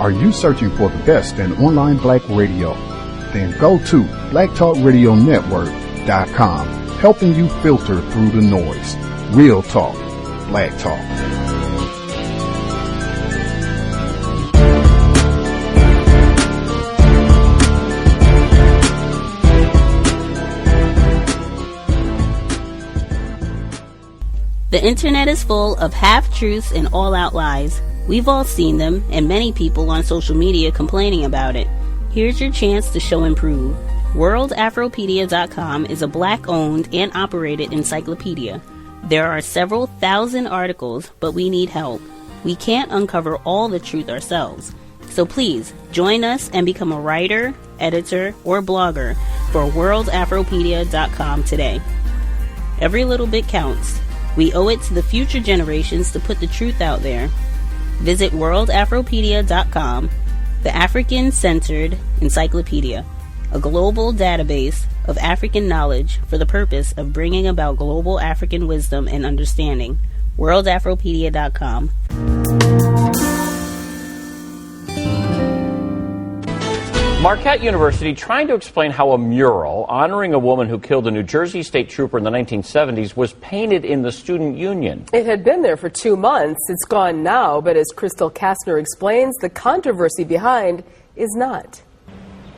Are you searching for the best in online black radio? Then go to blacktalkradionetwork.com, helping you filter through the noise. Real talk, black talk. The internet is full of half-truths and all-out lies. We've all seen them, and many people on social media complaining about it. Here's your chance to show and prove. WorldAfropedia.com is a black-owned and operated encyclopedia. There are several thousand articles, but we need help. We can't uncover all the truth ourselves. So please, join us and become a writer, editor, or blogger for WorldAfropedia.com today. Every little bit counts. We owe it to the future generations to put the truth out there. Visit WorldAfropedia.com, the African-centered encyclopedia, a global database of African knowledge for the purpose of bringing about global African wisdom and understanding. WorldAfropedia.com. Marquette University trying to explain how a mural honoring a woman who killed a New Jersey state trooper in the 1970s was painted in the student union. It had been there for 2 months. It's gone now, but as Crystal Kastner explains, the controversy behind is not.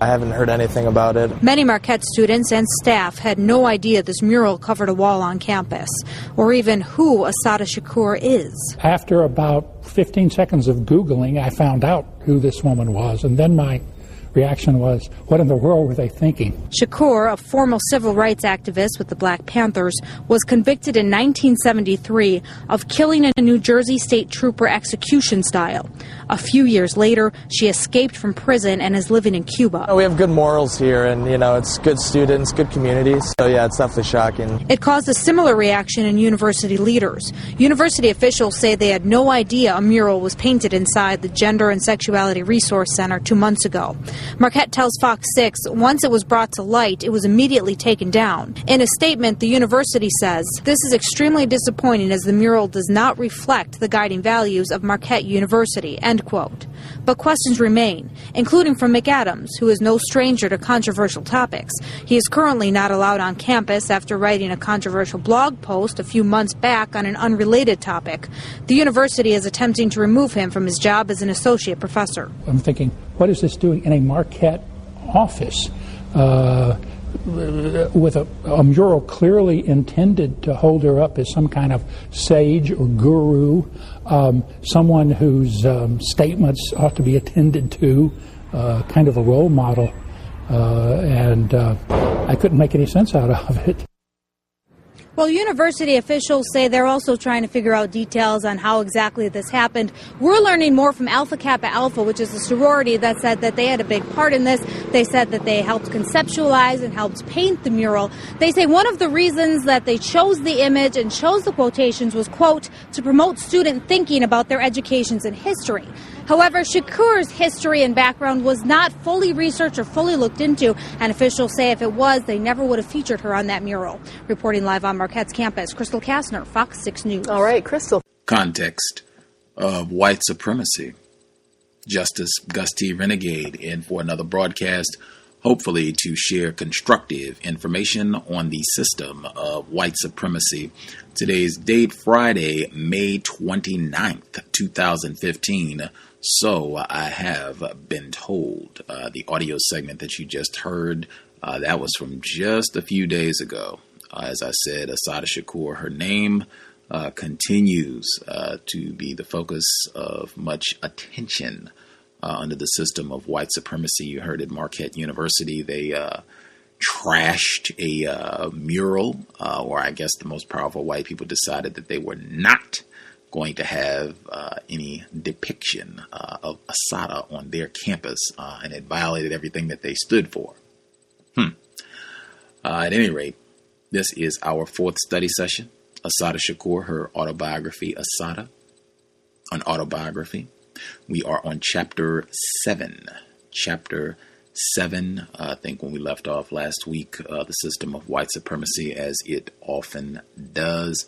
I haven't heard anything about it. Many Marquette students and staff had no idea this mural covered a wall on campus, or even who Assata Shakur is. After about 15 seconds of Googling, I found out who this woman was, and then my reaction was, what in the world were they thinking? Shakur, a former civil rights activist with the Black Panthers, was convicted in 1973 of killing a New Jersey state trooper execution style. A few years later, she escaped from prison and is living in Cuba. We have good morals here, and, it's good students, good community. So, yeah, it's definitely shocking. It caused a similar reaction in university leaders. University officials say they had no idea a mural was painted inside the Gender and Sexuality Resource Center 2 months ago. Marquette tells Fox 6 once it was brought to light, it was immediately taken down. In a statement, the university says, "This is extremely disappointing as the mural does not reflect the guiding values of Marquette University," end quote. But questions remain, including from McAdams, who is no stranger to controversial topics. He is currently not allowed on campus after writing a controversial blog post a few months back on an unrelated topic. The university is attempting to remove him from his job as an associate professor. I'm thinking, what is this doing in a Marquette office with a mural clearly intended to hold her up as some kind of sage or guru, someone whose statements ought to be attended to, kind of a role model, and I couldn't make any sense out of it. Well, university officials say they're also trying to figure out details on how exactly this happened. We're learning more from Alpha Kappa Alpha, which is a sorority that said that they had a big part in this. They said that they helped conceptualize and helped paint the mural. They say one of the reasons that they chose the image and chose the quotations was, quote, to promote student thinking about their educations and history. However, Shakur's history and background was not fully researched or fully looked into, and officials say if it was, they never would have featured her on that mural. Reporting live on Marquette's campus, Crystal Kastner, Fox 6 News. All right, Crystal. Context of White Supremacy. Justice Gus T Renegade in for another broadcast, hopefully to share constructive information on the system of white supremacy. Today's date, Friday, May 29th, 2015. So I have been told. The audio segment that you just heard, that was from just a few days ago. As I said, Assata Shakur, her name continues to be the focus of much attention under the system of white supremacy. You heard at Marquette University, they trashed a mural, or I guess the most powerful white people decided that they were not going to have any depiction of Assata on their campus, and it violated everything that they stood for. At any rate, this is our fourth study session. Assata Shakur, her autobiography, Assata, an autobiography. We are on chapter 7. Chapter 7, I think when we left off last week, the system of white supremacy, as it often does,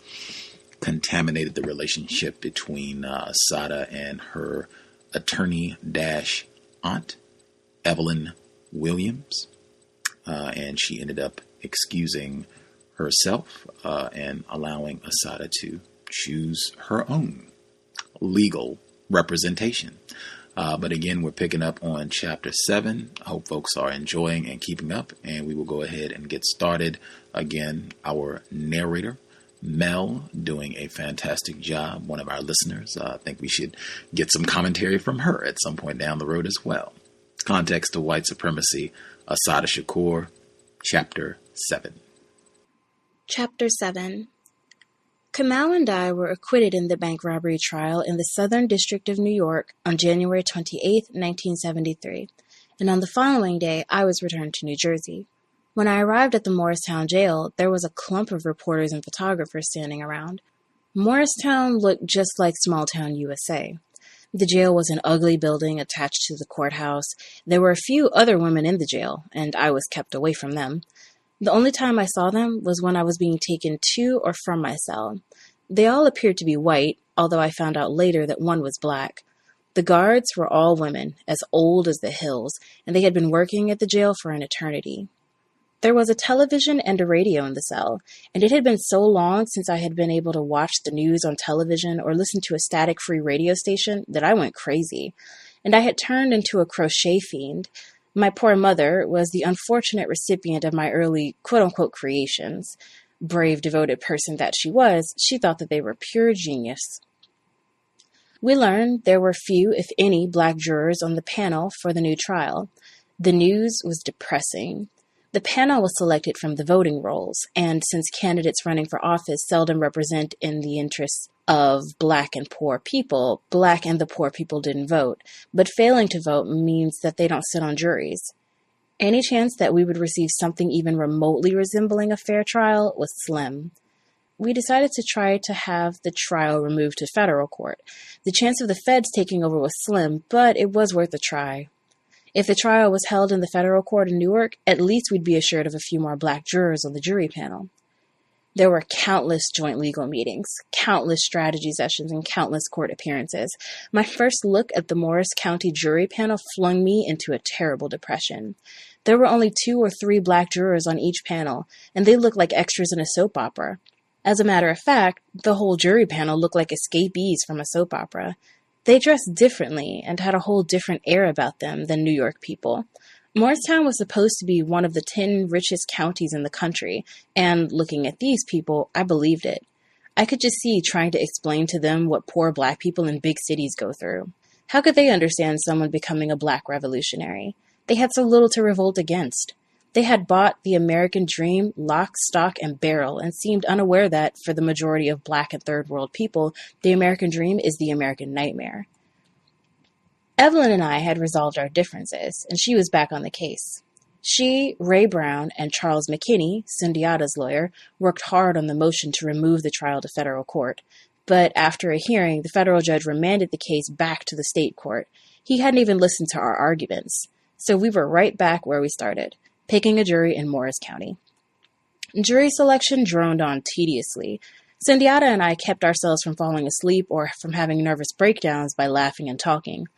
contaminated the relationship between Assata and her attorney-aunt, Evelyn Williams, and she ended up excusing herself and allowing Assata to choose her own legal representation. But again, we're picking up on Chapter 7. I hope folks are enjoying and keeping up, and we will go ahead and get started. Again, our narrator, Mel, doing a fantastic job. One of our listeners. I think we should get some commentary from her at some point down the road as well. Context of White Supremacy, Assata Shakur, Chapter 7. Chapter 7. Kamau and I were acquitted in the bank robbery trial in the Southern District of New York on January 28, 1973, and on the following day I was returned to New Jersey. When I arrived at the Morristown jail, there was a clump of reporters and photographers standing around. Morristown looked just like small-town USA. The jail was an ugly building attached to the courthouse. There were a few other women in the jail, and I was kept away from them. The only time I saw them was when I was being taken to or from my cell. They all appeared to be white, although I found out later that one was black. The guards were all women, as old as the hills, and they had been working at the jail for an eternity. There was a television and a radio in the cell, and it had been so long since I had been able to watch the news on television or listen to a static-free radio station that I went crazy, and I had turned into a crochet fiend. My poor mother was the unfortunate recipient of my early quote-unquote creations. Brave, devoted person that she was, she thought that they were pure genius. We learned there were few, if any, black jurors on the panel for the new trial. The news was depressing. The panel was selected from the voting rolls, and since candidates running for office seldom represent in the interests of black and poor people, black and the poor people didn't vote, but failing to vote means that they don't sit on juries. Any chance that we would receive something even remotely resembling a fair trial was slim. We decided to try to have the trial removed to federal court. The chance of the feds taking over was slim, but it was worth a try. If the trial was held in the federal court in Newark, at least we'd be assured of a few more black jurors on the jury panel. There were countless joint legal meetings, countless strategy sessions, and countless court appearances. My first look at the Morris County jury panel flung me into a terrible depression. There were only 2 or 3 black jurors on each panel, and they looked like extras in a soap opera. As a matter of fact, the whole jury panel looked like escapees from a soap opera. They dressed differently and had a whole different air about them than New York people. Morristown was supposed to be one of the 10 richest counties in the country, and looking at these people, I believed it. I could just see trying to explain to them what poor black people in big cities go through. How could they understand someone becoming a black revolutionary? They had so little to revolt against. They had bought the American dream lock, stock, and barrel and seemed unaware that, for the majority of black and third world people, the American dream is the American nightmare. Evelyn and I had resolved our differences, and she was back on the case. She, Ray Brown, and Charles McKinney, Sundiata's lawyer, worked hard on the motion to remove the trial to federal court. But after a hearing, the federal judge remanded the case back to the state court. He hadn't even listened to our arguments. So we were right back where we started, picking a jury in Morris County. Jury selection droned on tediously. Sundiata and I kept ourselves from falling asleep or from having nervous breakdowns by laughing and talking.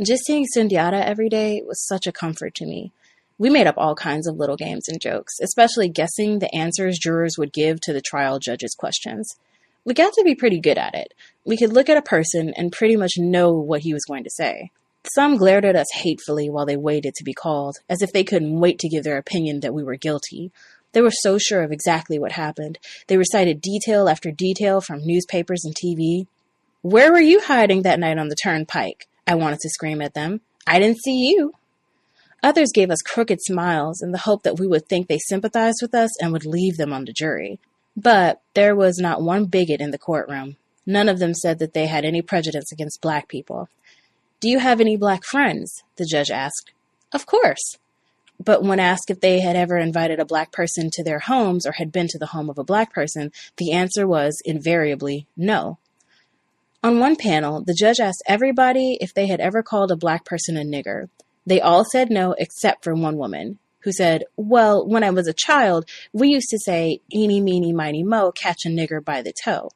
Just seeing Sundiata every day was such a comfort to me. We made up all kinds of little games and jokes, especially guessing the answers jurors would give to the trial judge's questions. We got to be pretty good at it. We could look at a person and pretty much know what he was going to say. Some glared at us hatefully while they waited to be called, as if they couldn't wait to give their opinion that we were guilty. They were so sure of exactly what happened. They recited detail after detail from newspapers and TV. "Where were you hiding that night on the turnpike?" I wanted to scream at them. "I didn't see you." Others gave us crooked smiles in the hope that we would think they sympathized with us and would leave them on the jury. But there was not one bigot in the courtroom. None of them said that they had any prejudice against black people. "Do you have any black friends?" the judge asked. "Of course." But when asked if they had ever invited a black person to their homes or had been to the home of a black person, the answer was invariably no. On one panel, the judge asked everybody if they had ever called a black person a nigger. They all said no except for one woman, who said, "Well, when I was a child, we used to say, 'Eeny, meeny, miny, mo, catch a nigger by the toe.'"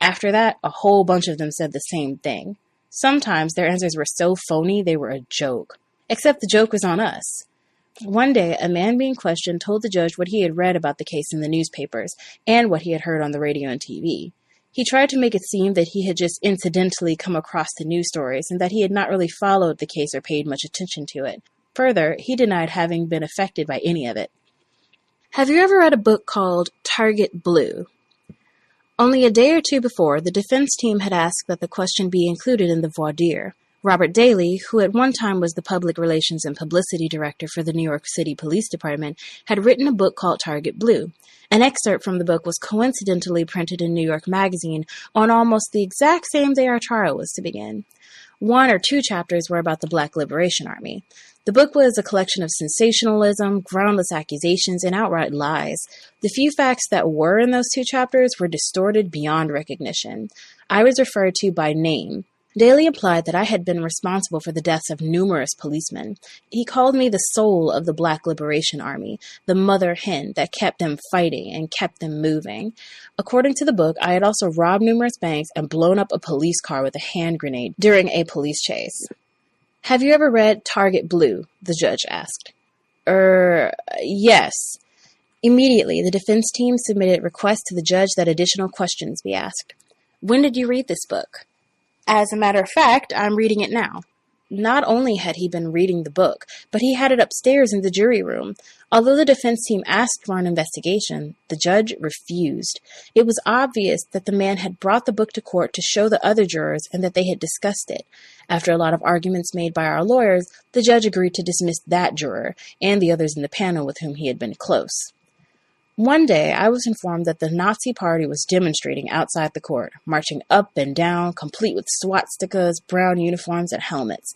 After that, a whole bunch of them said the same thing. Sometimes their answers were so phony they were a joke. Except the joke was on us. One day, a man being questioned told the judge what he had read about the case in the newspapers and what he had heard on the radio and TV. He tried to make it seem that he had just incidentally come across the news stories and that he had not really followed the case or paid much attention to it. Further, he denied having been affected by any of it. Have you ever read a book called Target Blue? Only a day or two before, the defense team had asked that the question be included in the voir dire. Robert Daly, who at one time was the public relations and publicity director for the New York City Police Department, had written a book called Target Blue. An excerpt from the book was coincidentally printed in New York Magazine on almost the exact same day our trial was to begin. 1 or 2 chapters were about the Black Liberation Army. The book was a collection of sensationalism, groundless accusations, and outright lies. The few facts that were in those 2 chapters were distorted beyond recognition. I was referred to by name. Daly implied that I had been responsible for the deaths of numerous policemen. He called me the soul of the Black Liberation Army, the mother hen that kept them fighting and kept them moving. According to the book, I had also robbed numerous banks and blown up a police car with a hand grenade during a police chase. Have you ever read Target Blue? The judge asked. Yes. Immediately, the defense team submitted requests to the judge that additional questions be asked. When did you read this book? As a matter of fact, I'm reading it now. Not only had he been reading the book, but he had it upstairs in the jury room. Although the defense team asked for an investigation, the judge refused. It was obvious that the man had brought the book to court to show the other jurors and that they had discussed it. After a lot of arguments made by our lawyers, the judge agreed to dismiss that juror and the others in the panel with whom he had been close. One day, I was informed that the Nazi Party was demonstrating outside the court, marching up and down, complete with swastikas, brown uniforms, and helmets.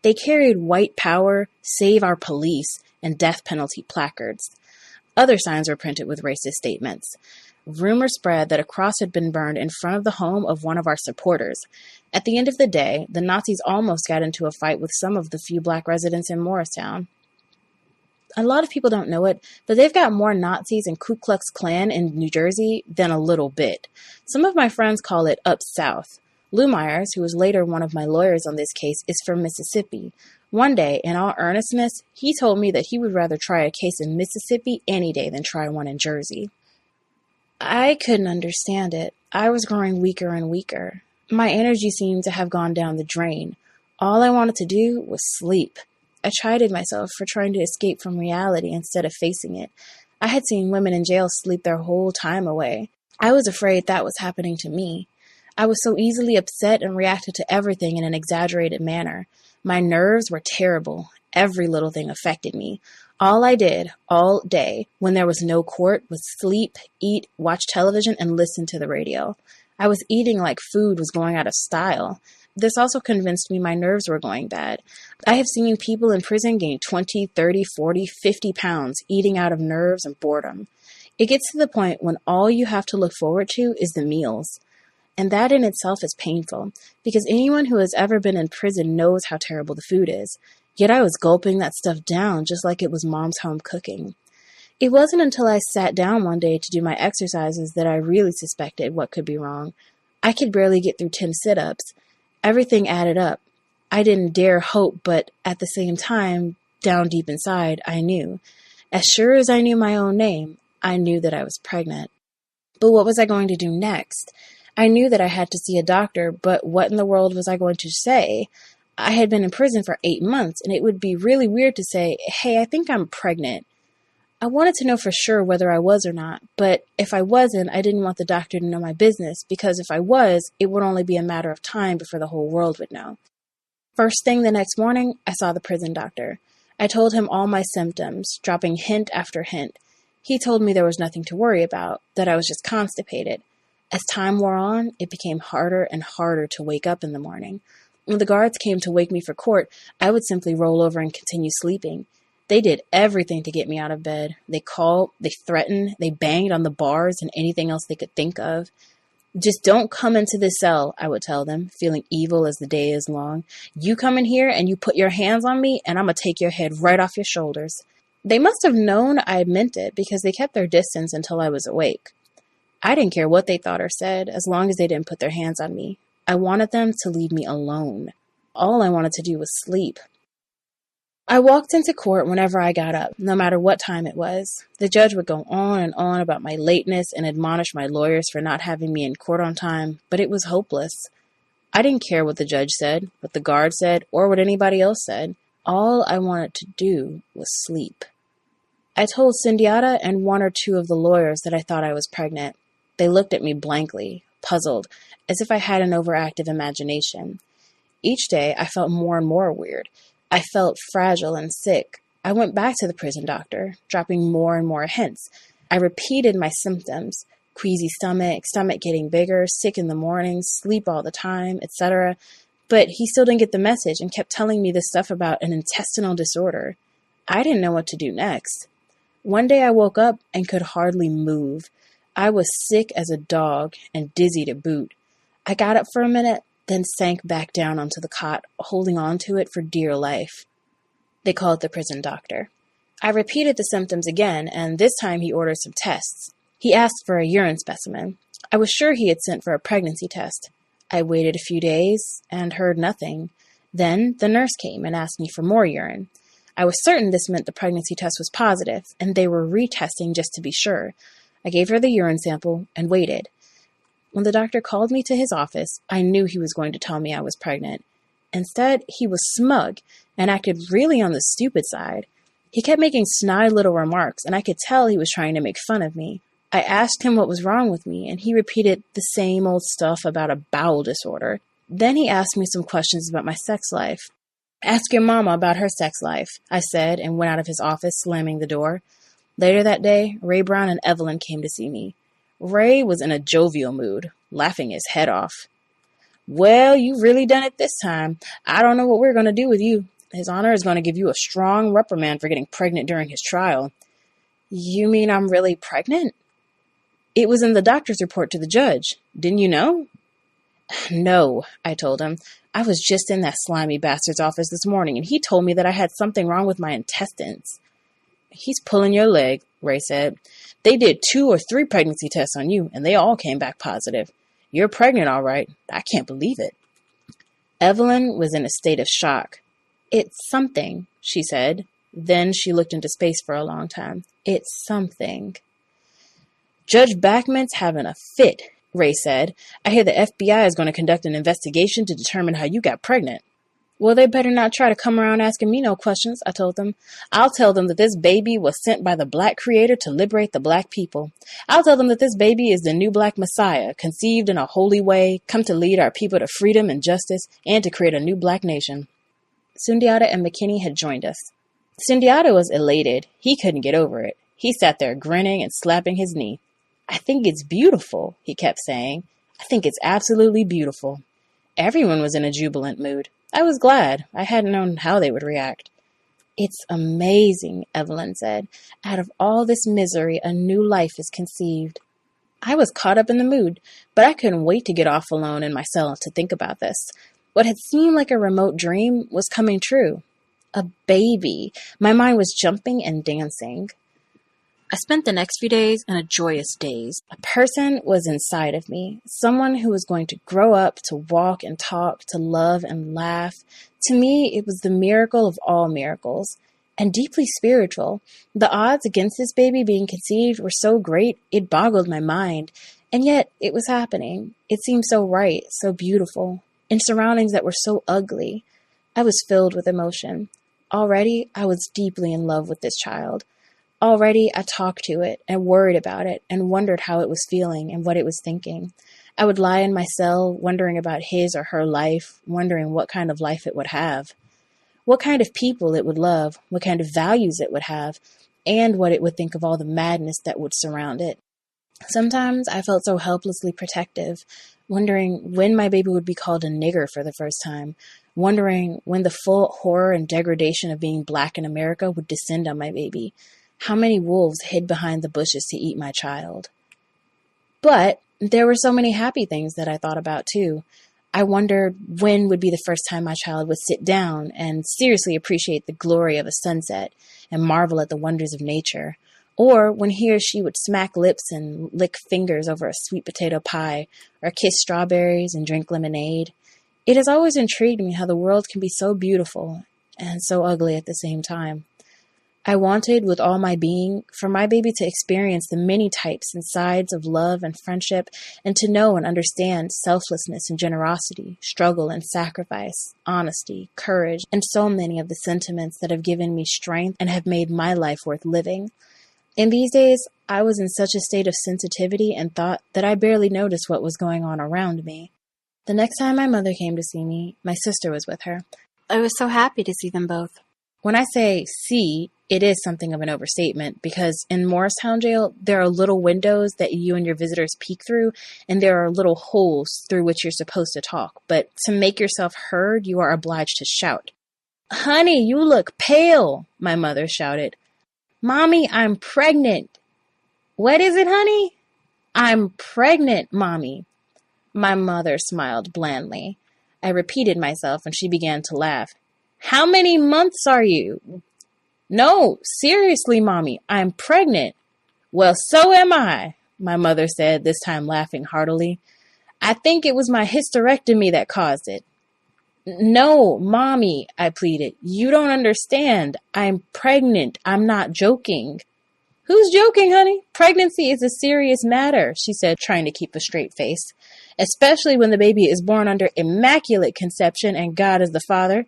They carried white power, save our police, and death penalty placards. Other signs were printed with racist statements. Rumor spread that a cross had been burned in front of the home of one of our supporters. At the end of the day, the Nazis almost got into a fight with some of the few black residents in Morristown. A lot of people don't know it, but they've got more Nazis and Ku Klux Klan in New Jersey than a little bit. Some of my friends call it up south. Lou Myers, who was later one of my lawyers on this case, is from Mississippi. One day, in all earnestness, he told me that he would rather try a case in Mississippi any day than try one in Jersey. I couldn't understand it. I was growing weaker and weaker. My energy seemed to have gone down the drain. All I wanted to do was sleep. I chided myself for trying to escape from reality instead of facing it. I had seen women in jail sleep their whole time away. I was afraid that was happening to me. I was so easily upset and reacted to everything in an exaggerated manner. My nerves were terrible. Every little thing affected me. All I did, all day, when there was no court, was sleep, eat, watch television, and listen to the radio. I was eating like food was going out of style. This also convinced me my nerves were going bad. I have seen people in prison gain 20, 30, 40, 50 pounds eating out of nerves and boredom. It gets to the point when all you have to look forward to is the meals. And that in itself is painful, because anyone who has ever been in prison knows how terrible the food is. Yet I was gulping that stuff down just like it was mom's home cooking. It wasn't until I sat down one day to do my exercises that I really suspected what could be wrong. I could barely get through 10 sit-ups. Everything added up. I didn't dare hope, but at the same time, down deep inside, I knew. As sure as I knew my own name, I knew that I was pregnant. But what was I going to do next? I knew that I had to see a doctor, but what in the world was I going to say? I had been in prison for 8 months, and it would be really weird to say, hey, I think I'm pregnant. I wanted to know for sure whether I was or not, but if I wasn't, I didn't want the doctor to know my business, because if I was, it would only be a matter of time before the whole world would know. First thing the next morning, I saw the prison doctor. I told him all my symptoms, dropping hint after hint. He told me there was nothing to worry about, that I was just constipated. As time wore on, it became harder and harder to wake up in the morning. When the guards came to wake me for court, I would simply roll over and continue sleeping. They did everything to get me out of bed. They called, they threatened, they banged on the bars and anything else they could think of. Just don't come into this cell, I would tell them, feeling evil as the day is long. You come in here and you put your hands on me and I'm going to take your head right off your shoulders. They must have known I meant it because they kept their distance until I was awake. I didn't care what they thought or said as long as they didn't put their hands on me. I wanted them to leave me alone. All I wanted to do was sleep. I walked into court whenever I got up, no matter what time it was. The judge would go on and on about my lateness and admonish my lawyers for not having me in court on time, but it was hopeless. I didn't care what the judge said, what the guard said, or what anybody else said. All I wanted to do was sleep. I told Sundiata and one or two of the lawyers that I thought I was pregnant. They looked at me blankly, puzzled, as if I had an overactive imagination. Each day, I felt more and more weird. I felt fragile and sick. I went back to the prison doctor, dropping more and more hints. I repeated my symptoms: queasy stomach, stomach getting bigger, sick in the mornings, sleep all the time, etc. But he still didn't get the message and kept telling me this stuff about an intestinal disorder. I didn't know what to do next. One day I woke up and could hardly move. I was sick as a dog and dizzy to boot. I got up for a minute, then sank back down onto the cot, holding on to it for dear life. They called the prison doctor. I repeated the symptoms again, and this time he ordered some tests. He asked for a urine specimen. I was sure he had sent for a pregnancy test. I waited a few days and heard nothing. Then the nurse came and asked me for more urine. I was certain this meant the pregnancy test was positive, and they were retesting just to be sure. I gave her the urine sample and waited. When the doctor called me to his office, I knew he was going to tell me I was pregnant. Instead, he was smug and acted really on the stupid side. He kept making snide little remarks, and I could tell he was trying to make fun of me. I asked him what was wrong with me, and he repeated the same old stuff about a bowel disorder. Then he asked me some questions about my sex life. "Ask your mama about her sex life," I said, and went out of his office, slamming the door. Later that day, Ray Brown and Evelyn came to see me. Ray was in a jovial mood, laughing his head off. "Well, you really done it this time. I don't know what we're going to do with you. His Honor is going to give you a strong reprimand for getting pregnant during his trial." "You mean I'm really pregnant?" "It was in the doctor's report to the judge. Didn't you know?" "No," I told him. "I was just in that slimy bastard's office this morning, and he told me that I had something wrong with my intestines." "He's pulling your leg," Ray said. "They did 2 or 3 pregnancy tests on you, and they all came back positive. You're pregnant, all right. I can't believe it." Evelyn was in a state of shock. "It's something," she said. Then she looked into space for a long time. "It's something." "Judge Backman's having a fit," Ray said. "I hear the FBI is going to conduct an investigation to determine how you got pregnant." "Well, they better not try to come around asking me no questions," I told them. "I'll tell them that this baby was sent by the black creator to liberate the black people. I'll tell them that this baby is the new black messiah, conceived in a holy way, come to lead our people to freedom and justice, and to create a new black nation." Sundiata and McKinney had joined us. Sundiata was elated. He couldn't get over it. He sat there grinning and slapping his knee. "I think it's beautiful," he kept saying. "I think it's absolutely beautiful." Everyone was in a jubilant mood. I was glad. I hadn't known how they would react. "It's amazing," Evelyn said. "Out of all this misery, a new life is conceived." I was caught up in the mood, but I couldn't wait to get off alone in my cell to think about this. What had seemed like a remote dream was coming true. A baby. My mind was jumping and dancing. I spent the next few days in a joyous daze. A person was inside of me, someone who was going to grow up to walk and talk, to love and laugh. To me, it was the miracle of all miracles, and deeply spiritual. The odds against this baby being conceived were so great, it boggled my mind. And yet, it was happening. It seemed so right, so beautiful, in surroundings that were so ugly. I was filled with emotion. Already, I was deeply in love with this child. Already, I talked to it and worried about it and wondered how it was feeling and what it was thinking. I would lie in my cell wondering about his or her life, wondering what kind of life it would have, what kind of people it would love, what kind of values it would have, and what it would think of all the madness that would surround it. Sometimes I felt so helplessly protective, wondering when my baby would be called a nigger for the first time, wondering when the full horror and degradation of being black in America would descend on my baby. How many wolves hid behind the bushes to eat my child? But there were so many happy things that I thought about too. I wondered when would be the first time my child would sit down and seriously appreciate the glory of a sunset and marvel at the wonders of nature, Or when he or she would smack lips and lick fingers over a sweet potato pie, or kiss strawberries and drink lemonade. It has always intrigued me how the world can be so beautiful and so ugly at the same time. I wanted, with all my being, for my baby to experience the many types and sides of love and friendship, and to know and understand selflessness and generosity, struggle and sacrifice, honesty, courage, and so many of the sentiments that have given me strength and have made my life worth living. In these days, I was in such a state of sensitivity and thought that I barely noticed what was going on around me. The next time my mother came to see me, my sister was with her. I was so happy to see them both. When I say see, it is something of an overstatement, because in Morristown Jail, there are little windows that you and your visitors peek through, and there are little holes through which you're supposed to talk. But to make yourself heard, you are obliged to shout. "Honey, you look pale," my mother shouted. "Mommy, I'm pregnant." "What is it, honey?" "I'm pregnant, Mommy." My mother smiled blandly. I repeated myself, and she began to laugh. "How many months are you?" "No, seriously, Mommy, I'm pregnant." "Well, so am I," my mother said, this time laughing heartily. "I think it was my hysterectomy that caused it." "No, Mommy," I pleaded. "You don't understand. I'm pregnant. I'm not joking." "Who's joking, honey? Pregnancy is a serious matter," she said, trying to keep a straight face, "especially when the baby is born under immaculate conception and God is the father."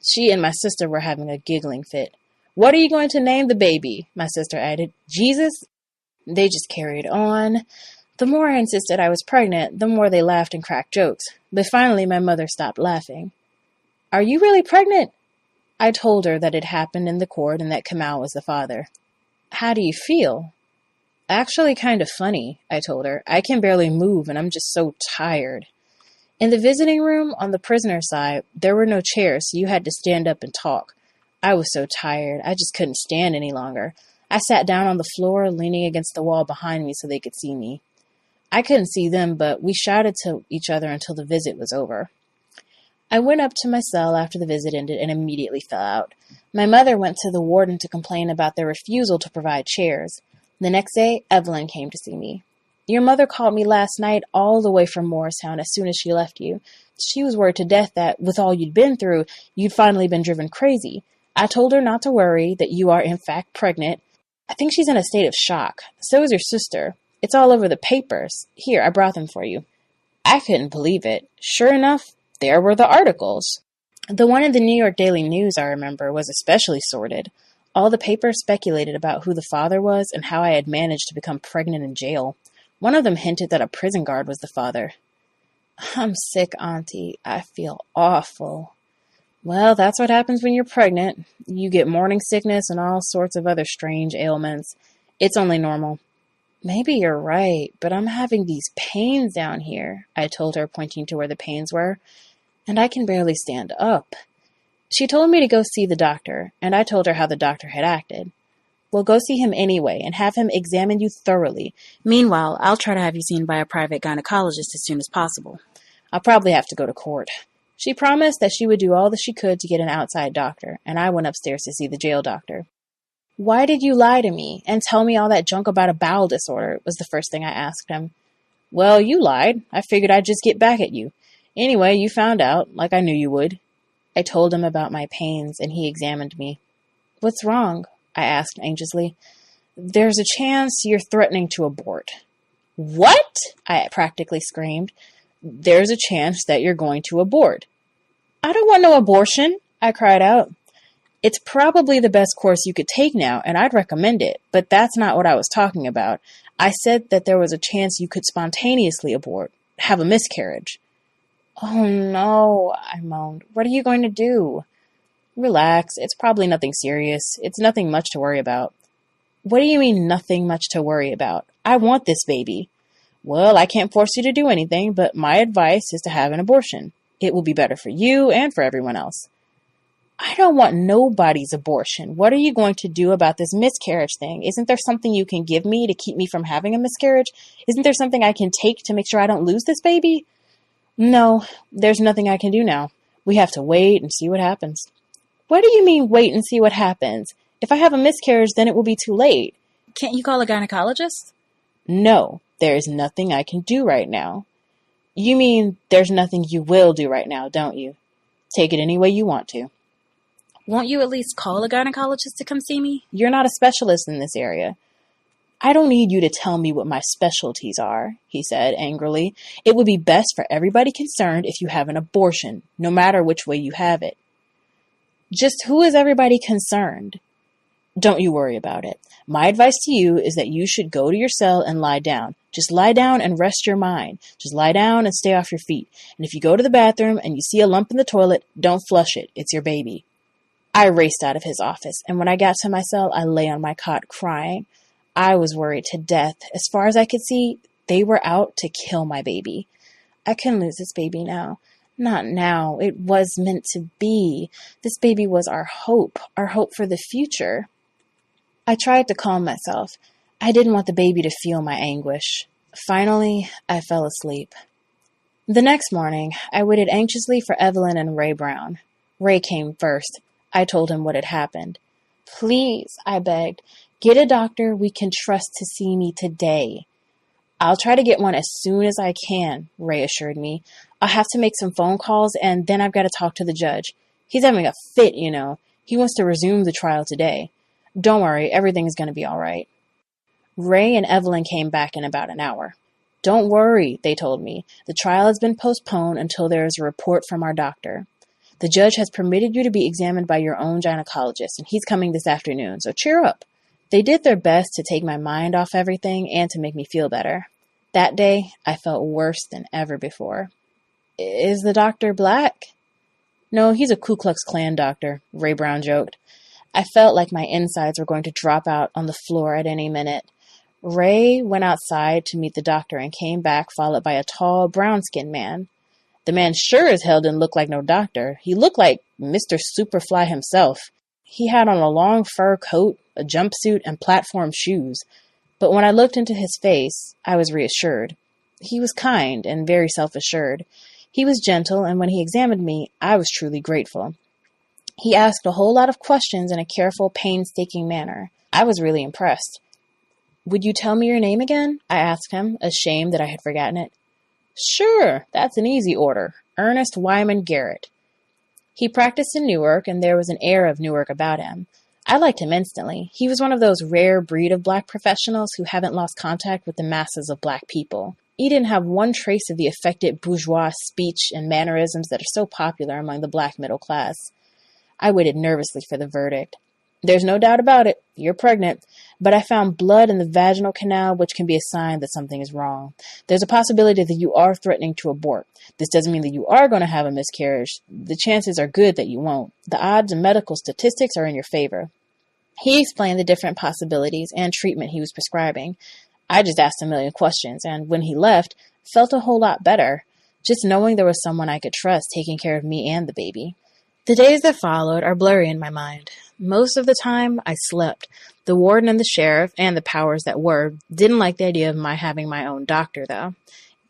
She and my sister were having a giggling fit. "What are you going to name the baby?" my sister added. "Jesus?" They just carried on. The more I insisted I was pregnant, the more they laughed and cracked jokes. But finally my mother stopped laughing. "Are you really pregnant?" I told her that it happened in the court and that Kamau was the father. "How do you feel?" "Actually kind of funny," I told her. "I can barely move and I'm just so tired." In the visiting room on the prisoner's side, there were no chairs, so you had to stand up and talk. I was so tired, I just couldn't stand any longer. I sat down on the floor, leaning against the wall behind me so they could see me. I couldn't see them, but we shouted to each other until the visit was over. I went up to my cell after the visit ended and immediately fell out. My mother went to the warden to complain about their refusal to provide chairs. The next day, Evelyn came to see me. "Your mother called me last night all the way from Morristown as soon as she left you. She was worried to death that, with all you'd been through, you'd finally been driven crazy. I told her not to worry, that you are in fact pregnant. I think she's in a state of shock. So is your sister. It's all over the papers. Here, I brought them for you." I couldn't believe it. Sure enough, there were the articles. The one in the New York Daily News, I remember, was especially sordid. All the papers speculated about who the father was and how I had managed to become pregnant in jail. One of them hinted that a prison guard was the father. "I'm sick, Auntie. I feel awful." "Well, that's what happens when you're pregnant. You get morning sickness and all sorts of other strange ailments. It's only normal." "Maybe you're right, but I'm having these pains down here," I told her, pointing to where the pains were, "and I can barely stand up." She told me to go see the doctor, and I told her how the doctor had acted. "Well, go see him anyway, and have him examine you thoroughly. Meanwhile, I'll try to have you seen by a private gynecologist as soon as possible. I'll probably have to go to court." She promised that she would do all that she could to get an outside doctor, and I went upstairs to see the jail doctor. "Why did you lie to me and tell me all that junk about a bowel disorder?" was the first thing I asked him. "Well, you lied. I figured I'd just get back at you. Anyway, you found out, like I knew you would." I told him about my pains, and he examined me. "What's wrong?" I asked anxiously. "There's a chance you're threatening to abort." "What?" I practically screamed. "There's a chance that you're going to abort." "I don't want no abortion," I cried out. "It's probably the best course you could take now, and I'd recommend it, but that's not what I was talking about. I said that there was a chance you could spontaneously abort, have a miscarriage." "Oh no," I moaned. "What are you going to do?" "Relax, it's probably nothing serious. It's nothing much to worry about." "What do you mean, nothing much to worry about? I want this baby." "Well, I can't force you to do anything, but my advice is to have an abortion. It will be better for you and for everyone else." "I don't want nobody's abortion. What are you going to do about this miscarriage thing? Isn't there something you can give me to keep me from having a miscarriage? Isn't there something I can take to make sure I don't lose this baby?" "No, there's nothing I can do now. We have to wait and see what happens." "What do you mean, wait and see what happens? If I have a miscarriage, then it will be too late." Can't you call a gynecologist? No, there is nothing I can do right now. You mean there's nothing you will do right now, don't you? Take it any way you want to. Won't you at least call a gynecologist to come see me? You're not a specialist in this area. I don't need you to tell me what my specialties are, he said angrily. It would be best for everybody concerned if you have an abortion, no matter which way you have it. Just who is everybody concerned? Don't you worry about it. My advice to you is that you should go to your cell and lie down. Just lie down and rest your mind. Just lie down and stay off your feet. And if you go to the bathroom and you see a lump in the toilet, don't flush it. It's your baby. I raced out of his office, and when I got to my cell, I lay on my cot crying. I was worried to death. As far as I could see, they were out to kill my baby. I couldn't lose this baby now. Not now. It was meant to be. This baby was our hope for the future. I tried to calm myself. I didn't want the baby to feel my anguish. Finally, I fell asleep. The next morning, I waited anxiously for Evelyn and Ray Brown. Ray came first. I told him what had happened. Please, I begged, get a doctor we can trust to see me today. I'll try to get one as soon as I can, Ray assured me. I'll have to make some phone calls, and then I've got to talk to the judge. He's having a fit, you know. He wants to resume the trial today. Don't worry, everything is going to be all right. Ray and Evelyn came back in about an hour. Don't worry, they told me. The trial has been postponed until there is a report from our doctor. The judge has permitted you to be examined by your own gynecologist, and he's coming this afternoon, so cheer up. They did their best to take my mind off everything and to make me feel better. That day, I felt worse than ever before. Is the doctor black? No, he's a Ku Klux Klan doctor, Ray Brown joked. I felt like my insides were going to drop out on the floor at any minute. Ray went outside to meet the doctor and came back followed by a tall, brown-skinned man. The man sure as hell didn't look like no doctor. He looked like Mr. Superfly himself. He had on a long fur coat, a jumpsuit, and platform shoes. But when I looked into his face, I was reassured. He was kind and very self-assured. He was gentle, and when he examined me, I was truly grateful. He asked a whole lot of questions in a careful, painstaking manner. I was really impressed. Would you tell me your name again? I asked him, ashamed that I had forgotten it. Sure, that's an easy order. Ernest Wyman Garrett. He practiced in Newark, and there was an air of Newark about him. I liked him instantly. He was one of those rare breed of black professionals who haven't lost contact with the masses of black people. He didn't have one trace of the affected bourgeois speech and mannerisms that are so popular among the black middle class. I waited nervously for the verdict. There's no doubt about it. You're pregnant. But I found blood in the vaginal canal, which can be a sign that something is wrong. There's a possibility that you are threatening to abort. This doesn't mean that you are going to have a miscarriage. The chances are good that you won't. The odds and medical statistics are in your favor. He explained the different possibilities and treatment he was prescribing. I just asked a million questions, and when he left, felt a whole lot better, just knowing there was someone I could trust taking care of me and the baby. The days that followed are blurry in my mind. Most of the time, I slept. The warden and the sheriff, and the powers that were, didn't like the idea of my having my own doctor, though.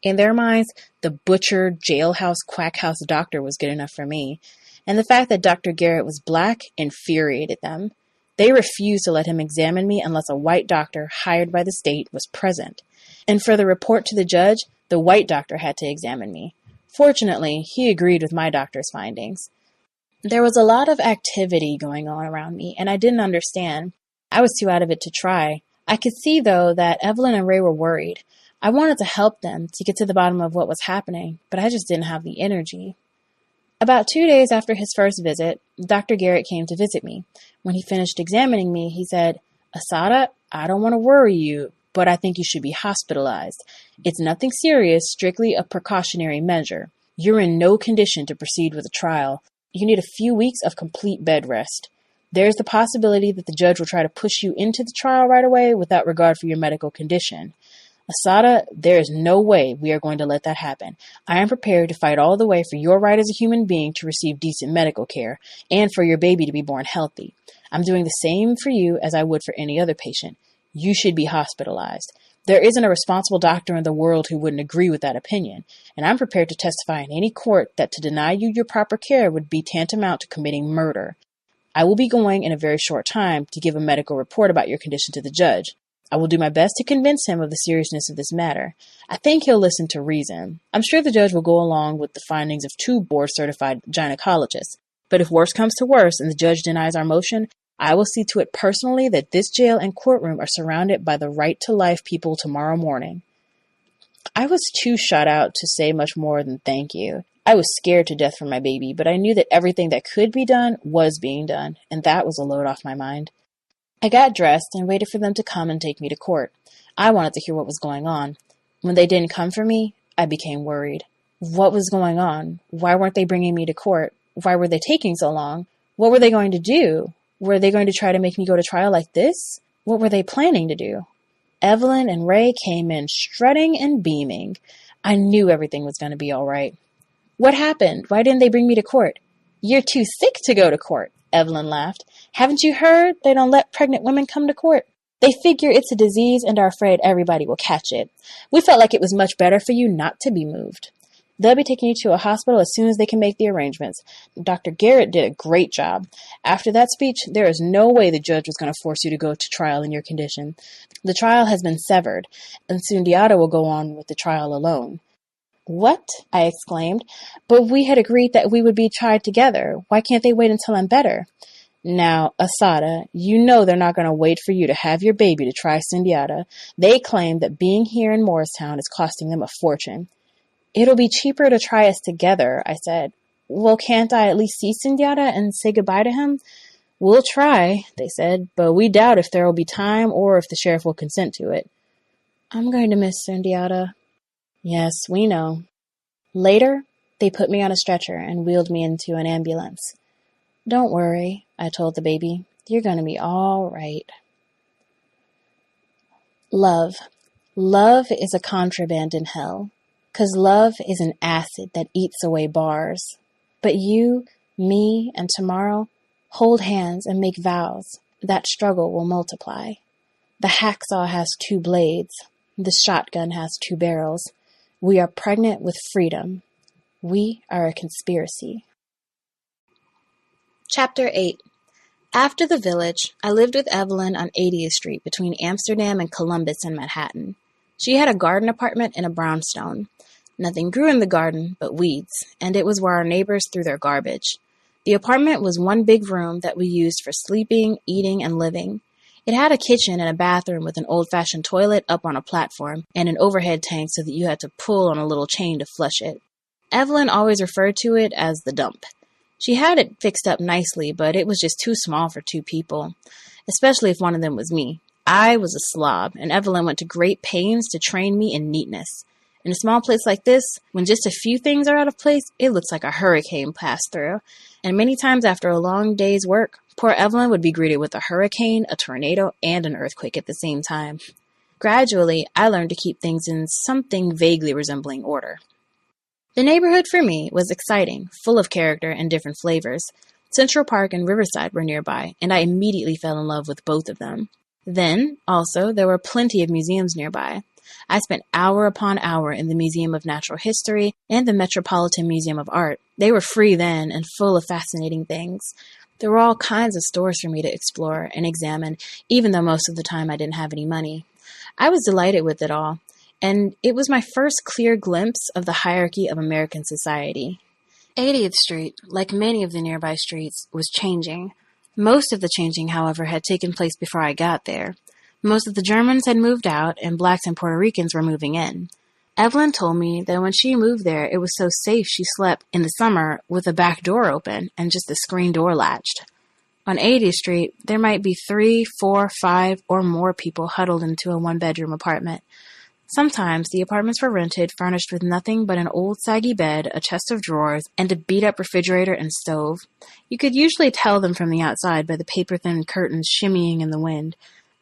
In their minds, the butcher, jailhouse, quackhouse doctor was good enough for me, and the fact that Dr. Garrett was black infuriated them. They refused to let him examine me unless a white doctor hired by the state was present. And for the report to the judge, the white doctor had to examine me. Fortunately, he agreed with my doctor's findings. There was a lot of activity going on around me, and I didn't understand. I was too out of it to try. I could see, though, that Evelyn and Ray were worried. I wanted to help them to get to the bottom of what was happening, but I just didn't have the energy. About 2 days after his first visit, Dr. Garrett came to visit me. When he finished examining me, he said, Assata, I don't want to worry you, but I think you should be hospitalized. It's nothing serious, strictly a precautionary measure. You're in no condition to proceed with a trial. You need a few weeks of complete bed rest. There's the possibility that the judge will try to push you into the trial right away without regard for your medical condition. Assata, there is no way we are going to let that happen. I am prepared to fight all the way for your right as a human being to receive decent medical care and for your baby to be born healthy. I'm doing the same for you as I would for any other patient. You should be hospitalized. There isn't a responsible doctor in the world who wouldn't agree with that opinion, and I'm prepared to testify in any court that to deny you your proper care would be tantamount to committing murder. I will be going in a very short time to give a medical report about your condition to the judge. I will do my best to convince him of the seriousness of this matter. I think he'll listen to reason. I'm sure the judge will go along with the findings of 2 board-certified gynecologists. But if worse comes to worse and the judge denies our motion, I will see to it personally that this jail and courtroom are surrounded by the right-to-life people tomorrow morning. I was too shut out to say much more than thank you. I was scared to death for my baby, but I knew that everything that could be done was being done, and that was a load off my mind. I got dressed and waited for them to come and take me to court. I wanted to hear what was going on. When they didn't come for me, I became worried. What was going on? Why weren't they bringing me to court? Why were they taking so long? What were they going to do? Were they going to try to make me go to trial like this? What were they planning to do? Evelyn and Ray came in strutting and beaming. I knew everything was going to be all right. What happened? Why didn't they bring me to court? You're too sick to go to court, Evelyn laughed. Haven't you heard? They don't let pregnant women come to court. They figure it's a disease and are afraid everybody will catch it. We felt like it was much better for you not to be moved. They'll be taking you to a hospital as soon as they can make the arrangements. Dr. Garrett did a great job. After that speech, there is no way the judge was going to force you to go to trial in your condition. The trial has been severed, and Sundiata will go on with the trial alone. What? I exclaimed. But we had agreed that we would be tried together. Why can't they wait until I'm better? Now, Assata, you know they're not going to wait for you to have your baby to try Sundiata. They claim that being here in Morristown is costing them a fortune. It'll be cheaper to try us together, I said. Well, can't I at least see Sundiata and say goodbye to him? We'll try, they said, but we doubt if there will be time or if the sheriff will consent to it. I'm going to miss Sundiata. Yes, we know. Later, they put me on a stretcher and wheeled me into an ambulance. Don't worry, I told the baby. You're going to be all right. Love. Love is a contraband in hell. 'Cause love is an acid that eats away bars. But you, me, and tomorrow hold hands and make vows. That struggle will multiply. The hacksaw has 2 blades. The shotgun has 2 barrels. We are pregnant with freedom. We are a conspiracy. Chapter 8. After the village, I lived with Evelyn on 80th Street between Amsterdam and Columbus and Manhattan. She had a garden apartment in a brownstone. Nothing grew in the garden but weeds, and it was where our neighbors threw their garbage. The apartment was one big room that we used for sleeping, eating, and living. It had a kitchen and a bathroom with an old-fashioned toilet up on a platform and an overhead tank so that you had to pull on a little chain to flush it. Evelyn always referred to it as the dump. She had it fixed up nicely, but it was just too small for 2 people, especially if one of them was me. I was a slob, and Evelyn went to great pains to train me in neatness. In a small place like this, when just a few things are out of place, it looks like a hurricane passed through. And many times after a long day's work, poor Evelyn would be greeted with a hurricane, a tornado, and an earthquake at the same time. Gradually, I learned to keep things in something vaguely resembling order. The neighborhood for me was exciting, full of character and different flavors. Central Park and Riverside were nearby, and I immediately fell in love with both of them. Then, also, there were plenty of museums nearby. I spent hour upon hour in the Museum of Natural History and the Metropolitan Museum of Art. They were free then and full of fascinating things. There were all kinds of stores for me to explore and examine, even though most of the time I didn't have any money. I was delighted with it all, and it was my first clear glimpse of the hierarchy of American society. 80th Street, like many of the nearby streets, was changing. Most of the changing, however, had taken place before I got there. Most of the Germans had moved out, and blacks and Puerto Ricans were moving in. Evelyn told me that when she moved there, it was so safe she slept in the summer with the back door open and just the screen door latched. On 80th Street, there might be 3, 4, 5, or more people huddled into a one-bedroom apartment. Sometimes the apartments were rented, furnished with nothing but an old saggy bed, a chest of drawers, and a beat-up refrigerator and stove. You could usually tell them from the outside by the paper-thin curtains shimmying in the wind.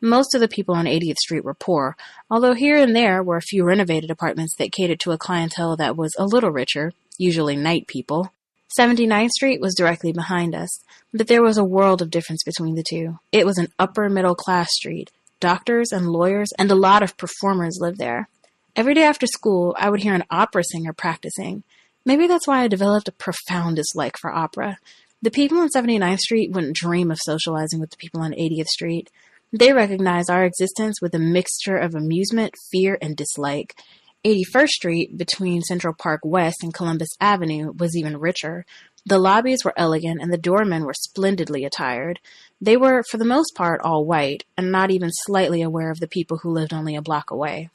Most of the people on 80th Street were poor, although here and there were a few renovated apartments that catered to a clientele that was a little richer, usually night people. 79th Street was directly behind us, but there was a world of difference between the two. It was an upper-middle-class street. Doctors and lawyers and a lot of performers lived there. Every day after school, I would hear an opera singer practicing. Maybe that's why I developed a profound dislike for opera. The people on 79th Street wouldn't dream of socializing with the people on 80th Street. They recognize our existence with a mixture of amusement, fear, and dislike. 81st Street, between Central Park West and Columbus Avenue, was even richer. The lobbies were elegant, and the doormen were splendidly attired. They were, for the most part, all white, and not even slightly aware of the people who lived only a block away.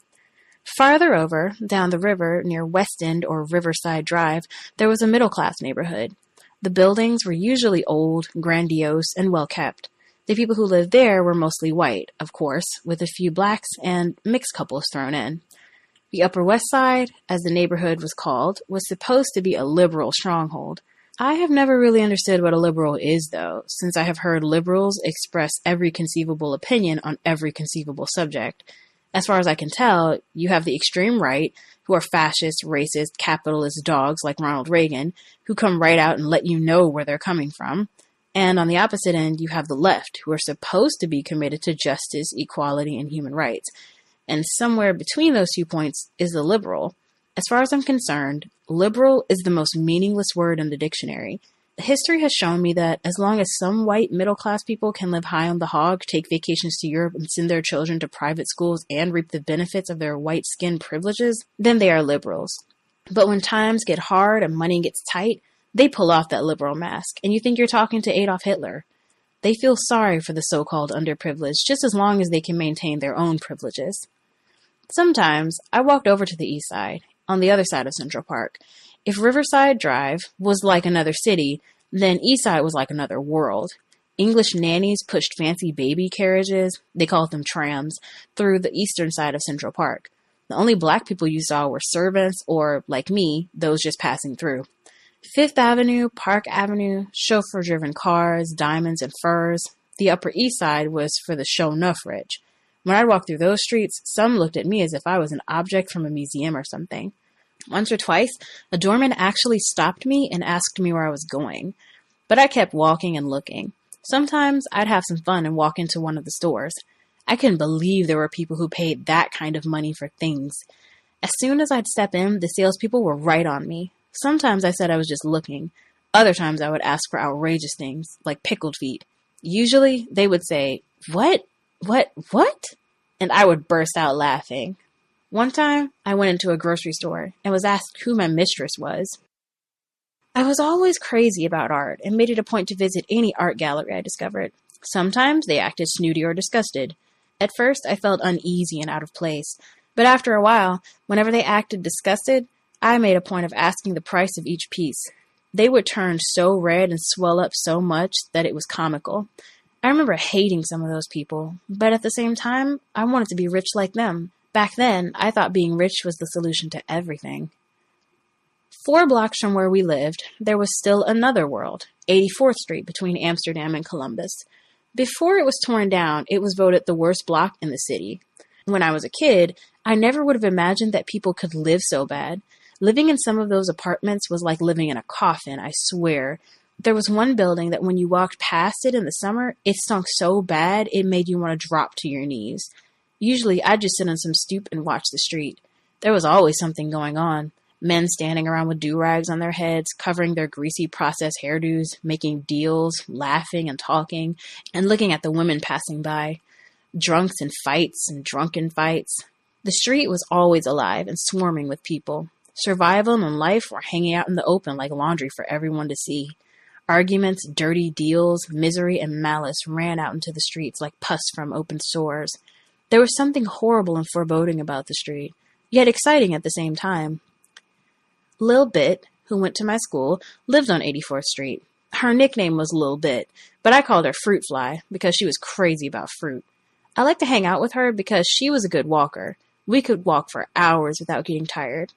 Farther over, down the river, near West End or Riverside Drive, there was a middle-class neighborhood. The buildings were usually old, grandiose, and well-kept. The people who lived there were mostly white, of course, with a few blacks and mixed couples thrown in. The Upper West Side, as the neighborhood was called, was supposed to be a liberal stronghold. I have never really understood what a liberal is, though, since I have heard liberals express every conceivable opinion on every conceivable subject. As far as I can tell, you have the extreme right, who are fascist, racist, capitalist dogs like Ronald Reagan, who come right out and let you know where they're coming from. And on the opposite end, you have the left, who are supposed to be committed to justice, equality, and human rights. And somewhere between those 2 points is the liberal. As far as I'm concerned, liberal is the most meaningless word in the dictionary. History has shown me that as long as some white middle-class people can live high on the hog, take vacations to Europe, and send their children to private schools and reap the benefits of their white skin privileges, then they are liberals. But when times get hard and money gets tight, they pull off that liberal mask, and you think you're talking to Adolf Hitler. They feel sorry for the so-called underprivileged just as long as they can maintain their own privileges. Sometimes I walked over to the east side, on the other side of Central Park. If Riverside Drive was like another city, then Eastside was like another world. English nannies pushed fancy baby carriages, they called them trams, through the eastern side of Central Park. The only black people you saw were servants or, like me, those just passing through. Fifth Avenue, Park Avenue, chauffeur-driven cars, diamonds and furs. The Upper East Side was for the show-nuff rich. When I walked through those streets, some looked at me as if I was an object from a museum or something. Once or twice, a doorman actually stopped me and asked me where I was going. But I kept walking and looking. Sometimes I'd have some fun and walk into one of the stores. I couldn't believe there were people who paid that kind of money for things. As soon as I'd step in, the salespeople were right on me. Sometimes I said I was just looking. Other times I would ask for outrageous things, like pickled feet. Usually they would say, What? And I would burst out laughing. One time, I went into a grocery store and was asked who my mistress was. I was always crazy about art and made it a point to visit any art gallery I discovered. Sometimes they acted snooty or disgusted. At first, I felt uneasy and out of place. But after a while, whenever they acted disgusted, I made a point of asking the price of each piece. They would turn so red and swell up so much that it was comical. I remember hating some of those people, but at the same time, I wanted to be rich like them. Back then, I thought being rich was the solution to everything. 4 blocks from where we lived, there was still another world, 84th Street between Amsterdam and Columbus. Before it was torn down, it was voted the worst block in the city. When I was a kid, I never would have imagined that people could live so bad. Living in some of those apartments was like living in a coffin, I swear. There was one building that when you walked past it in the summer, it stunk so bad it made you want to drop to your knees. Usually, I'd just sit on some stoop and watch the street. There was always something going on. Men standing around with do-rags on their heads, covering their greasy processed hairdos, making deals, laughing and talking, and looking at the women passing by. Drunks and fights and drunken fights. The street was always alive and swarming with people. Survival and life were hanging out in the open like laundry for everyone to see. Arguments, dirty deals, misery, and malice ran out into the streets like pus from open sores. There was something horrible and foreboding about the street, yet exciting at the same time. Lil Bit, who went to my school, lived on 84th Street. Her nickname was Lil Bit, but I called her Fruit Fly because she was crazy about fruit. I liked to hang out with her because she was a good walker. We could walk for hours without getting tired.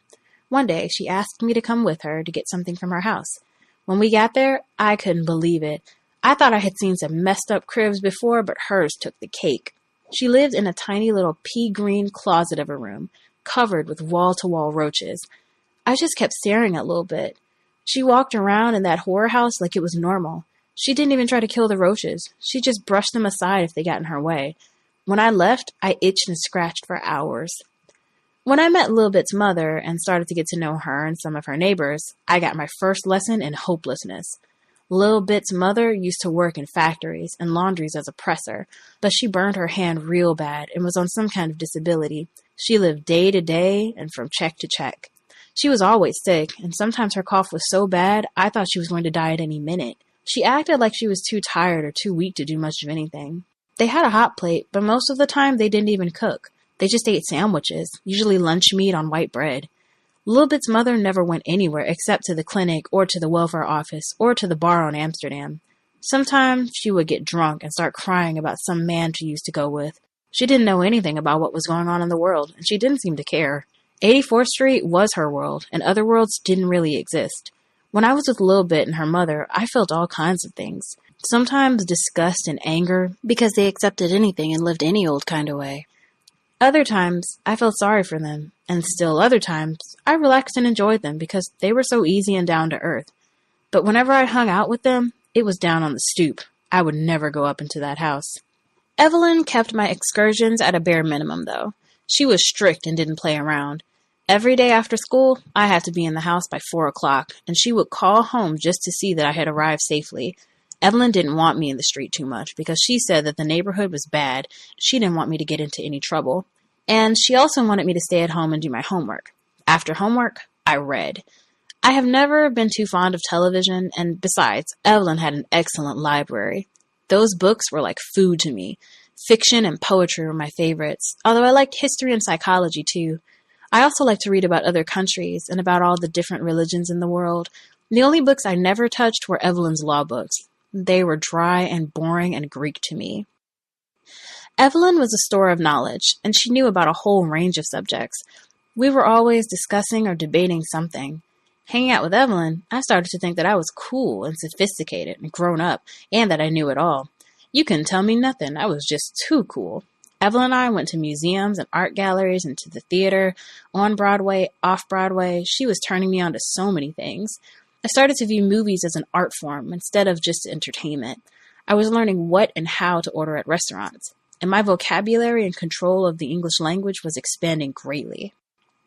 One day, she asked me to come with her to get something from her house. When we got there, I couldn't believe it. I thought I had seen some messed up cribs before, but hers took the cake. She lived in a tiny little pea-green closet of a room, covered with wall-to-wall roaches. I just kept staring at Lil Bit. She walked around in that horror house like it was normal. She didn't even try to kill the roaches. She just brushed them aside if they got in her way. When I left, I itched and scratched for hours. When I met Lil Bit's mother and started to get to know her and some of her neighbors, I got my first lesson in hopelessness. Lil Bit's mother used to work in factories and laundries as a presser, but she burned her hand real bad and was on some kind of disability. She lived day to day and from check to check. She was always sick, and sometimes her cough was so bad, I thought she was going to die at any minute. She acted like she was too tired or too weak to do much of anything. They had a hot plate, but most of the time they didn't even cook. They just ate sandwiches, usually lunch meat on white bread. Lil Bit's mother never went anywhere except to the clinic or to the welfare office or to the bar on Amsterdam. Sometimes she would get drunk and start crying about some man she used to go with. She didn't know anything about what was going on in the world, and she didn't seem to care. 84th Street was her world, and other worlds didn't really exist. When I was with Lil Bit and her mother, I felt all kinds of things. Sometimes disgust and anger because they accepted anything and lived any old kind of way. Other times, I felt sorry for them, and still other times, I relaxed and enjoyed them because they were so easy and down to earth. But whenever I hung out with them, it was down on the stoop. I would never go up into that house. Evelyn kept my excursions at a bare minimum, though. She was strict and didn't play around. Every day after school, I had to be in the house by 4 o'clock, and she would call home just to see that I had arrived safely. Evelyn didn't want me in the street too much because she said that the neighborhood was bad. She didn't want me to get into any trouble. And she also wanted me to stay at home and do my homework. After homework, I read. I have never been too fond of television, and besides, Evelyn had an excellent library. Those books were like food to me. Fiction and poetry were my favorites, although I liked history and psychology too. I also liked to read about other countries and about all the different religions in the world. The only books I never touched were Evelyn's law books. They were dry and boring and Greek to me. Evelyn was a store of knowledge, and she knew about a whole range of subjects. We were always discussing or debating something. Hanging out with Evelyn, I started to think that I was cool and sophisticated and grown up, and that I knew it all. You couldn't tell me nothing. I was just too cool. Evelyn and I went to museums and art galleries and to the theater, on Broadway, off Broadway. She was turning me on to so many things. I started to view movies as an art form instead of just entertainment. I was learning what and how to order at restaurants, and my vocabulary and control of the English language was expanding greatly.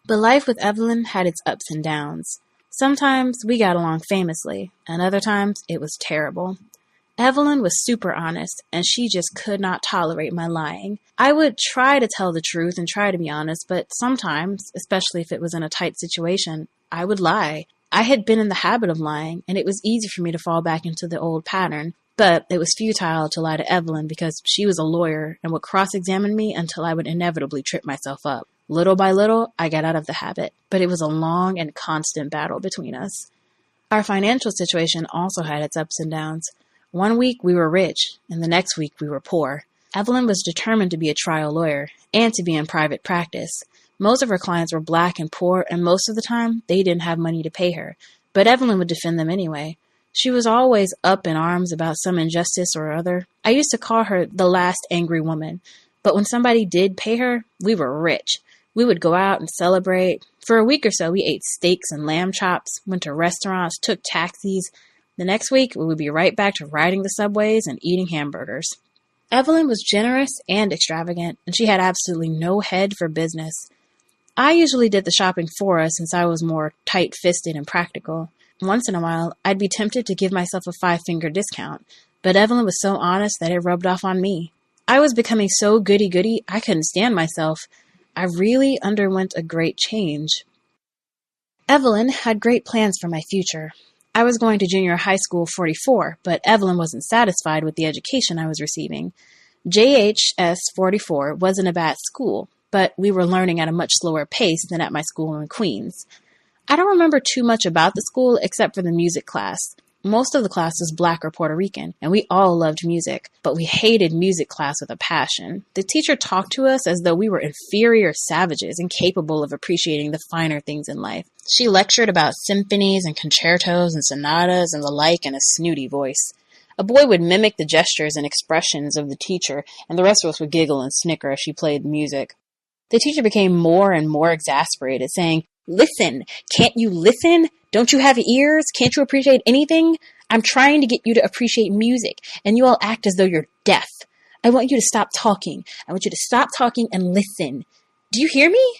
But life with Evelyn had its ups and downs. Sometimes we got along famously, and other times it was terrible. Evelyn was super honest, and she just could not tolerate my lying. I would try to tell the truth and try to be honest, but sometimes, especially if it was in a tight situation, I would lie. I had been in the habit of lying, and it was easy for me to fall back into the old pattern. But it was futile to lie to Evelyn because she was a lawyer and would cross-examine me until I would inevitably trip myself up. Little by little, I got out of the habit, but it was a long and constant battle between us. Our financial situation also had its ups and downs. One week we were rich, and the next week we were poor. Evelyn was determined to be a trial lawyer and to be in private practice. Most of her clients were black and poor, and most of the time they didn't have money to pay her, but Evelyn would defend them anyway. She was always up in arms about some injustice or other. I used to call her the last angry woman, but when somebody did pay her, we were rich. We would go out and celebrate. For a week or so, we ate steaks and lamb chops, went to restaurants, took taxis. The next week, we would be right back to riding the subways and eating hamburgers. Evelyn was generous and extravagant, and she had absolutely no head for business. I usually did the shopping for us since I was more tight-fisted and practical. Once in a while, I'd be tempted to give myself a 5-finger discount, but Evelyn was so honest that it rubbed off on me. I was becoming so goody-goody, I couldn't stand myself. I really underwent a great change. Evelyn had great plans for my future. I was going to junior high school 44, but Evelyn wasn't satisfied with the education I was receiving. JHS 44 wasn't a bad school, but we were learning at a much slower pace than at my school in Queens. I don't remember too much about the school except for the music class. Most of the class was black or Puerto Rican, and we all loved music, but we hated music class with a passion. The teacher talked to us as though we were inferior savages incapable of appreciating the finer things in life. She lectured about symphonies and concertos and sonatas and the like in a snooty voice. A boy would mimic the gestures and expressions of the teacher, and the rest of us would giggle and snicker as she played music. The teacher became more and more exasperated, saying, "Listen, can't you listen? Don't you have ears? Can't you appreciate anything? I'm trying to get you to appreciate music, and you all act as though you're deaf. I want you to stop talking. I want you to stop talking and listen. Do you hear me?"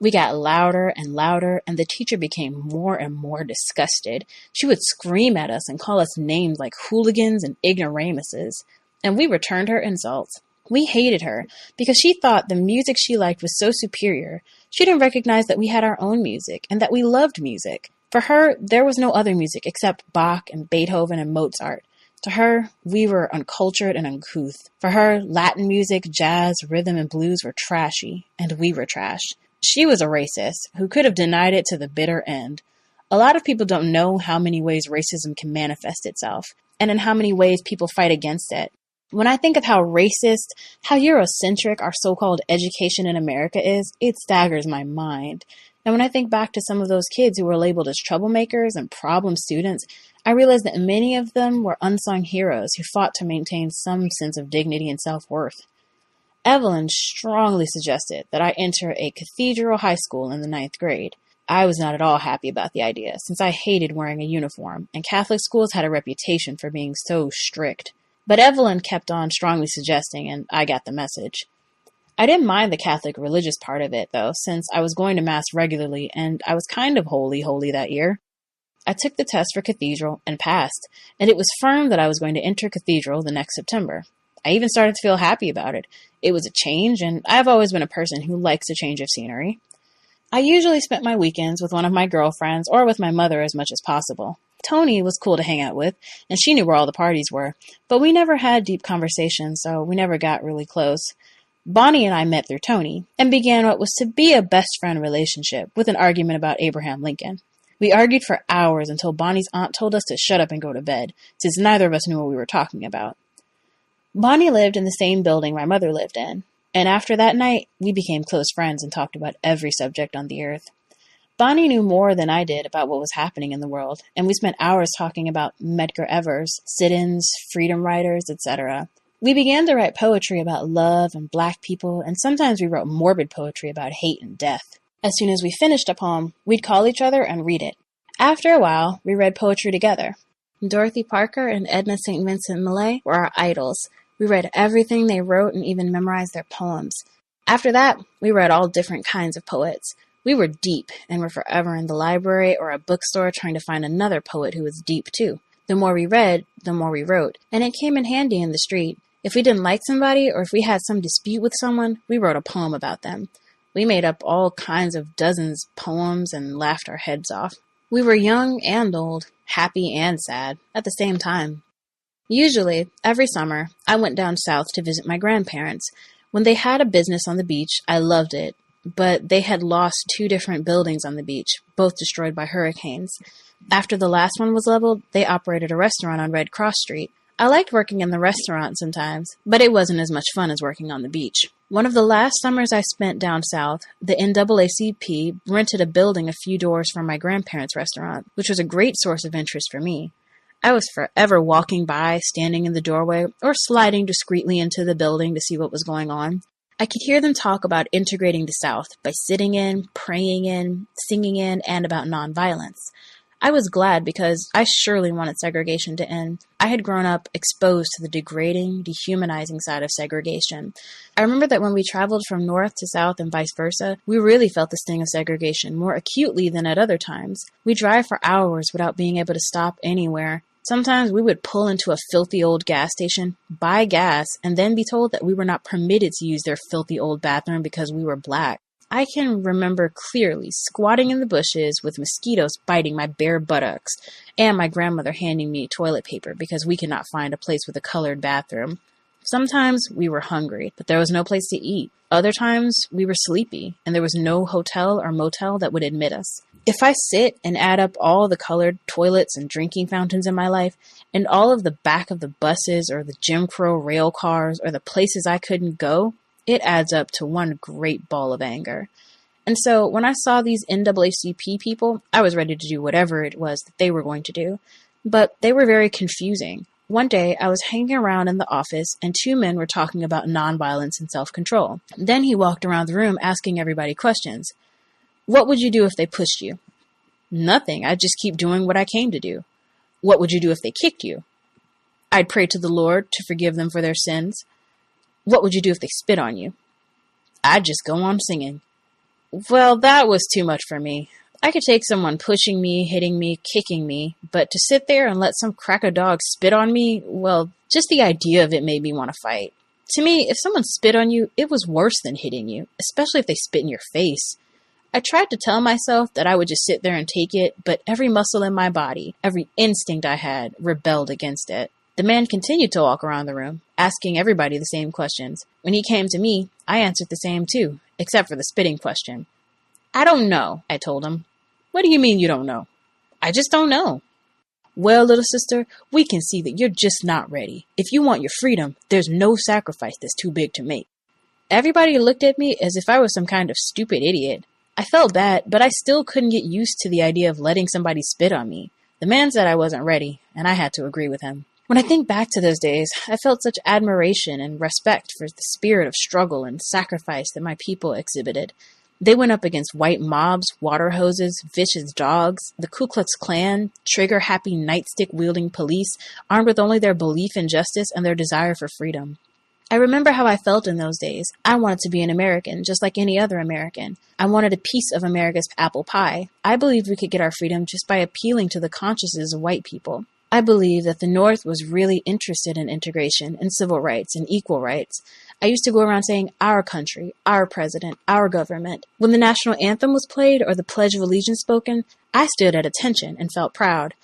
We got louder and louder, and the teacher became more and more disgusted. She would scream at us and call us names like hooligans and ignoramuses, and we returned her insults. We hated her because she thought the music she liked was so superior. She didn't recognize that we had our own music and that we loved music. For her, there was no other music except Bach and Beethoven and Mozart. To her, we were uncultured and uncouth. For her, Latin music, jazz, rhythm, and blues were trashy, and we were trash. She was a racist who could have denied it to the bitter end. A lot of people don't know how many ways racism can manifest itself, and in how many ways people fight against it. When I think of how racist, how Eurocentric our so-called education in America is, it staggers my mind. And when I think back to some of those kids who were labeled as troublemakers and problem students, I realize that many of them were unsung heroes who fought to maintain some sense of dignity and self-worth. Evelyn strongly suggested that I enter a cathedral high school in the 9th grade. I was not at all happy about the idea, since I hated wearing a uniform, and Catholic schools had a reputation for being so strict. But Evelyn kept on strongly suggesting, and I got the message. I didn't mind the Catholic religious part of it, though, since I was going to Mass regularly, and I was kind of holy that year. I took the test for cathedral and passed, and it was firm that I was going to enter cathedral the next September. I even started to feel happy about it. It was a change, and I've always been a person who likes a change of scenery. I usually spent my weekends with one of my girlfriends or with my mother as much as possible. Tony was cool to hang out with, and she knew where all the parties were, but we never had deep conversations, so we never got really close. Bonnie and I met through Tony, and began what was to be a best friend relationship with an argument about Abraham Lincoln. We argued for hours until Bonnie's aunt told us to shut up and go to bed, since neither of us knew what we were talking about. Bonnie lived in the same building my mother lived in, and after that night, we became close friends and talked about every subject on the earth. Bonnie knew more than I did about what was happening in the world, and we spent hours talking about Medgar Evers, sit-ins, freedom riders, etc. We began to write poetry about love and black people, and sometimes we wrote morbid poetry about hate and death. As soon as we finished a poem, we'd call each other and read it. After a while, we read poetry together. Dorothy Parker and Edna St. Vincent Millay were our idols. We read everything they wrote and even memorized their poems. After that, we read all different kinds of poets. We were deep and were forever in the library or a bookstore trying to find another poet who was deep too. The more we read, the more we wrote, and it came in handy in the street. If we didn't like somebody or if we had some dispute with someone, we wrote a poem about them. We made up all kinds of dozens of poems and laughed our heads off. We were young and old, happy and sad, at the same time. Usually, every summer, I went down south to visit my grandparents. When they had a business on the beach, I loved it, but they had lost 2 different buildings on the beach, both destroyed by hurricanes. After the last one was leveled, they operated a restaurant on Red Cross Street. I liked working in the restaurant sometimes, but it wasn't as much fun as working on the beach. One of the last summers I spent down south, the NAACP rented a building a few doors from my grandparents' restaurant, which was a great source of interest for me. I was forever walking by, standing in the doorway, or sliding discreetly into the building to see what was going on. I could hear them talk about integrating the South by sitting in, praying in, singing in, and about nonviolence. I was glad because I surely wanted segregation to end. I had grown up exposed to the degrading, dehumanizing side of segregation. I remember that when we traveled from north to south and vice versa, we really felt the sting of segregation more acutely than at other times. We drive for hours without being able to stop anywhere. Sometimes we would pull into a filthy old gas station, buy gas, and then be told that we were not permitted to use their filthy old bathroom because we were black. I can remember clearly squatting in the bushes with mosquitoes biting my bare buttocks, and my grandmother handing me toilet paper because we could not find a place with a colored bathroom. Sometimes we were hungry, but there was no place to eat. Other times we were sleepy, and there was no hotel or motel that would admit us. If I sit and add up all the colored toilets and drinking fountains in my life, and all of the back of the buses or the Jim Crow rail cars or the places I couldn't go, it adds up to one great ball of anger. And so when I saw these NAACP people, I was ready to do whatever it was that they were going to do. But they were very confusing. One day, I was hanging around in the office, and 2 men were talking about nonviolence and self-control. Then he walked around the room asking everybody questions. What would you do if they pushed you? Nothing. I'd just keep doing what I came to do. What would you do if they kicked you? I'd pray to the Lord to forgive them for their sins. What would you do if they spit on you? I'd just go on singing. Well, that was too much for me. I could take someone pushing me, hitting me, kicking me, but to sit there and let some cracker dog spit on me, well, just the idea of it made me want to fight. To me, if someone spit on you, it was worse than hitting you, especially if they spit in your face. I tried to tell myself that I would just sit there and take it, but every muscle in my body, every instinct I had, rebelled against it. The man continued to walk around the room, asking everybody the same questions. When he came to me, I answered the same too, except for the spitting question. I don't know, I told him. What do you mean you don't know? I just don't know. Well, little sister, we can see that you're just not ready. If you want your freedom, there's no sacrifice that's too big to make. Everybody looked at me as if I was some kind of stupid idiot. I felt bad, but I still couldn't get used to the idea of letting somebody spit on me. The man said I wasn't ready, and I had to agree with him. When I think back to those days, I felt such admiration and respect for the spirit of struggle and sacrifice that my people exhibited. They went up against white mobs, water hoses, vicious dogs, the Ku Klux Klan, trigger-happy nightstick-wielding police, armed with only their belief in justice and their desire for freedom. I remember how I felt in those days. I wanted to be an American, just like any other American. I wanted a piece of America's apple pie. I believed we could get our freedom just by appealing to the consciences of white people. I believed that the North was really interested in integration and civil rights and equal rights. I used to go around saying, our country, our president, our government. When the national anthem was played or the Pledge of Allegiance spoken, I stood at attention and felt proud.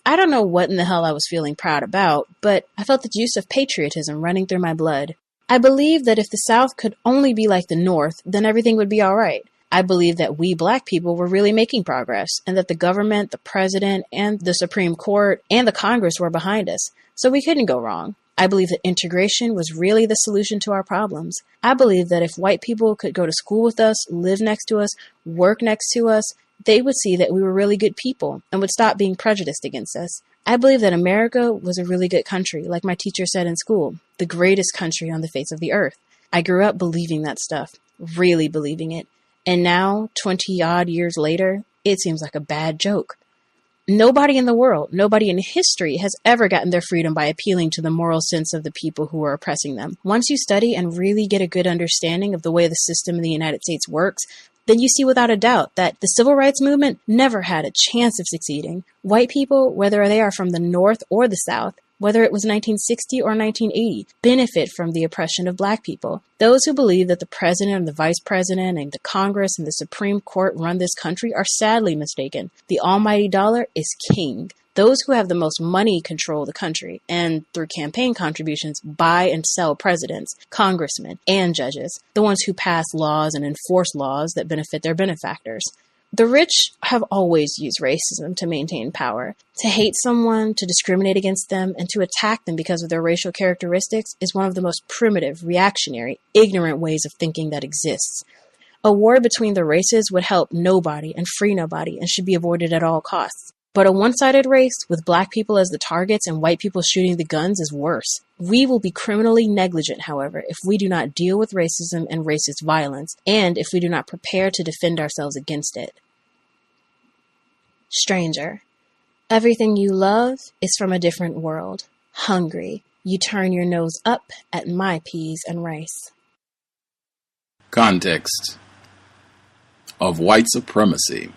I don't know what in the hell I was feeling proud about, but I felt the juice of patriotism running through my blood. I believed that if the South could only be like the North, then everything would be all right. I believed that we black people were really making progress, and that the government, the president, and the Supreme Court, and the Congress were behind us, so we couldn't go wrong. I believe that integration was really the solution to our problems. I believe that if white people could go to school with us, live next to us, work next to us, they would see that we were really good people and would stop being prejudiced against us. I believe that America was a really good country, like my teacher said in school, the greatest country on the face of the earth. I grew up believing that stuff, really believing it. And now, 20-odd years later, it seems like a bad joke. Nobody in the world, nobody in history has ever gotten their freedom by appealing to the moral sense of the people who are oppressing them. Once you study and really get a good understanding of the way the system in the United States works, then you see without a doubt that the civil rights movement never had a chance of succeeding. White people, whether they are from the North or the South, whether it was 1960 or 1980, benefit from the oppression of black people. Those who believe that the president and the vice president and the Congress and the Supreme Court run this country are sadly mistaken. The almighty dollar is king. Those who have the most money control the country, and through campaign contributions buy and sell presidents, congressmen, and judges, the ones who pass laws and enforce laws that benefit their benefactors. The rich have always used racism to maintain power. To hate someone, to discriminate against them, and to attack them because of their racial characteristics is one of the most primitive, reactionary, ignorant ways of thinking that exists. A war between the races would help nobody and free nobody and should be avoided at all costs. But a one-sided race with black people as the targets and white people shooting the guns is worse. We will be criminally negligent, however, if we do not deal with racism and racist violence, and if we do not prepare to defend ourselves against it. Stranger. Everything you love is from a different world. Hungry. You turn your nose up at my peas and rice. Context of White Supremacy.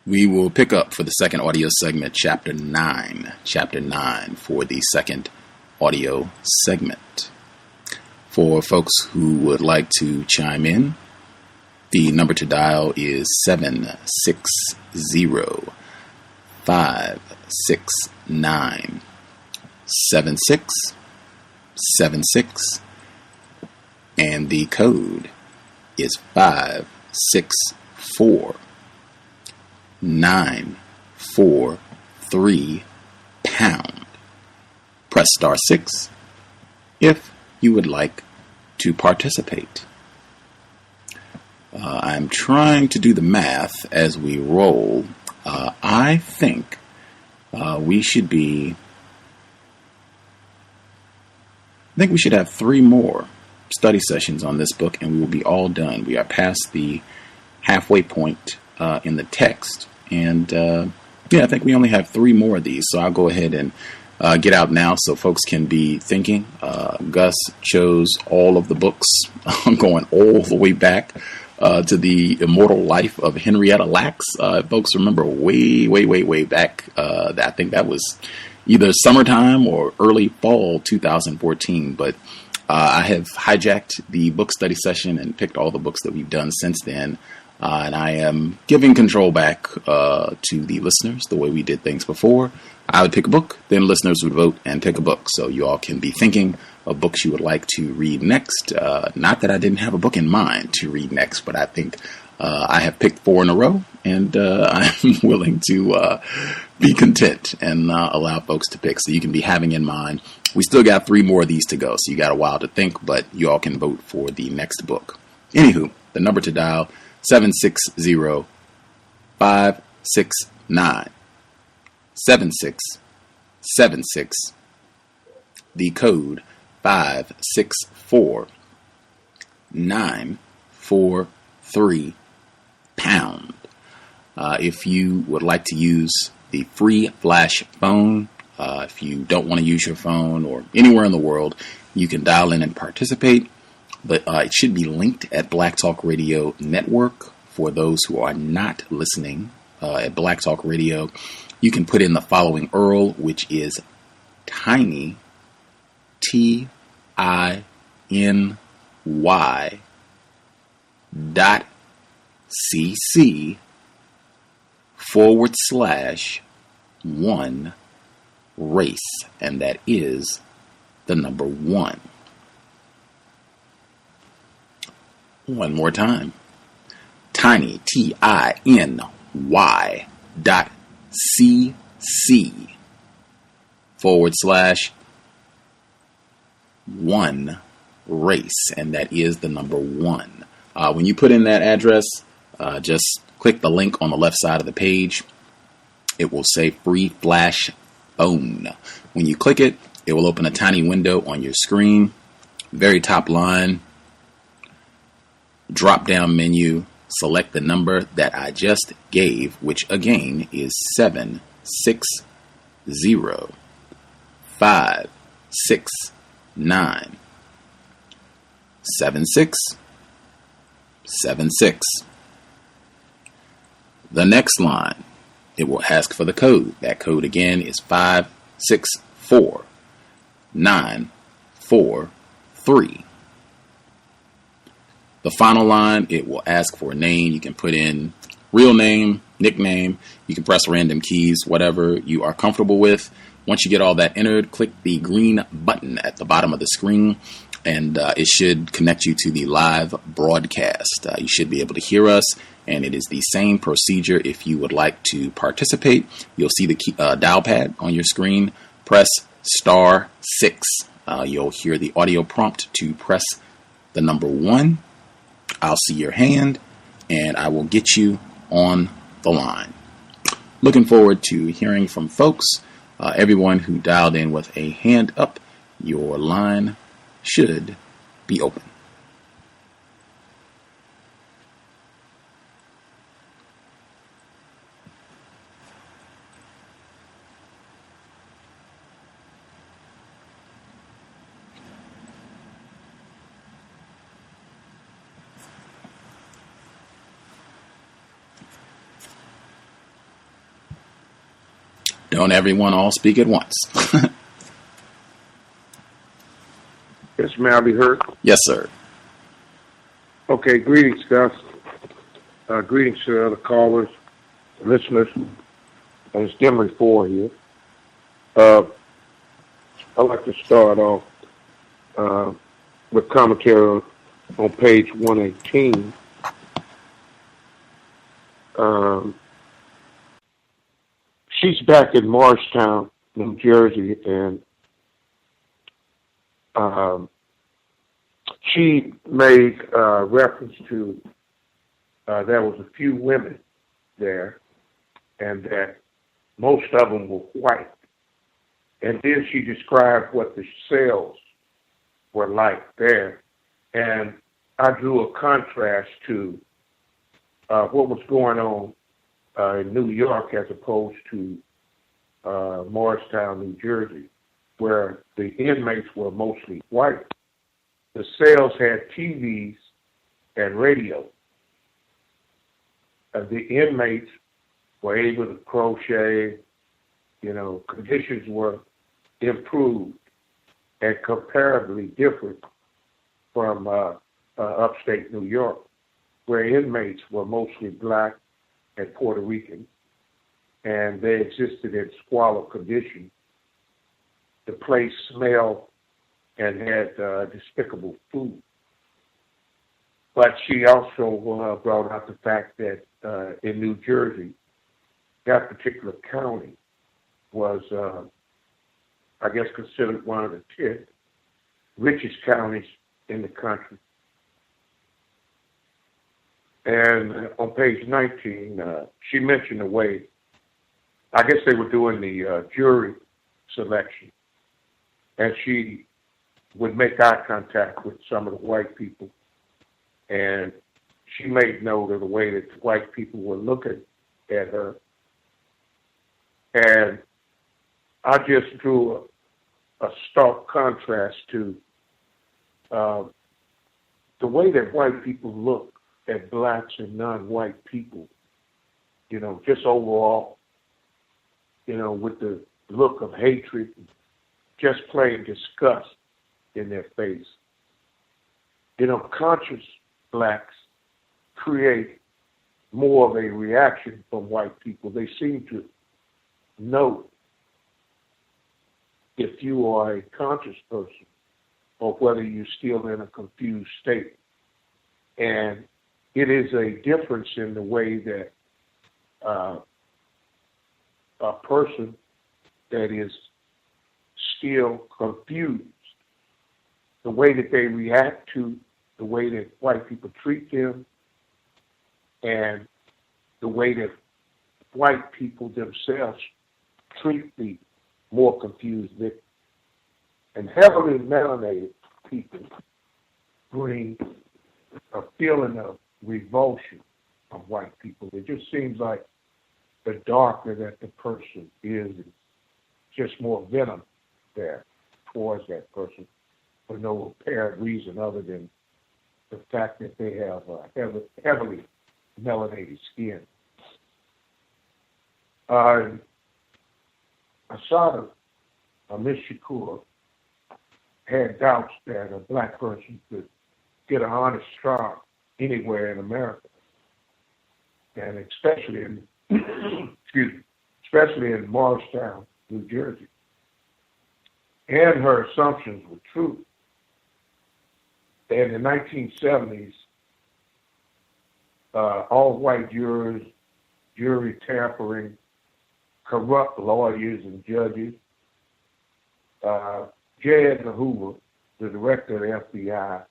We will pick up for the second audio segment, Chapter 9. Chapter 9 for the second audio segment. For folks who would like to chime in, the number to dial is 760-569-7676, and the code is 564-943#. Press *6 if you would like to participate. I'm trying to do the math as we roll. I think we should have 3 more study sessions on this book, and we will be all done. We are past the halfway point in the text, and I think we only have 3 more of these. So I'll go ahead and get out now so folks can be thinking. Gus chose all of the books going all the way back to the immortal life of Henrietta Lacks. Folks remember way back. I think that was either summertime or early fall 2014. But I have hijacked the book study session and picked all the books that we've done since then. And I am giving control back to the listeners the way we did things before. I would pick a book, then listeners would vote and pick a book. So you all can be thinking of books you would like to read next. Not that I didn't have a book in mind to read next, but I think I have picked 4 in a row, and I'm willing to be content and allow folks to pick. So you can be having in mind, we still got 3 more of these to go, so you got a while to think, but you all can vote for the next book. Anywho, the number to dial, 760-569-7676. The code 564-943 pound. If you would like to use the free flash phone, if you don't want to use your phone or anywhere in the world, you can dial in and participate. But it should be linked at Black Talk Radio Network. For those who are not listening at Black Talk Radio, you can put in the following URL, which is tiny, tiny.cc/1 race, and that is the number 1. One more time. Tiny, TINY.cc/1 race, and that is the number 1. When you put in that address, just click the link on the left side of the page. It will say free flash phone. When you click it, it will open a tiny window on your screen. Very top line, drop down menu, select the number that I just gave, which again is 760-569-7676. The next line, it will ask for the code. That code again is 564-943. The final line, it will ask for a name. You can put in real name, nickname. You can press random keys, whatever you are comfortable with. Once you get all that entered, click the green button at the bottom of the screen, and it should connect you to the live broadcast. You should be able to hear us, and it is the same procedure if you would like to participate. You'll see the key, dial pad on your screen. Press *6. You'll hear the audio prompt to press the number 1. I'll see your hand, and I will get you on the line. Looking forward to hearing from folks. Everyone who dialed in with a hand up, your line should be open. Don't everyone all speak at once. Yes, may I be heard? Yes, sir. Okay, greetings, Gus. Greetings to other callers, listeners. It's Demery 4 here. I'd like to start off with commentary on page 118. She's back in Morristown, New Jersey, and she made reference to there was a few women there, and that most of them were white. And then she described what the cells were like there. And I drew a contrast to what was going on in New York as opposed to Morristown, New Jersey, where the inmates were mostly white. The cells had TVs and radio, the inmates were able to crochet, conditions were improved and comparably different from upstate New York, where inmates were mostly black and Puerto Rican, and they existed in squalor conditions. The place smelled and had despicable food. But she also brought out the fact that in New Jersey, that particular county was, I guess, considered one of the 10 richest counties in the country. And on page 19, she mentioned the way, I guess they were doing the jury selection, and she would make eye contact with some of the white people, and she made note of the way that the white people were looking at her. And I just drew a stark contrast to the way that white people look at blacks and non-white people, just overall, with the look of hatred, just plain disgust in their face. Conscious blacks create more of a reaction from white people. They seem to know if you are a conscious person or whether you're still in a confused state. And it is a difference in the way that a person that is still confused, the way that they react to the way that white people treat them, and the way that white people themselves treat the more confused victims. And heavily melanated people bring a feeling of revulsion of white people. It just seems like the darker that the person is just more venom there towards that person for no apparent reason other than the fact that they have heavily melanated skin. Assata, Miss Shakur, had doubts that a black person could get an honest job anywhere in America, and especially in especially in Morristown, New Jersey. And her assumptions were true. In the 1970s, all white jurors, jury tampering, corrupt lawyers and judges, J. Edgar Hoover, the director of the FBI,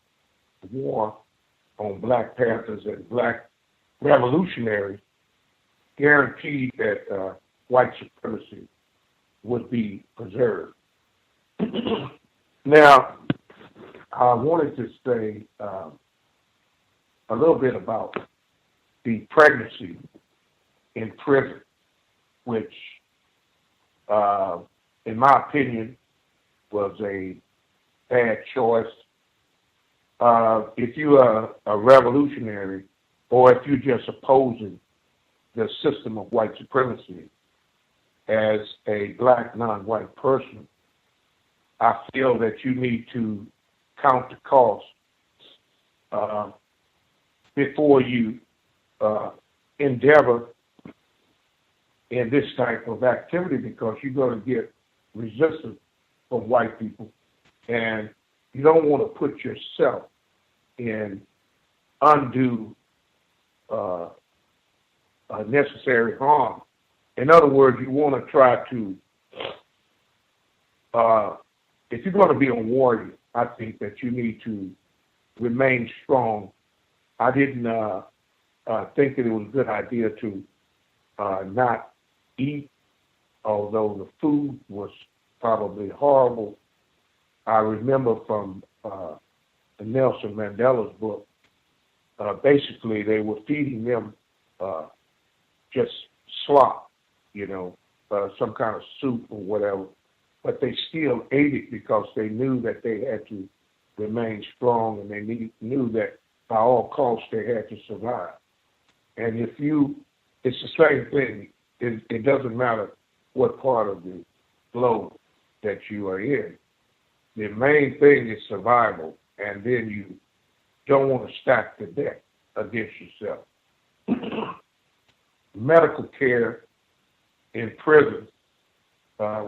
war on Black Panthers and Black revolutionaries, guaranteed that white supremacy would be preserved. Now, I wanted to say a little bit about the pregnancy in prison, which, in my opinion, was a bad choice. If you are a revolutionary or if you're just opposing the system of white supremacy as a black non-white person, I feel that you need to count the cost before you endeavor in this type of activity, because you're going to get resistance from white people, and you don't want to put yourself in undue necessary harm. In other words, you want to try to, if you're going to be a warrior, I think that you need to remain strong. I didn't think that it was a good idea to not eat, although the food was probably horrible. I remember from Nelson Mandela's book, basically they were feeding them just slop, some kind of soup or whatever, but they still ate it because they knew that they had to remain strong, and they knew that by all costs they had to survive. And it's the same thing. It doesn't matter what part of the globe that you are in. The main thing is survival, and then you don't want to stack the deck against yourself. Medical care in prison,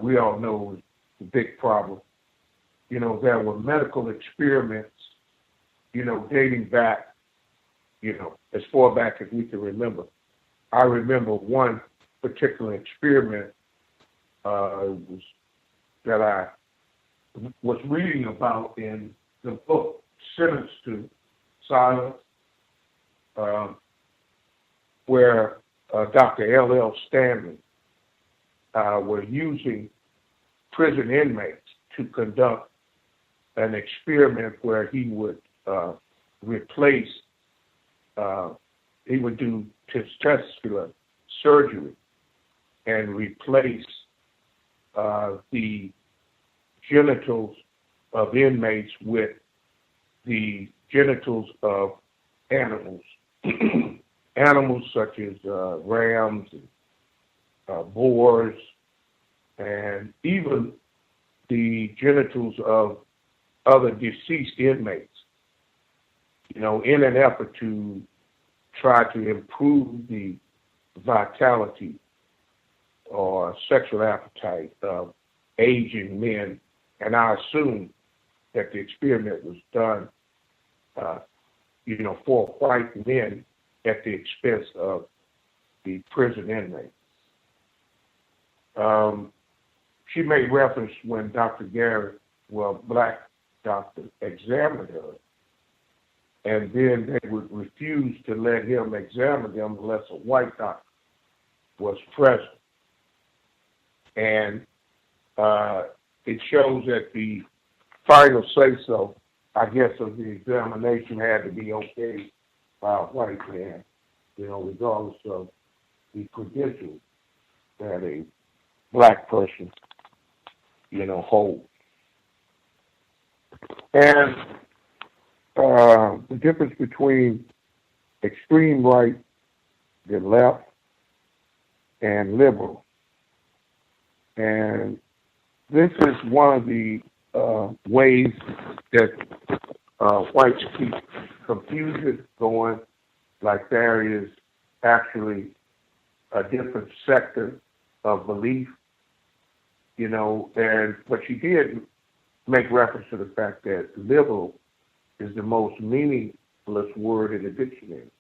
we all know, is a big problem. There were medical experiments, dating back, as far back as we can remember. I remember one particular experiment that I was reading about in the book Sentenced to Silence, where Dr. L.L. Stanley were using prison inmates to conduct an experiment where he would he would do testicular surgery and replace the genitals of inmates with the genitals of animals. Animals such as rams and boars, and even the genitals of other deceased inmates, in an effort to try to improve the vitality or sexual appetite of aging men. And I assume that the experiment was done, for white men at the expense of the prison inmates. She made reference when Dr. Garrett, black doctor, examined her, and then they would refuse to let him examine them unless a white doctor was present. And it shows that the final say-so, I guess, of the examination had to be okayed by a white man, regardless of the credentials that a black person, holds. And the difference between extreme right, the left, and liberal. And this is one of the ways that whites keep confusion going, like there is actually a different sector of belief, but she did make reference to the fact that liberal is the most meaningless word in the dictionary.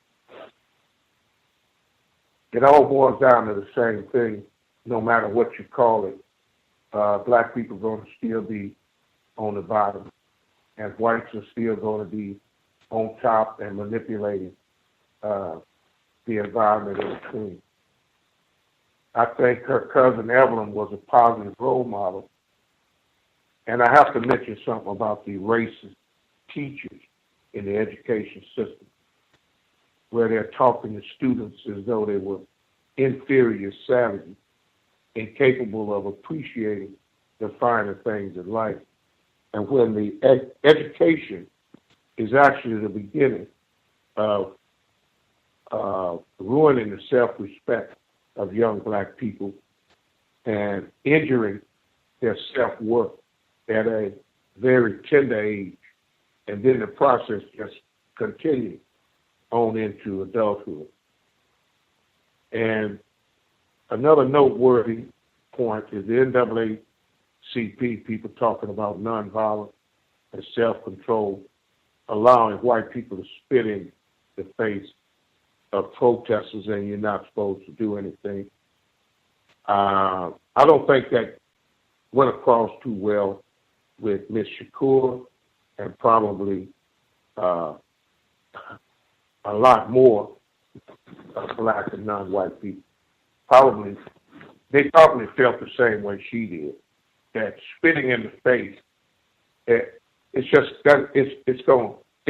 It all boils down to the same thing, no matter what you call it. Black people are going to still be on the bottom, and whites are still going to be on top and manipulating the environment in between. I think her cousin Evelyn was a positive role model. And I have to mention something about the racist teachers in the education system, where they're talking to students as though they were inferior savages, incapable of appreciating the finer things in life. And when the education is actually the beginning of ruining the self-respect of young black people and injuring their self-worth at a very tender age, and then the process just continues on into adulthood. And another noteworthy point is the NAACP, people talking about nonviolence and self-control, allowing white people to spit in the face of protesters, and you're not supposed to do anything. I don't think that went across too well with Ms. Shakur, and probably a lot more black and non-white people. They probably felt the same way she did. That spitting in the face, it's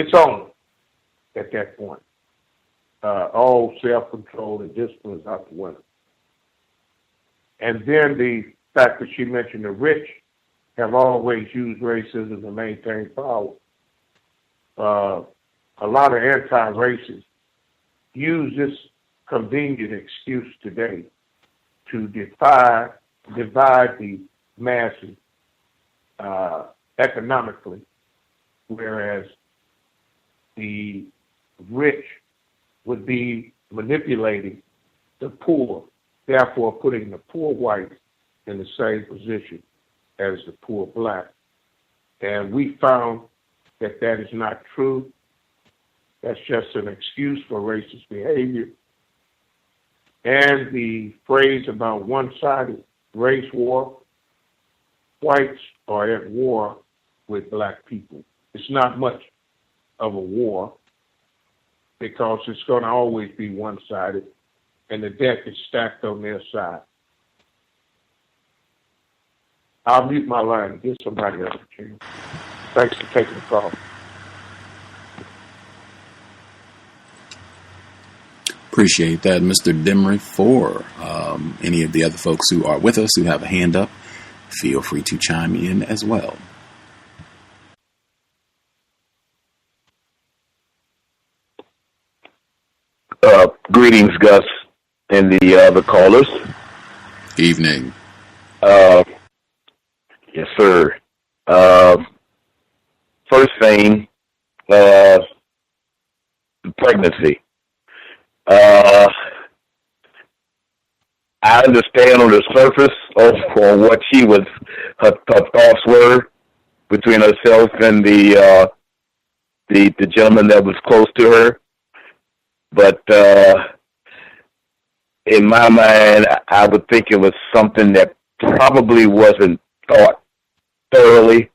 on at that point. All self-control and discipline is out the window. And then the fact that she mentioned the rich have always used racism to maintain power. A lot of anti-racists use this convenient excuse today to divide the masses economically, whereas the rich would be manipulating the poor, therefore putting the poor whites in the same position as the poor black. And we found that that is not true. That's just an excuse for racist behavior. And the phrase about one-sided race war, whites are at war with black people. It's not much of a war because it's going to always be one-sided, and the deck is stacked on their side. I'll mute my line and give somebody else a chance. Thanks for taking the call. Appreciate that, Mr. Demery. For any of the other folks who are with us who have a hand up, feel free to chime in as well. Greetings, Gus, and the other callers. Evening. Yes, sir. First thing, pregnancy. I understand on the surface on what her thoughts were between herself and the gentleman that was close to her. But in my mind, I would think it was something that probably wasn't thought thoroughly.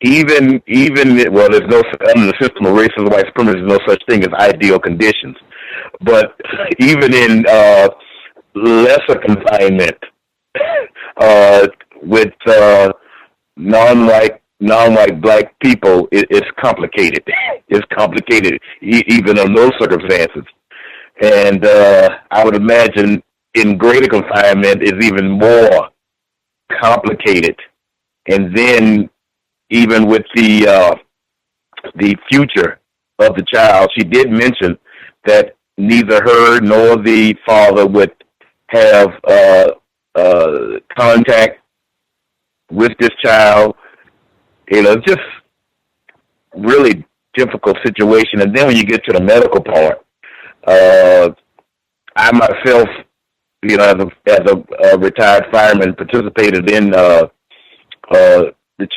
Even there's no, under the system of racism, white supremacy, there's no such thing as ideal conditions. But even in lesser confinement, with non-white black people, it's complicated. It's complicated even in those circumstances. And I would imagine in greater confinement is even more complicated. And then even with the future of the child, she did mention that neither her nor the father would have contact with this child. You know, just really difficult situation. And then when you get to the medical part, I myself, you know, as a retired fireman, participated in the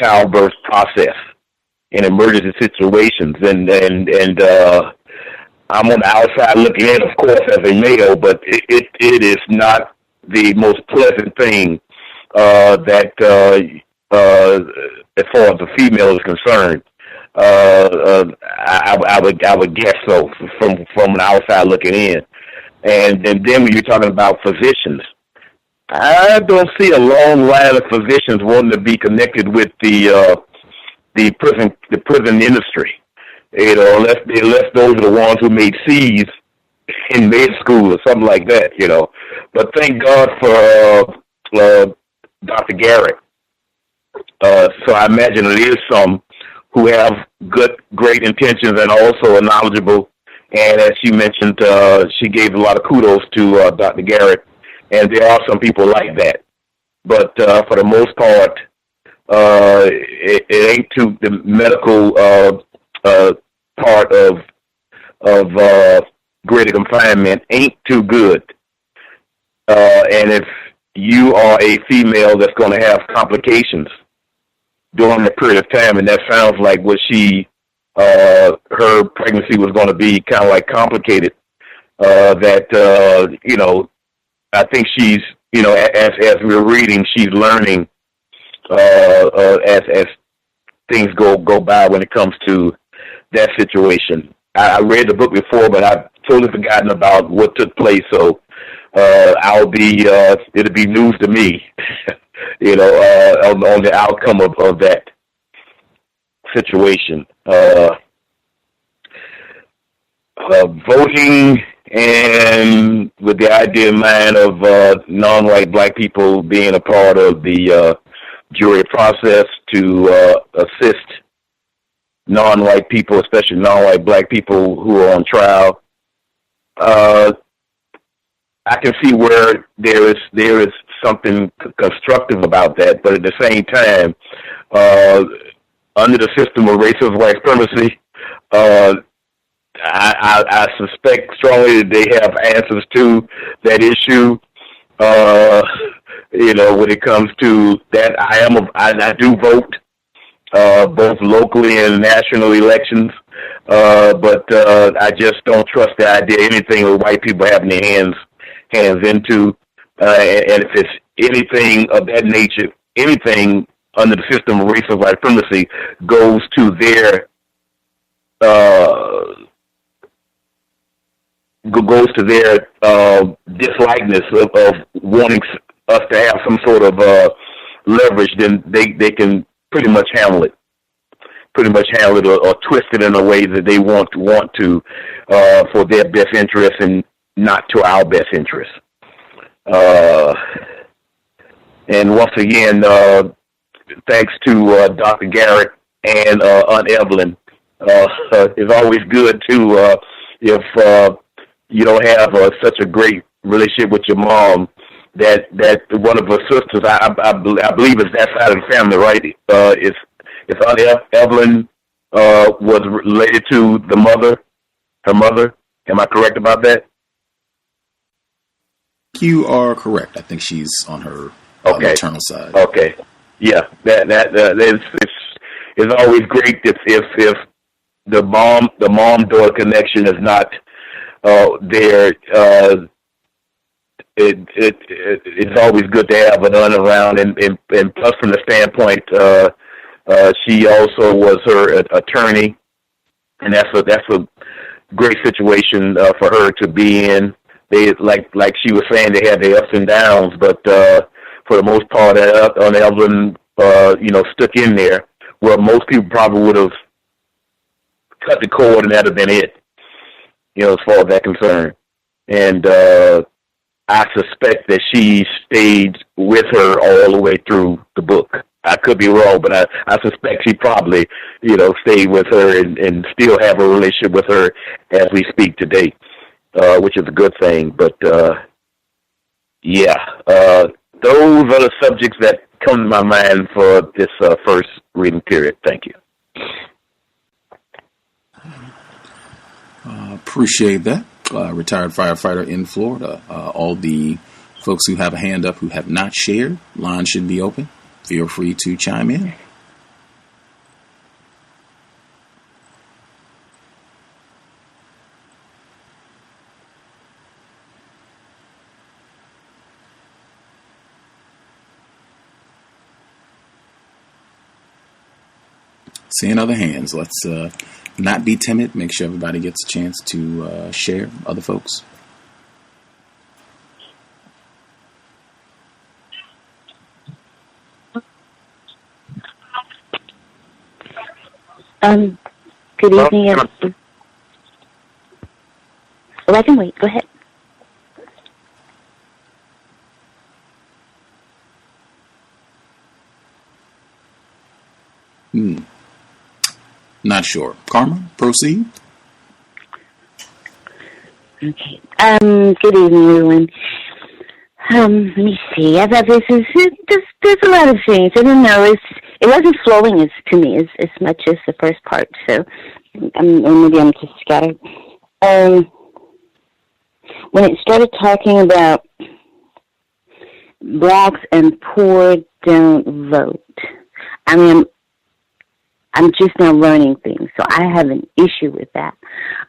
childbirth process in emergency situations, and I'm on the outside looking in, of course, as a male, but it is not the most pleasant thing that as far as the female is concerned. I would guess so from an outside looking in, and then when you're talking about physicians, I don't see a long line of physicians wanting to be connected with the prison industry. You know, unless those are the ones who made C's in med school or something like that. You know, but thank God for Dr. Garrett. So I imagine it is some who have great intentions and also are knowledgeable. And as she mentioned, she gave a lot of kudos to Dr. Garrett. And there are some people like that. But for the most part, it ain't too, the medical part of greater confinement ain't too good. And if you are a female that's going to have complications during a period of time, and that sounds like what her pregnancy was going to be kind of like complicated, you know, I think she's, you know, as we're reading, she's learning as things go by when it comes to that situation. I read the book before, but I've totally forgotten about what took place, so it'll be news to me, you know, on the outcome of that situation. Voting, and with the idea in mind of non-white black people being a part of the jury process to assist non-white people, especially non-white black people who are on trial. I can see where there is something constructive about that, but at the same time, under the system of racist white supremacy, I suspect strongly that they have answers to that issue. When it comes to that, I do vote, both locally and national elections, but I just don't trust the idea anything with white people having their hands into, and if it's anything of that nature, anything under the system of racist white supremacy goes to their dislikeness of wanting us to have some sort of leverage, then they can pretty much handle it or twist it in a way that they want to for their best interest and not to our best interest. And once again, thanks to Dr. Garrett and Aunt Evelyn. It's always good to, if you don't have such a great relationship with your mom, that one of her sisters, I believe it's that side of the family, right? If Aunt Evelyn was related to her mother. Am I correct about that? You are correct. I think she's on her maternal side. Okay. Yeah, it's always great if the mom daughter connection is not there. It's always good to have an aunt around, and plus from the standpoint, she also was her attorney, and that's a great situation for her to be in. They like she was saying, they had their ups and downs, but for the most part, Aunt Evelyn, stuck in there, where most people probably would have cut the cord and that'd have been it, as far as that concerned. And I suspect that she stayed with her all the way through the book. I could be wrong, but I suspect she probably, stayed with her and still have a relationship with her as we speak today, which is a good thing. But, those are the subjects that come to my mind for this first reading period. Thank you. Appreciate that. Retired firefighter in Florida. All the folks who have a hand up who have not shared, line should be open. Feel free to chime in. Seeing other hands, let's not be timid. Make sure everybody gets a chance to share. Other folks. Good evening, everyone. Oh, I can wait. Go ahead. Not sure. Karma, proceed. Okay. Good evening, everyone. Let me see. I thought there's a lot of things. I don't know. It wasn't flowing to me as much as the first part, so maybe I'm just scattered. When it started talking about blacks and poor don't vote, I'm just now learning things, so I have an issue with that.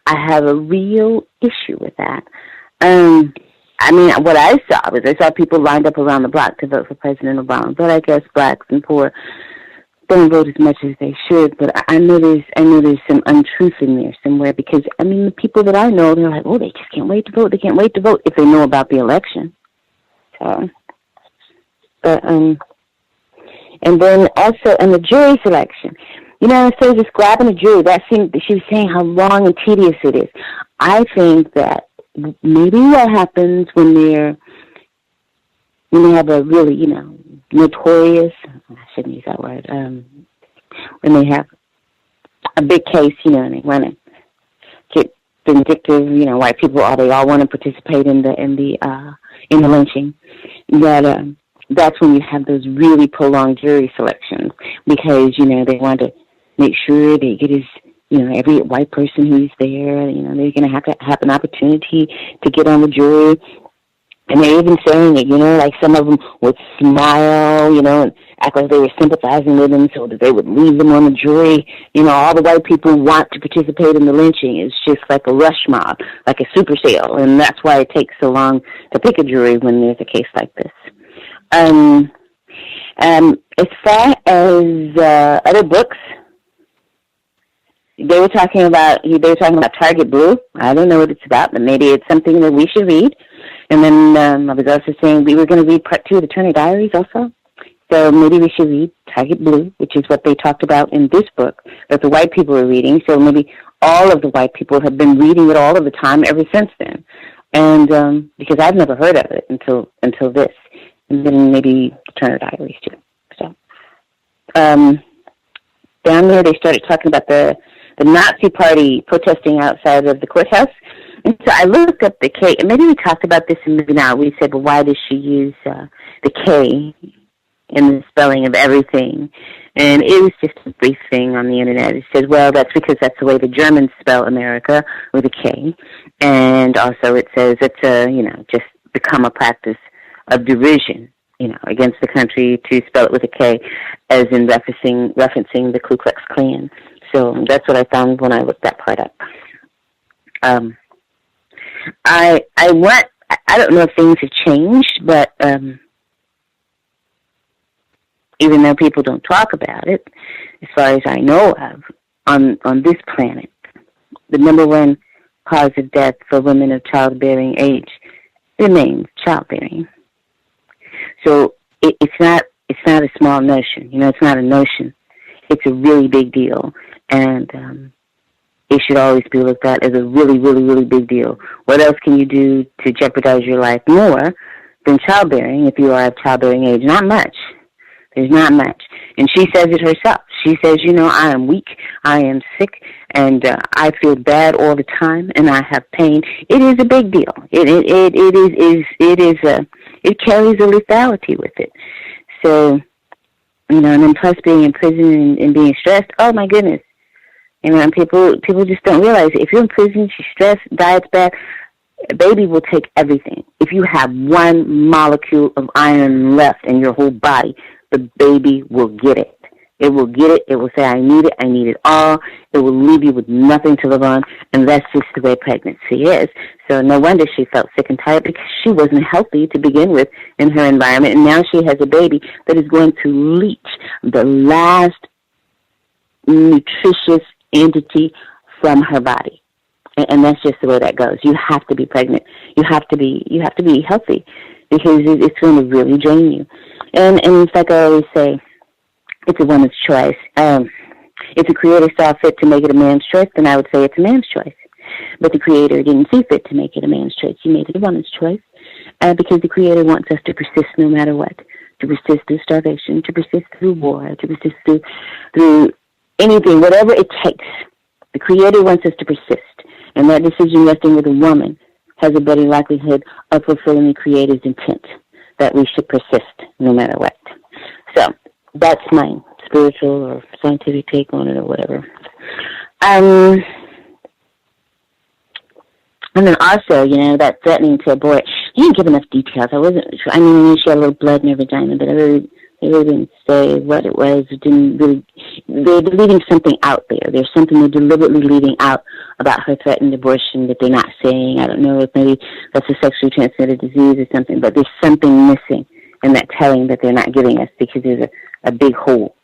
I have a real issue with that. What I saw was I saw people lined up around the block to vote for President Obama, but I guess blacks and poor don't vote as much as they should. But I know there's some untruth in there somewhere, because the people that I know, they're like, oh, they just can't wait to vote. They can't wait to vote if they know about the election. So, and then also in the jury selection. Instead of just grabbing a jury, she was saying how long and tedious it is. I think that maybe what happens when they have a really, notorious, I shouldn't use that word, when they have a big case, and they want to get vindictive, white people, they all want to participate in the lynching. That's when you have those really prolonged jury selections because they want to make sure they get every white person who's there. They're going to have an opportunity to get on the jury. And they're even saying it, like some of them would smile, and act like they were sympathizing with them so that they would leave them on the jury. All the white people want to participate in the lynching. It's just like a rush mob, like a super sale. And that's why it takes so long to pick a jury when there's a case like this. As far as other books, they were talking about Target Blue. I don't know what it's about, but maybe it's something that we should read. And then I was also saying we were going to read part 2 of the Turner Diaries also. So maybe we should read Target Blue, which is what they talked about in this book that the white people were reading. So maybe all of the white people have been reading it all of the time ever since then. And because I've never heard of it until this. And then maybe the Turner Diaries too. So down there they started talking about the Nazi Party protesting outside of the courthouse. And so I looked up the K, and maybe we talked about this in maybe now. We said, well, why does she use the K in the spelling of everything? And it was just a brief thing on the internet. It said, well, that's because that's the way the Germans spell America, with a K. And also it says it's just become a practice of derision, against the country to spell it with a K, as in referencing the Ku Klux Klan. So that's what I found when I looked that part up. I don't know if things have changed, but even though people don't talk about it, as far as I know of, on this planet, the number one cause of death for women of childbearing age remains childbearing. So it's not a small notion. It's not a notion. It's a really big deal, and it should always be looked at as a really, really, really big deal. What else can you do to jeopardize your life more than childbearing if you are of childbearing age? Not much. There's not much. And she says it herself. She says, I am weak, I am sick, and I feel bad all the time, and I have pain. It is a big deal. It carries a lethality with it. So, and then plus being in prison and being stressed, oh my goodness. And people just don't realize if you're in prison, you're stressed, diet's bad, a baby will take everything. If you have one molecule of iron left in your whole body, the baby will get it. It will get it. It will say, I need it all. It will leave you with nothing to live on, and that's just the way pregnancy is. So no wonder she felt sick and tired, because she wasn't healthy to begin with in her environment, and now she has a baby that is going to leach the last nutritious entity from her body. And that's just the way that goes. You have to be pregnant. You have to be healthy, because it's going to really drain you. And it's like I always say, it's a woman's choice. If the Creator saw fit to make it a man's choice, then I would say it's a man's choice. But the Creator didn't see fit to make it a man's choice. He made it a woman's choice, because the Creator wants us to persist no matter what, to persist through starvation, to persist through war, to persist through anything, whatever it takes. The Creator wants us to persist, and that decision resting with a woman has a better likelihood of fulfilling the Creator's intent, that we should persist no matter what. So that's my spiritual or scientific take on it, or whatever. And then also, that threatening to abort, he didn't give enough details. I wasn't sure. I mean, she had a little blood in her vagina, but they really didn't say what it was. They're leaving something out there. There's something they're deliberately leaving out about her threatened abortion that they're not saying. I don't know if maybe that's a sexually transmitted disease or something, but there's something missing in that telling that they're not giving us, because there's a big hole.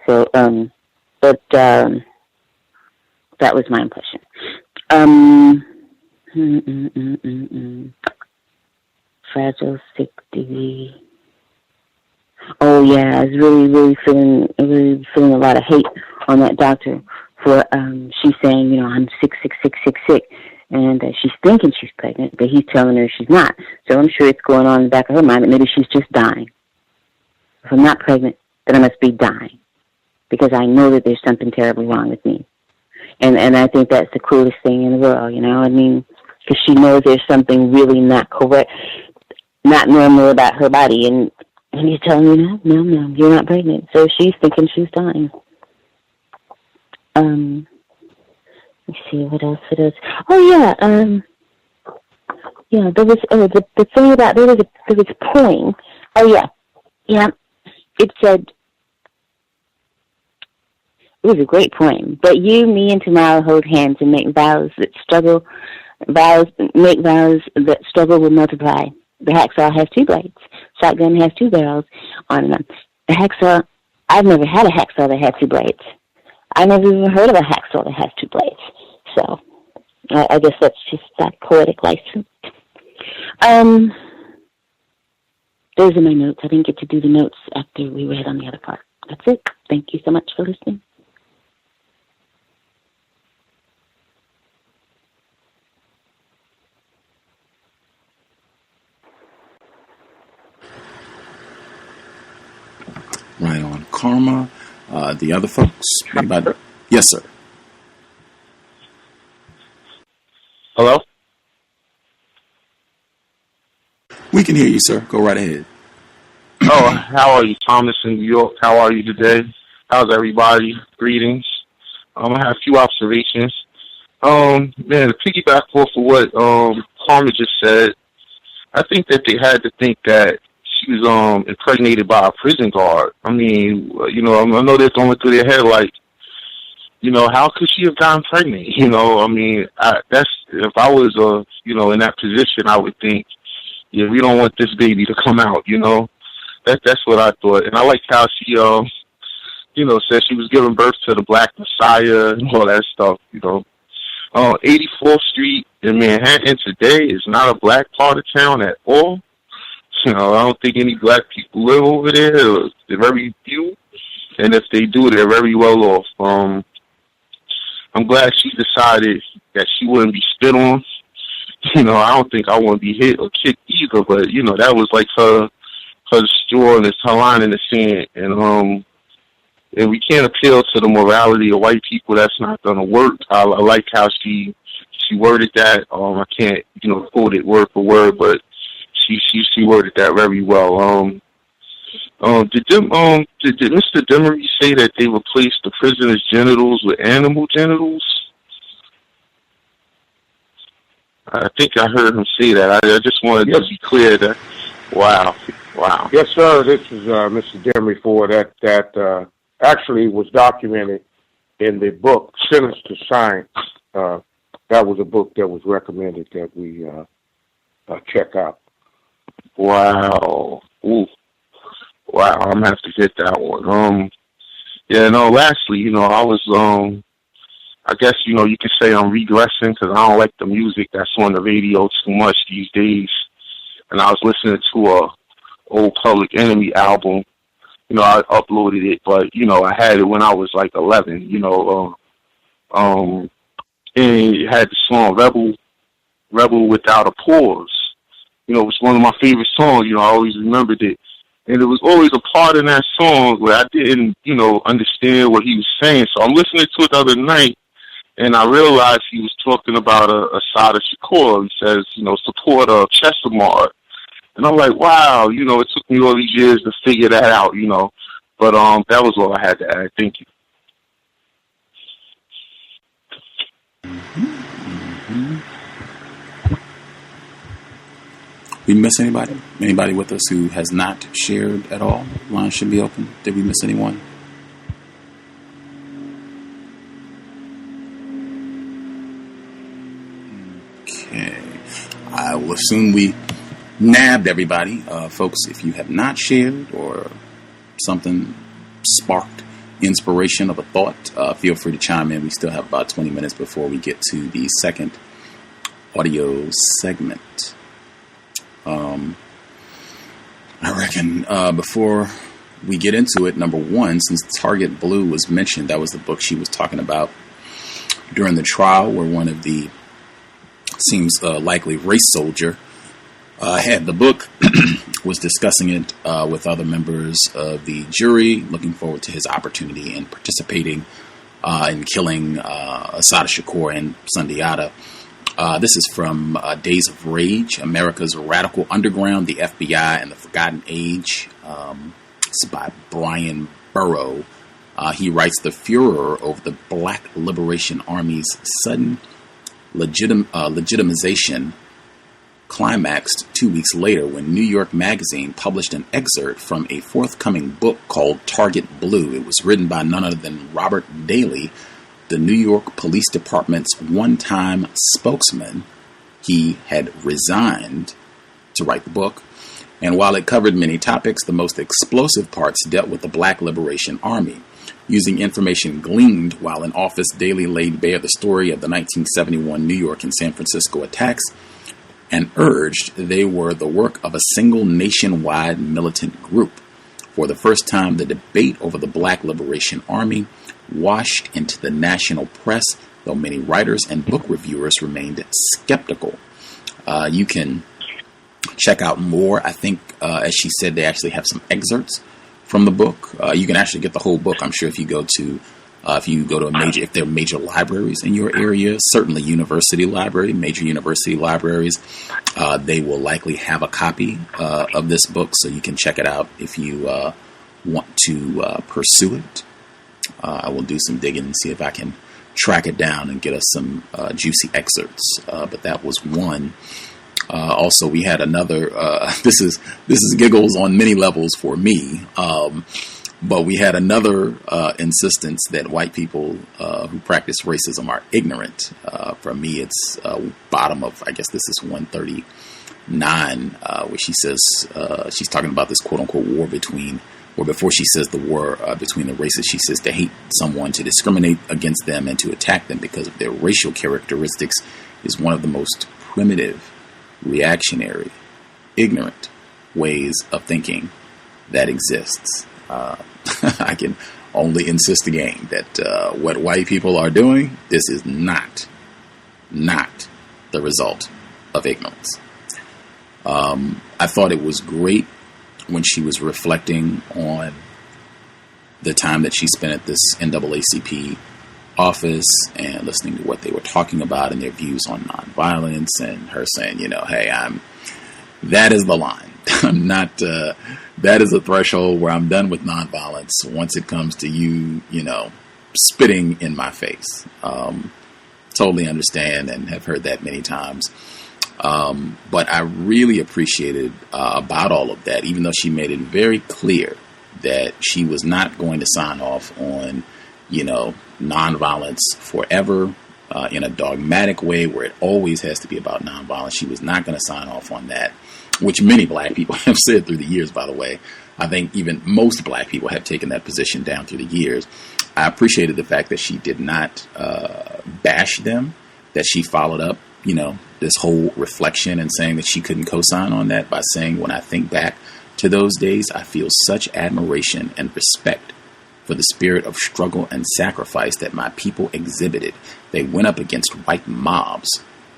So, but that was my impression. Fragile, sick, disease. Oh yeah, I was really feeling a lot of hate on that doctor for she's saying, I'm sick, and she's thinking she's pregnant, but he's telling her she's not. So I'm sure it's going on in the back of her mind that maybe she's just dying. If I'm not pregnant, then I must be dying, because I know that there's something terribly wrong with me. And I think that's the cruelest thing in the world, you know. I mean, because she knows there's something really not correct, not normal about her body, and he's telling her, no, you're not pregnant. So she's thinking she's dying. Let's see, what else? Oh, yeah, there was, the thing about, there was a poem. Oh, yeah, it said, it was a great poem. But you, me, and tomorrow hold hands and make vows that struggle will multiply. The hacksaw has 2 blades. Shotgun has 2 barrels on them. The hacksaw, I've never had a hacksaw that had 2 blades. I never even heard of a hacksaw that has 2 blades. So, I guess that's just that poetic license. Those are my notes. I didn't get to do the notes after we read on the other part. That's it. Thank you so much for listening. Right on. Karma. The other folks. Anybody? Yes, sir. Hello? We can hear you, sir. Go right ahead. Oh, how are you, Thomas in New York? How are you today? How's everybody? Greetings. I have a few observations. Man, to piggyback off of what Karma just said, I think that they had to think that she was impregnated by a prison guard. I mean, you know, I know they're going through their head like, you know, how could she have gotten pregnant? You know, I mean, if I was, you know, in that position, I would think, yeah, we don't want this baby to come out, you know. That's what I thought. And I liked how she, you know, said she was giving birth to the Black Messiah and all that stuff, you know. 84th Street in Manhattan today is not a black part of town at all. You know, I don't think any black people live over there. They're very few. And if they do, they're very well off. I'm glad she decided that she wouldn't be spit on. You know, I don't think I want to be hit or kicked either, but, you know, that was like her straw and her line in the sand. And we can't appeal to the morality of white people. That's not going to work. I like how she worded that. I can't, you know, quote it word for word, but she worded that very well. Did Mr. Demery say that they replaced the prisoners' genitals with animal genitals? I think I heard him say that. I just wanted to be clear that. Wow. Yes, sir. This is Mr. Demery for that actually was documented in the book Sentence to Science. That was a book that was recommended that we check out. Wow. Ooh. Wow, I'm gonna have to get that one. Lastly, you know, I was, I guess, you know, you could say I'm regressing because I don't like the music that's on the radio too much these days. And I was listening to a old Public Enemy album. You know, I uploaded it, but, you know, I had it when I was like 11, you know, and it had the song Rebel Without a Pause. You know, it was one of my favorite songs, you know, I always remembered it. And there was always a part in that song where I didn't, you know, understand what he was saying. So I'm listening to it the other night, and I realized he was talking about Assata Shakur. He says, you know, supporter of Chesimard. And I'm like, wow, you know, it took me all these years to figure that out, you know. But that was all I had to add. Thank you. We miss anybody? Anybody with us who has not shared at all? Line should be open. Did we miss anyone? Okay. I will assume we nabbed everybody. Folks, if you have not shared or something sparked inspiration of a thought, feel free to chime in. We still have about 20 minutes before we get to the second audio segment. I reckon before we get into it, number one, since Target Blue was mentioned, that was the book she was talking about during the trial, where one of the seems likely race soldier had the book, was discussing it with other members of the jury, looking forward to his opportunity in participating in killing Assata Shakur and Sundiata. This is from Days of Rage, America's Radical Underground, the FBI and the Forgotten Age. It's by Brian Burrow. He writes, the furor over the Black Liberation Army's sudden legitimization climaxed 2 weeks later when New York Magazine published an excerpt from a forthcoming book called Target Blue. It was written by none other than Robert Daley, the New York Police Department's one-time spokesman. He had resigned to write the book, and while it covered many topics, the most explosive parts dealt with the Black Liberation Army. Using information gleaned while in office, Daley laid bare the story of the 1971 New York and San Francisco attacks and urged they were the work of a single nationwide militant group. For the first time, the debate over the Black Liberation Army washed into the national press, though many writers and book reviewers remained skeptical. You can check out more. I think, as she said, they actually have some excerpts from the book. You can actually get the whole book, I'm sure, if you go to if there are major libraries in your area, certainly major university libraries, they will likely have a copy of this book, so you can check it out if you want to pursue it. I will do some digging and see if I can track it down and get us some juicy excerpts. But that was one. Also, we had another. This is giggles on many levels for me. But we had another insistence that white people who practice racism are ignorant. For me, it's bottom of, I guess this is 139, where she says she's talking about this quote-unquote war between, or before she says the war between the races, she says to hate someone, to discriminate against them, and to attack them because of their racial characteristics is one of the most primitive, reactionary, ignorant ways of thinking that exists. I can only insist again that what white people are doing, this is not the result of ignorance. I thought it was great when she was reflecting on the time that she spent at this NAACP office and listening to what they were talking about and their views on nonviolence, and her saying, hey, that is the line. I'm not, that is a threshold where I'm done with nonviolence once it comes to you, spitting in my face. Totally understand and have heard that many times. But I really appreciated about all of that, even though she made it very clear that she was not going to sign off on, nonviolence forever in a dogmatic way where it always has to be about nonviolence. She was not going to sign off on that, which many black people have said through the years, by the way. I think even most black people have taken that position down through the years. I appreciated the fact that she did not bash them, that she followed up, this whole reflection and saying that she couldn't co-sign on that by saying, when I think back to those days, I feel such admiration and respect for the spirit of struggle and sacrifice that my people exhibited. They went up against white mobs,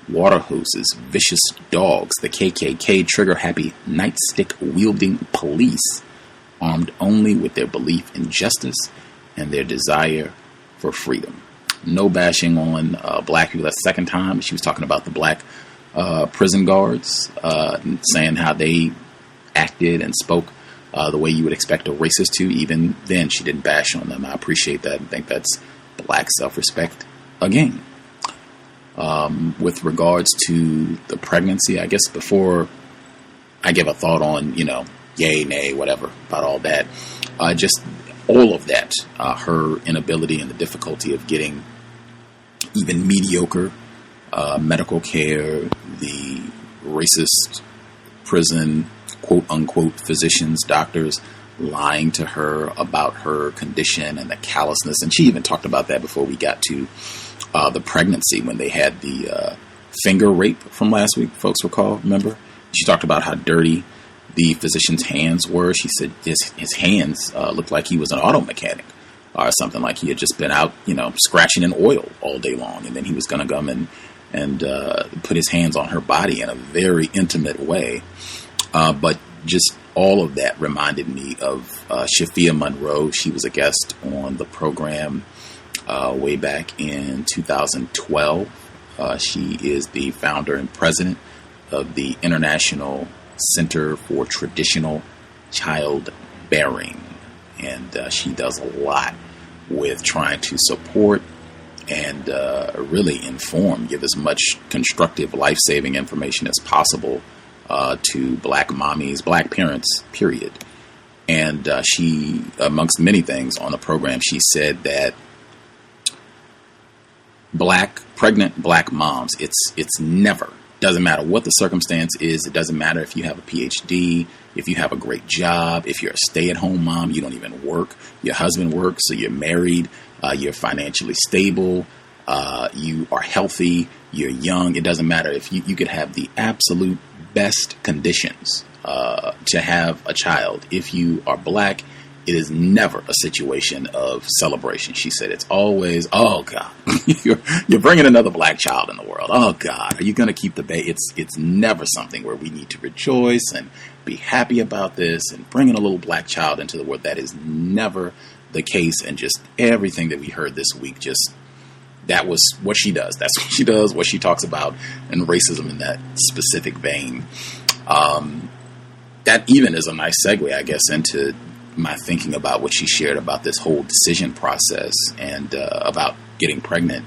water hoses, vicious dogs, the KKK, trigger-happy nightstick-wielding police, armed only with their belief in justice and their desire for freedom. No bashing on black people. That's the second time she was talking about the black prison guards, saying how they acted and spoke the way you would expect a racist to. Even then, she didn't bash on them. I appreciate that and think that's black self-respect again. With regards to the pregnancy, I guess before I give a thought on, yay, nay, whatever, about all that, just all of that, her inability and the difficulty of getting even mediocre medical care, the racist prison, quote-unquote, physicians, doctors lying to her about her condition and the callousness. And she even talked about that before we got to the pregnancy, when they had the finger rape from last week, folks recall, remember? She talked about how dirty the physician's hands were. She said his hands looked like he was an auto mechanic or something, like he had just been out, scratching in oil all day long. And then he was going to come and put his hands on her body in a very intimate way. But just all of that reminded me of Shafia Monroe. She was a guest on the program way back in 2012. She is the founder and president of the International Center for Traditional Childbearing. And she does a lot with trying to support and really inform, give as much constructive, life-saving information as possible to black mommies, black parents, period. And she, amongst many things on the program, she said that pregnant black moms, it's never, doesn't matter what the circumstance is, it doesn't matter if you have a PhD, if you have a great job, if you're a stay-at-home mom, you don't even work, your husband works, so you're married, you're financially stable, you are healthy, you're young, it doesn't matter if you could have the absolute best conditions to have a child. If you are black, it is never a situation of celebration. She said it's always, oh God, you're bringing another black child in the world. Oh God, are you going to keep the baby? It's never something where we need to rejoice and be happy about this and bringing a little black child into the world. That is never the case. And just everything that we heard this week, just that was what she does. That's what she does, what she talks about, and racism in that specific vein. That even is a nice segue, I guess, into my thinking about what she shared about this whole decision process and about getting pregnant.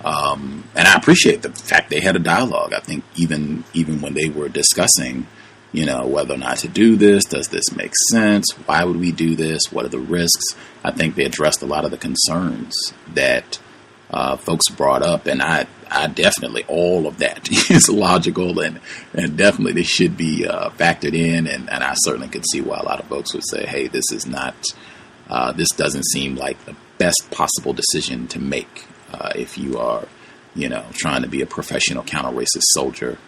And I appreciate the fact they had a dialogue. I think even when they were discussing, whether or not to do this, does this make sense? Why would we do this? What are the risks? I think they addressed a lot of the concerns that folks brought up, and I definitely, all of that is logical and definitely they should be factored in, and I certainly could see why a lot of folks would say, hey, this is not, this doesn't seem like the best possible decision to make if you are, trying to be a professional counter-racist soldier.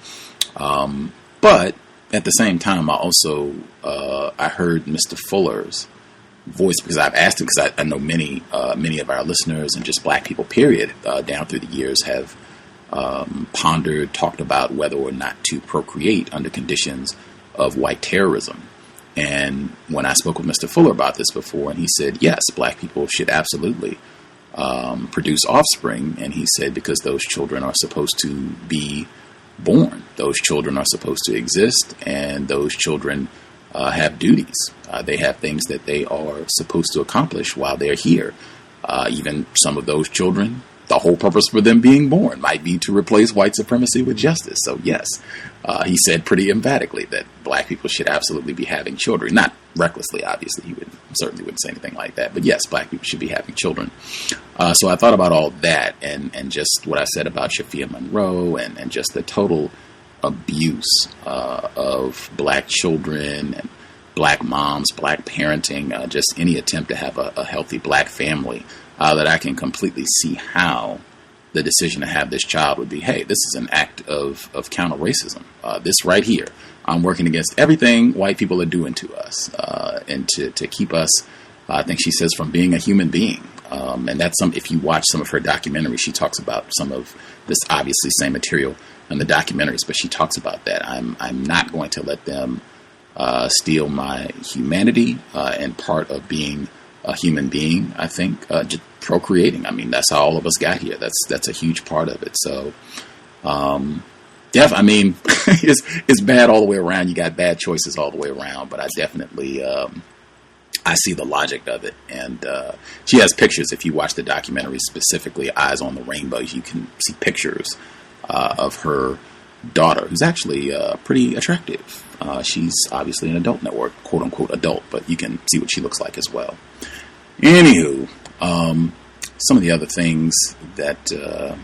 But at the same time, I heard Mr. Fuller's voice, because I've asked him, because I know many of our listeners and just black people, period, down through the years have pondered, talked about whether or not to procreate under conditions of white terrorism. And when I spoke with Mr. Fuller about this before, and he said, yes, black people should absolutely produce offspring. And he said, because those children are supposed to be born, those children are supposed to exist, and those children have duties. They have things that they are supposed to accomplish while they're here. Even some of those children, the whole purpose for them being born might be to replace white supremacy with justice. So yes, he said pretty emphatically that black people should absolutely be having children. Not recklessly, obviously. He certainly wouldn't say anything like that. But yes, black people should be having children. So I thought about all that and just what I said about Shafia Monroe and just the total abuse of black children and black moms, black parenting, just any attempt to have a healthy black family, that I can completely see how the decision to have this child would be, hey, this is an act of counter-racism. This right here, I'm working against everything white people are doing to us, and to keep us, I think she says, from being a human being. And that's if you watch some of her documentaries, she talks about some of this obviously same material in the documentaries, but she talks about that. I'm not going to let them steal my humanity, and part of being a human being, I think, just procreating. I mean, that's how all of us got here. That's a huge part of it. So, I mean, it's bad all the way around. You got bad choices all the way around, but I definitely, I see the logic of it. And she has pictures. If you watch the documentary, specifically Eyes on the Rainbow, you can see pictures of her daughter, who's actually pretty attractive. She's obviously an adult now, or quote unquote adult, but you can see what she looks like as well. Anywho, some of the other things that I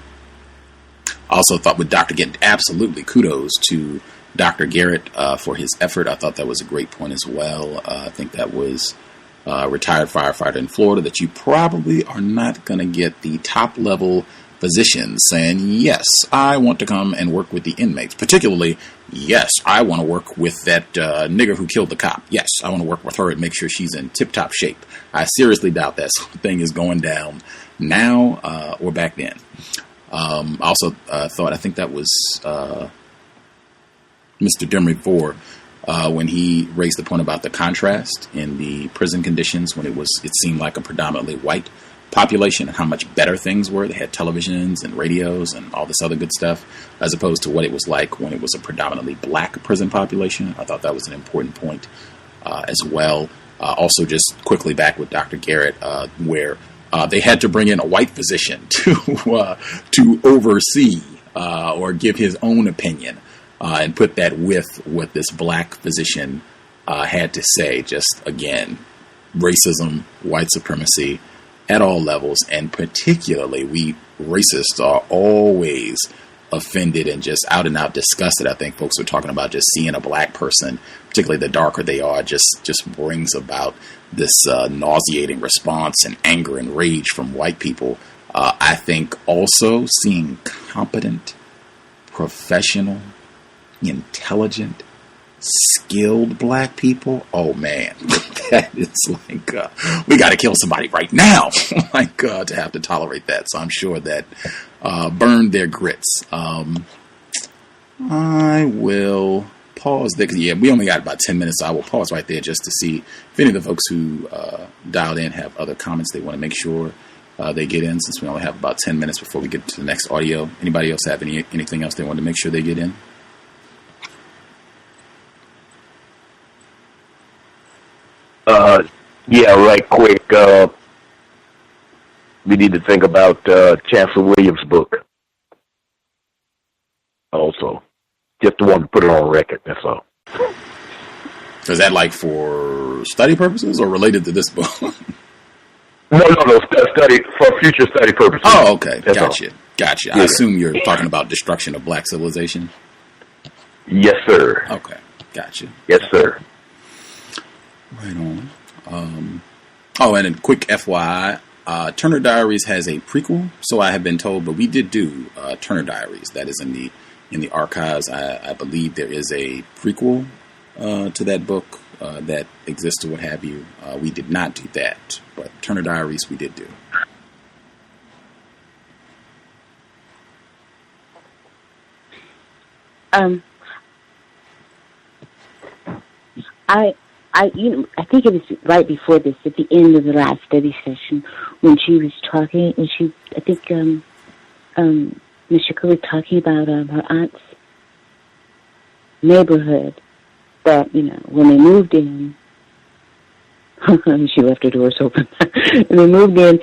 also thought with Dr. Garrett, absolutely kudos to Dr. Garrett for his effort. I thought that was a great point as well. I think that was a retired firefighter in Florida, that you probably are not going to get the top level physicians saying, yes, I want to come and work with the inmates. Particularly, yes, I want to work with that nigger who killed the cop. Yes, I want to work with her and make sure she's in tip-top shape. I seriously doubt that sort of thing is going down now or back then. Also thought, I think that was Mr. Demery Ford, when he raised the point about the contrast in the prison conditions when it seemed like a predominantly white population and how much better things were. They had televisions and radios and all this other good stuff, as opposed to what it was like when it was a predominantly black prison population. I thought that was an important point as well. Also, just quickly back with Dr. Garrett, where they had to bring in a white physician to oversee or give his own opinion and put that with what this black physician had to say. Just, again, racism, white supremacy at all levels, and particularly we racists are always offended and just out and out disgusted. I think folks are talking about just seeing a black person, particularly the darker they are, just brings about this nauseating response and anger and rage from white people. I think also seeing competent, professional, intelligent, skilled black people, oh man, that is like, we got to kill somebody right now, like, to have to tolerate that. So I'm sure that burned their grits. I will pause there, because, we only got about 10 minutes, so I will pause right there just to see if any of the folks who dialed in have other comments they want to make sure they get in, since we only have about 10 minutes before we get to the next audio. Anybody else have anything else they want to make sure they get in? Right quick. We need to think about Chancellor Williams' book. Also, just want to put it on record. That's all. Is that like for study purposes or related to this book? No. Study for future study purposes. Oh, okay. That's Gotcha. all. Gotcha. I assume you're talking about destruction of black civilization. Yes, sir. Okay. Gotcha. Yes, sir. Right on. And a quick FYI, Turner Diaries has a prequel, so I have been told, but we did do Turner Diaries. That is in the archives. I believe there is a prequel to that book that exists or what have you. We did not do that, but Turner Diaries we did do. I think it was right before this, at the end of the last study session, when she was talking, and I think Ms. Shakur was talking about her aunt's neighborhood, that, when they moved in, she left her doors open, and they moved in,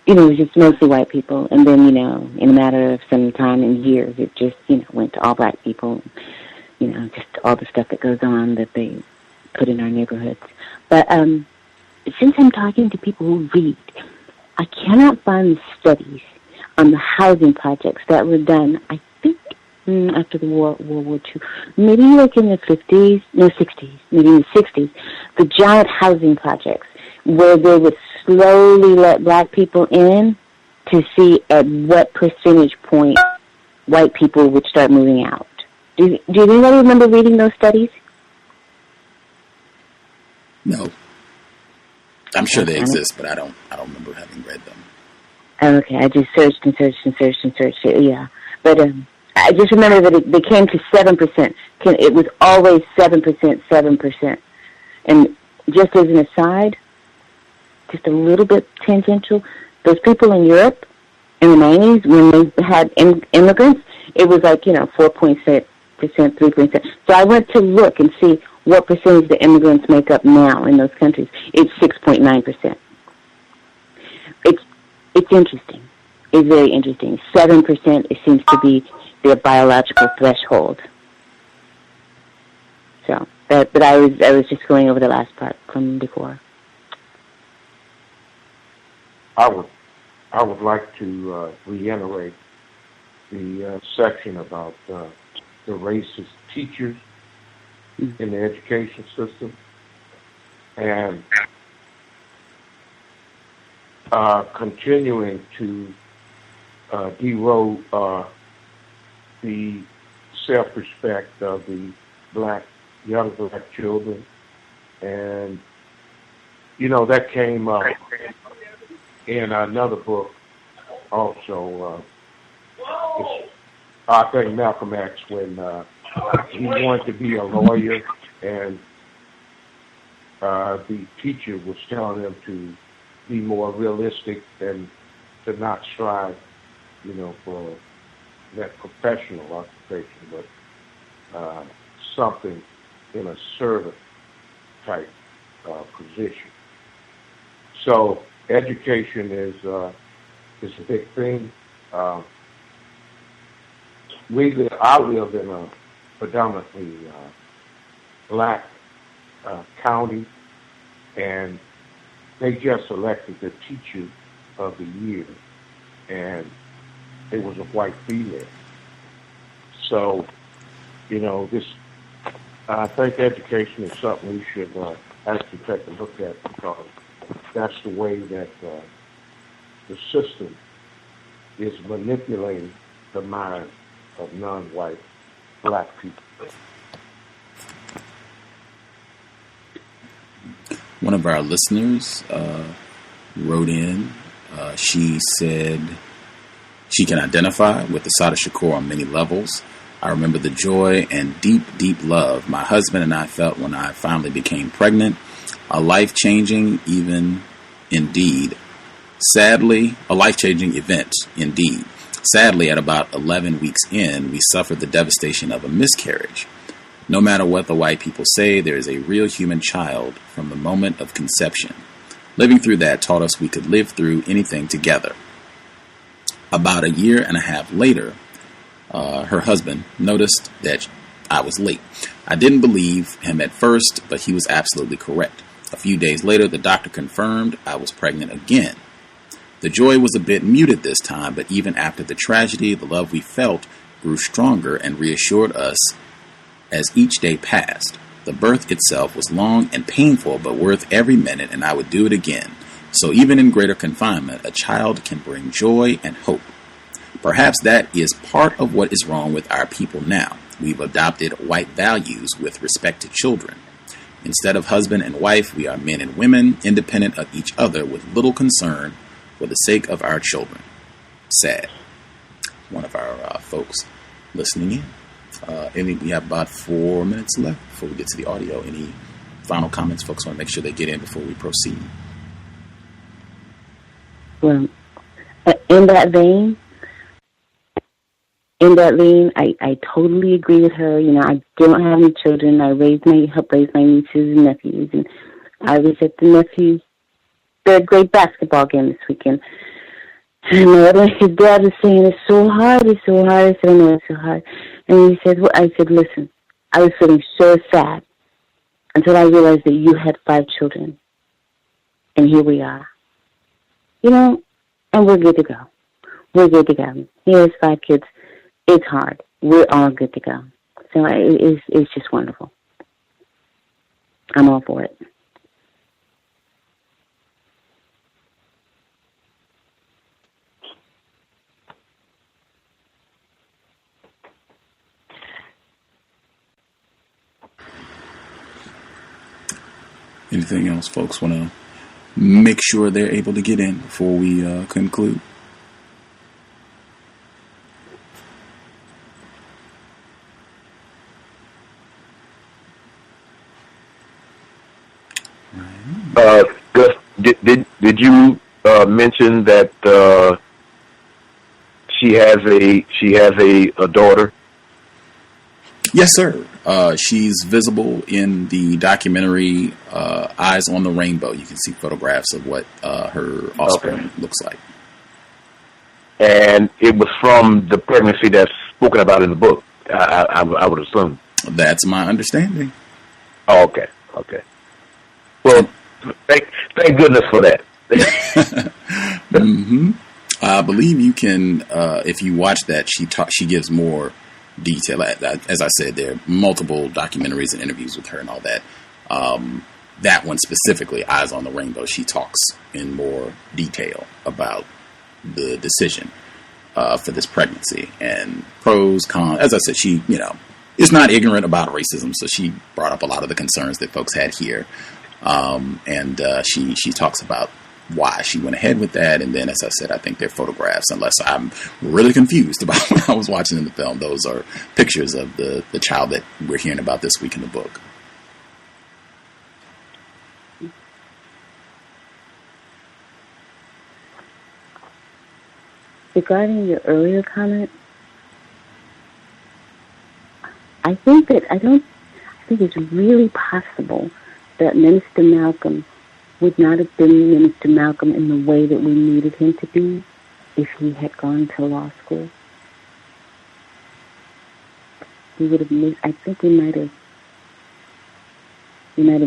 it was just mostly white people, and then, in a matter of some time and years, it just, went to all black people. Just all the stuff that goes on that they put in our neighborhoods. But since I'm talking to people who read, I cannot find the studies on the housing projects that were done, I think, after the World War II. Maybe like in the 60s, maybe in the 60s, the giant housing projects where they would slowly let black people in to see at what percentage point white people would start moving out. Do anybody remember reading those studies? No. I'm sure they exist, but I don't remember having read them. Okay, I just searched. Yeah. But I just remember that they came to 7%. It was always 7%. And just as an aside, just a little bit tangential, those people in Europe in the 90s, when they had immigrants, it was like, 4.6%, 3%. So I went to look and see what percentage the immigrants make up now in those countries. It's 6.9%. It's interesting. It's very interesting. 7%, it seems to be their biological threshold. So, but I was just going over the last part from before. I would like to reiterate the section about the racist teachers in the education system, and continuing to erode the self-respect of the young black children. And, that came up in another book also. I think Malcolm X, when he wanted to be a lawyer, and the teacher was telling him to be more realistic and to not strive, for that professional occupation, but something in a servant type position. So education is a big thing. I live in a predominantly black county, and they just elected the teacher of the year, and it was a white female. So, I think education is something we should actually take a look at, because that's the way that the system is manipulating the mind of non-white black people. One of our listeners wrote in. She said she can identify with Assata Shakur on many levels. I remember the joy and deep, deep love my husband and I felt when I finally became pregnant. A life-changing event, indeed. Sadly, at about 11 weeks in, we suffered the devastation of a miscarriage. No matter what the white people say, there is a real human child from the moment of conception. Living through that taught us we could live through anything together. About a year and a half later, her husband noticed that I was late. I didn't believe him at first, but he was absolutely correct. A few days later, the doctor confirmed I was pregnant again. The joy was a bit muted this time, but even after the tragedy, the love we felt grew stronger and reassured us as each day passed. The birth itself was long and painful, but worth every minute, and I would do it again. So even in greater confinement, a child can bring joy and hope. Perhaps that is part of what is wrong with our people now. We've adopted white values with respect to children. Instead of husband and wife, we are men and women, independent of each other, with little concern for the sake of our children. Sad. One of our folks listening in. We have about 4 minutes left before we get to the audio. Any final comments folks want to make sure they get in before we proceed? Well, in that vein, I totally agree with her. I don't have any children. I helped raise my nieces and nephews, and I was at the nephews' third grade basketball game this weekend. And his dad was saying, "It's so hard, it's so hard." I said, "I know it's so hard." And he said, I said, "Listen, I was feeling so sad until I realized that you had 5 children, and here we are. And we're good to go. We're good to go. He has 5 kids. It's hard. We're all good to go." So it's just wonderful. I'm all for it. Anything else folks want to make sure they're able to get in before we conclude? Gus, did you mention that she has a daughter? Yes, sir. She's visible in the documentary Eyes on the Rainbow. You can see photographs of what her offspring looks like. And it was from the pregnancy that's spoken about in the book, I would assume. That's my understanding. Oh, okay. Well, thank goodness for that. Mm-hmm. I believe you can, if you watch that, she gives more detail. As I said, there are multiple documentaries and interviews with her and all that. That one specifically, Eyes on the Rainbow, she talks in more detail about the decision for this pregnancy and pros, cons. As I said, she, is not ignorant about racism, so she brought up a lot of the concerns that folks had here. And she talks about why she went ahead with that. And then, as I said, I think they're photographs, unless I'm really confused about what I was watching in the film. Those are pictures of the child that we're hearing about this week in the book. regarding your earlier comment, I think it's really possible that Minister Malcolm would not have been Minister Malcolm in the way that we needed him to be if he had gone to law school. We would have missed, I think we might have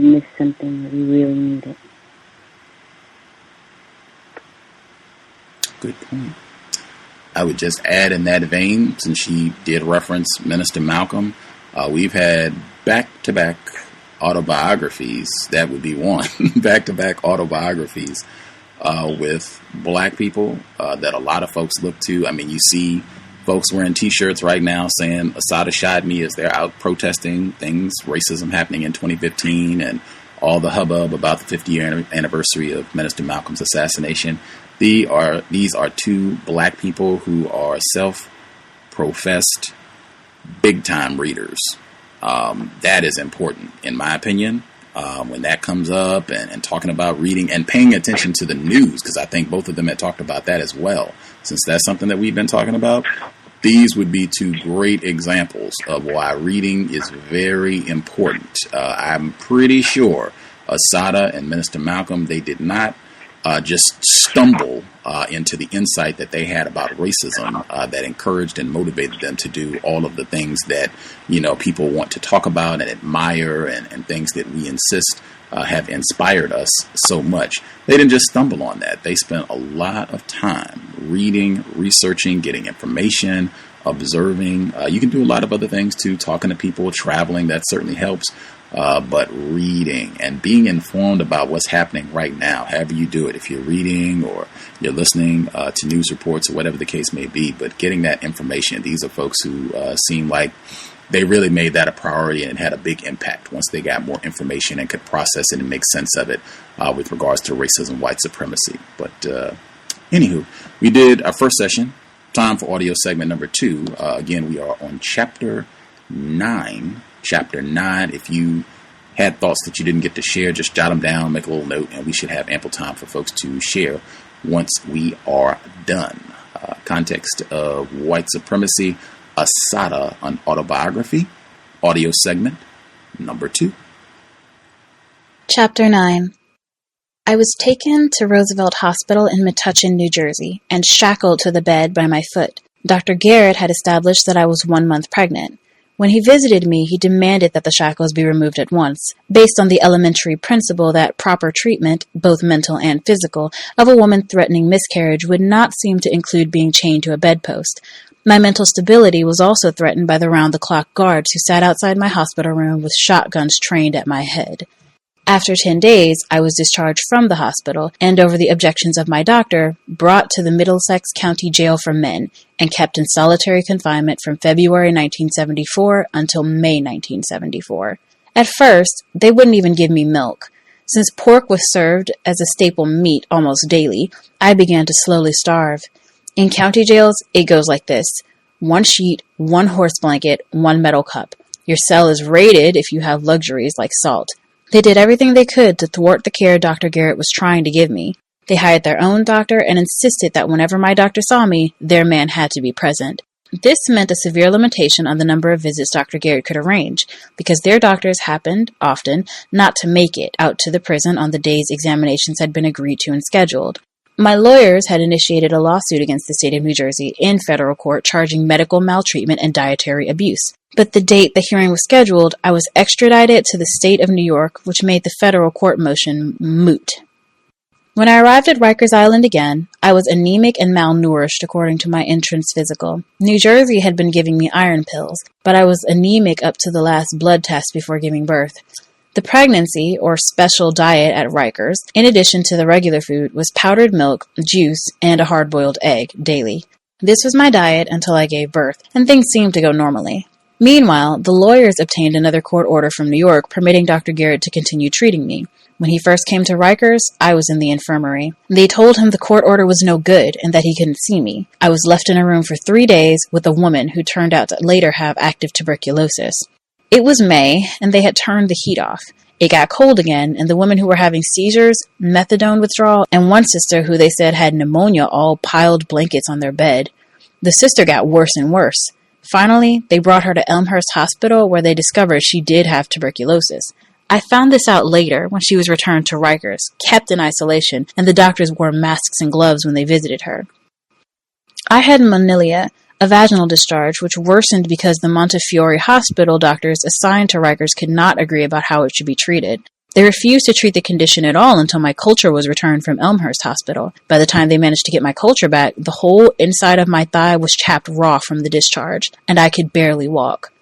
missed something that we really needed. Good point. I would just add in that vein, since she did reference Minister Malcolm, we've had back-to-back autobiographies. That would be one. Back-to-back autobiographies with black people that a lot of folks look to. I mean, you see folks wearing T-shirts right now saying Assata shot me as they're out protesting things, racism happening in 2015 and all the hubbub about the 50-year anniversary of Minister Malcolm's assassination. These are two black people who are self-professed big-time readers. That is important, in my opinion, when that comes up and talking about reading and paying attention to the news, because I think both of them had talked about that as well. Since that's something that we've been talking about, these would be two great examples of why reading is very important. I'm pretty sure Assata and Minister Malcolm, they did not just stumble into the insight that they had about racism that encouraged and motivated them to do all of the things that, people want to talk about and admire and things that we insist have inspired us so much. They didn't just stumble on that. They spent a lot of time reading, researching, getting information, observing. You can do a lot of other things too, talking to people, traveling, that certainly helps. But reading and being informed about what's happening right now, however you do it, if you're reading or you're listening to news reports or whatever the case may be, but getting that information. These are folks who seem like they really made that a priority and it had a big impact once they got more information and could process it and make sense of it with regards to racism, white supremacy. But anywho, we did our first session. Time for audio segment number 2. Again, we are on Chapter 9. Chapter 9. If you had thoughts that you didn't get to share, just jot them down, make a little note, and we should have ample time for folks to share once we are done. Context of White Supremacy, Assata, an Autobiography, audio segment number 2. Chapter 9. I was taken to Roosevelt Hospital in Metuchen, New Jersey, and shackled to the bed by my foot. Dr. Garrett had established that I was 1 month pregnant. When he visited me, he demanded that the shackles be removed at once, based on the elementary principle that proper treatment, both mental and physical, of a woman threatening miscarriage would not seem to include being chained to a bedpost. My mental stability was also threatened by the round-the-clock guards who sat outside my hospital room with shotguns trained at my head. After 10 days, I was discharged from the hospital and, over the objections of my doctor, brought to the Middlesex County Jail for Men and kept in solitary confinement from February 1974 until May 1974. At first, they wouldn't even give me milk. Since pork was served as a staple meat almost daily, I began to slowly starve. In county jails, it goes like this: 1 sheet, 1 horse blanket, 1 metal cup. Your cell is raided if you have luxuries like salt. They did everything they could to thwart the care Dr. Garrett was trying to give me. They hired their own doctor and insisted that whenever my doctor saw me, their man had to be present. This meant a severe limitation on the number of visits Dr. Garrett could arrange, because their doctors happened, often, not to make it out to the prison on the days examinations had been agreed to and scheduled. My lawyers had initiated a lawsuit against the state of New Jersey in federal court charging medical maltreatment and dietary abuse. But the date the hearing was scheduled, I was extradited to the state of New York, which made the federal court motion moot. When I arrived at Rikers Island again, I was anemic and malnourished according to my entrance physical. New Jersey had been giving me iron pills, but I was anemic up to the last blood test before giving birth. The pregnancy, or special diet at Rikers, in addition to the regular food, was powdered milk, juice, and a hard-boiled egg daily. This was my diet until I gave birth, and things seemed to go normally. Meanwhile, the lawyers obtained another court order from New York permitting Dr. Garrett to continue treating me. When he first came to Rikers, I was in the infirmary. They told him the court order was no good and that he couldn't see me. I was left in a room for 3 days with a woman who turned out to later have active tuberculosis. It was May, and they had turned the heat off. It got cold again, and the women who were having seizures, methadone withdrawal, and one sister who they said had pneumonia all piled blankets on their bed. The sister got worse and worse. Finally, they brought her to Elmhurst Hospital, where they discovered she did have tuberculosis. I found this out later when she was returned to Rikers, kept in isolation, and the doctors wore masks and gloves when they visited her. I had moniliia, a vaginal discharge, which worsened because the Montefiore Hospital doctors assigned to Rikers could not agree about how it should be treated. They refused to treat the condition at all until my culture was returned from Elmhurst Hospital. By the time they managed to get my culture back, the whole inside of my thigh was chapped raw from the discharge, and I could barely walk.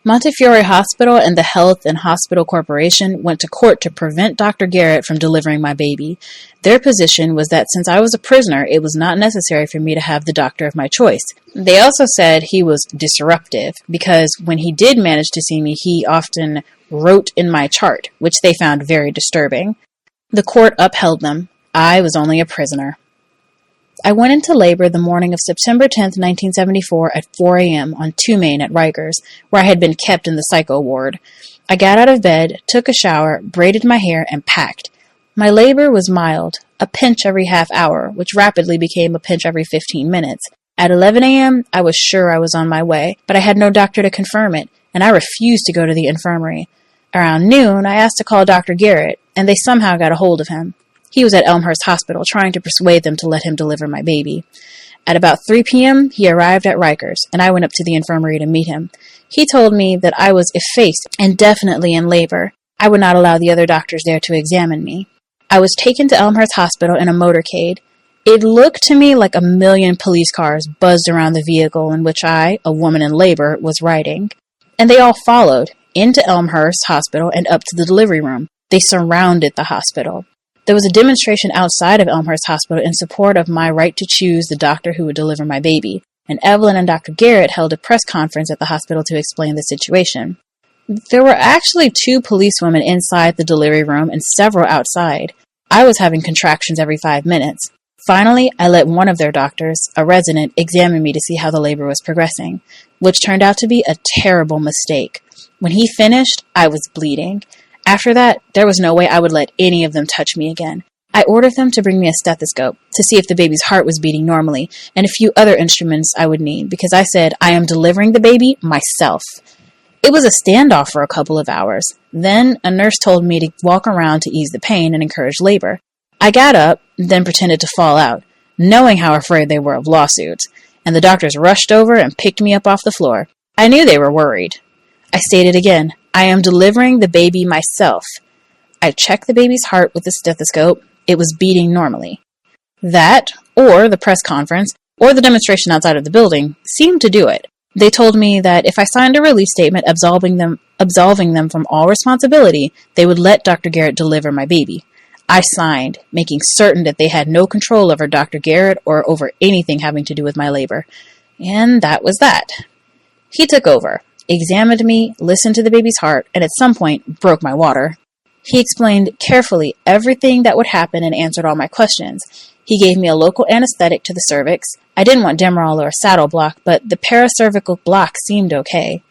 Montefiore Hospital and the Health and Hospital Corporation went to court to prevent Dr. Garrett from delivering my baby. Their position was that since I was a prisoner, it was not necessary for me to have the doctor of my choice. They also said he was disruptive, because when he did manage to see me, he often wrote in my chart, which they found very disturbing. The court upheld them. I was only a prisoner. I went into labor the morning of September 10th, 1974 at 4 a.m. on 2 Main at Rikers, where I had been kept in the psycho ward. I got out of bed, took a shower, braided my hair, and packed. My labor was mild, a pinch every half hour, which rapidly became a pinch every 15 minutes. At 11 a.m., I was sure I was on my way, but I had no doctor to confirm it, and I refused to go to the infirmary. Around noon, I asked to call Dr. Garrett, and they somehow got a hold of him. He was at Elmhurst Hospital trying to persuade them to let him deliver my baby. At about 3 p.m., he arrived at Rikers, and I went up to the infirmary to meet him. He told me that I was effaced and definitely in labor. I would not allow the other doctors there to examine me. I was taken to Elmhurst Hospital in a motorcade. It looked to me like a million police cars buzzed around the vehicle in which I, a woman in labor, was riding. And they all followed, into Elmhurst Hospital and up to the delivery room. They surrounded the hospital. There was a demonstration outside of Elmhurst Hospital in support of my right to choose the doctor who would deliver my baby, and Evelyn and Dr. Garrett held a press conference at the hospital to explain the situation. There were actually 2 policewomen inside the delivery room and several outside. I was having contractions every 5 minutes. Finally, I let one of their doctors, a resident, examine me to see how the labor was progressing, which turned out to be a terrible mistake. When he finished, I was bleeding. After that, there was no way I would let any of them touch me again. I ordered them to bring me a stethoscope to see if the baby's heart was beating normally, and a few other instruments I would need, because I said I am delivering the baby myself. It was a standoff for a couple of hours. Then a nurse told me to walk around to ease the pain and encourage labor. I got up, then pretended to fall out, knowing how afraid they were of lawsuits, and the doctors rushed over and picked me up off the floor. I knew they were worried. I stated again, I am delivering the baby myself. I checked the baby's heart with the stethoscope. It was beating normally. That, or the press conference, or the demonstration outside of the building, seemed to do it. They told me that if I signed a release statement absolving them from all responsibility, they would let Dr. Garrett deliver my baby. I signed, making certain that they had no control over Dr. Garrett or over anything having to do with my labor. And that was that. He took over, examined me, listened to the baby's heart, and at some point broke my water. He explained carefully everything that would happen and answered all my questions. He gave me a local anesthetic to the cervix. I didn't want Demerol or a saddle block, but the paracervical block seemed okay.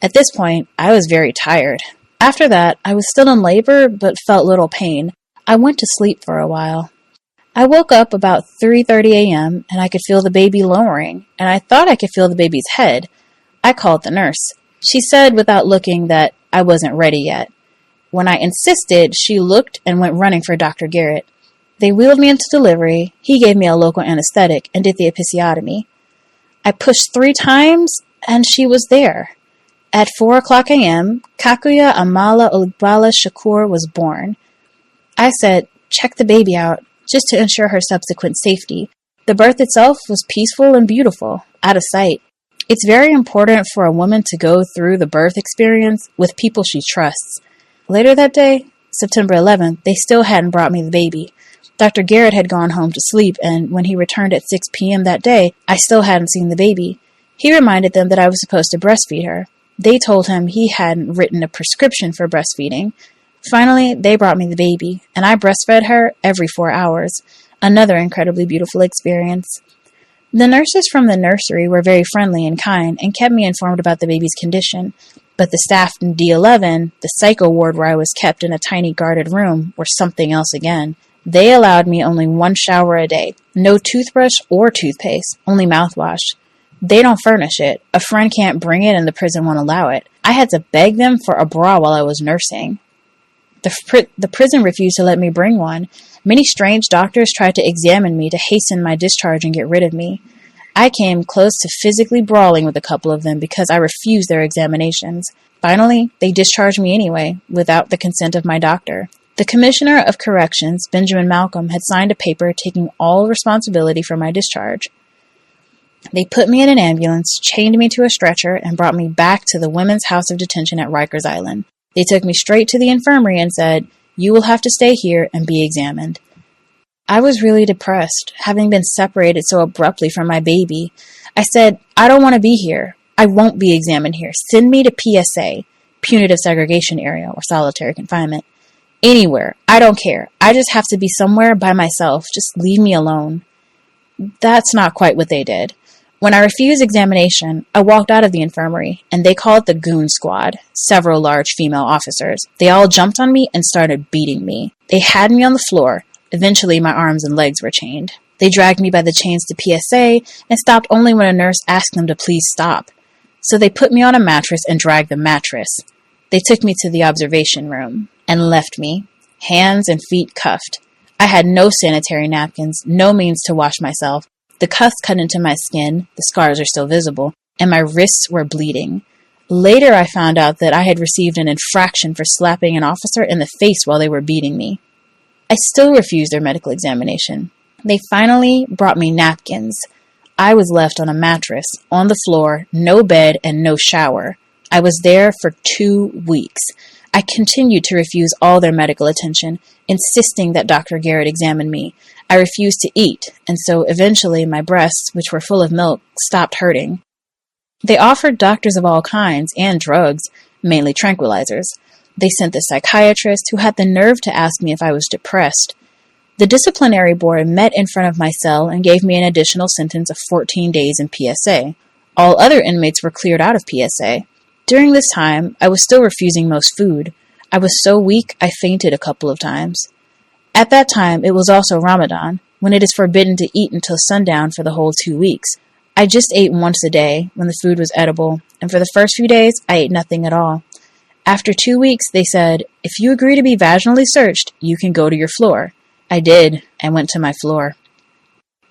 At this point, I was very tired. After that, I was still in labor, but felt little pain. I went to sleep for a while. I woke up about 3:30 a.m., and I could feel the baby lowering, and I thought I could feel the baby's head. I called the nurse. She said without looking that I wasn't ready yet. When I insisted, she looked and went running for Dr. Garrett. They wheeled me into delivery. He gave me a local anesthetic and did the episiotomy. I pushed 3 times, and she was there. At 4 o'clock a.m., Kakuya Amala Olugbala Shakur was born. I said, check the baby out, just to ensure her subsequent safety. The birth itself was peaceful and beautiful, out of sight. It's very important for a woman to go through the birth experience with people she trusts. Later that day, September 11th, they still hadn't brought me the baby. Dr. Garrett had gone home to sleep, and when he returned at 6 p.m. that day, I still hadn't seen the baby. He reminded them that I was supposed to breastfeed her. They told him he hadn't written a prescription for breastfeeding. Finally, they brought me the baby, and I breastfed her every 4 hours. Another incredibly beautiful experience. The nurses from the nursery were very friendly and kind and kept me informed about the baby's condition. But the staff in D11, the psycho ward where I was kept in a tiny guarded room, were something else again. They allowed me only 1 shower a day. No toothbrush or toothpaste, only mouthwash. They don't furnish it. A friend can't bring it and the prison won't allow it. I had to beg them for a bra while I was nursing. The prison refused to let me bring one. Many strange doctors tried to examine me to hasten my discharge and get rid of me. I came close to physically brawling with a couple of them because I refused their examinations. Finally, they discharged me anyway, without the consent of my doctor. The Commissioner of Corrections, Benjamin Malcolm, had signed a paper taking all responsibility for my discharge. They put me in an ambulance, chained me to a stretcher, and brought me back to the Women's House of Detention at Rikers Island. They took me straight to the infirmary and said, "You will have to stay here and be examined." I was really depressed, having been separated so abruptly from my baby. I said, "I don't want to be here. I won't be examined here. Send me to PSA, Punitive Segregation Area, or solitary confinement. Anywhere. I don't care. I just have to be somewhere by myself. Just leave me alone." That's not quite what they did. When I refused examination, I walked out of the infirmary, and they called the goon squad, several large female officers. They all jumped on me and started beating me. They had me on the floor. Eventually, my arms and legs were chained. They dragged me by the chains to PSA and stopped only when a nurse asked them to please stop. So they put me on a mattress and dragged the mattress. They took me to the observation room and left me, hands and feet cuffed. I had no sanitary napkins, no means to wash myself. The cuffs cut into my skin, the scars are still visible, and my wrists were bleeding. Later I found out that I had received an infraction for slapping an officer in the face while they were beating me. I still refused their medical examination. They finally brought me napkins. I was left on a mattress, on the floor, no bed, and no shower. I was there for 2 weeks. I continued to refuse all their medical attention, insisting that Dr. Garrett examine me. I refused to eat, and so eventually my breasts, which were full of milk, stopped hurting. They offered doctors of all kinds and drugs, mainly tranquilizers. They sent the psychiatrist, who had the nerve to ask me if I was depressed. The disciplinary board met in front of my cell and gave me an additional sentence of 14 days in PSA. All other inmates were cleared out of PSA. During this time, I was still refusing most food. I was so weak, I fainted a couple of times. At that time, it was also Ramadan, when it is forbidden to eat until sundown for the whole 2 weeks. I just ate once a day, when the food was edible, and for the first few days, I ate nothing at all. After 2 weeks, they said, "If you agree to be vaginally searched, you can go to your floor." I did, and went to my floor.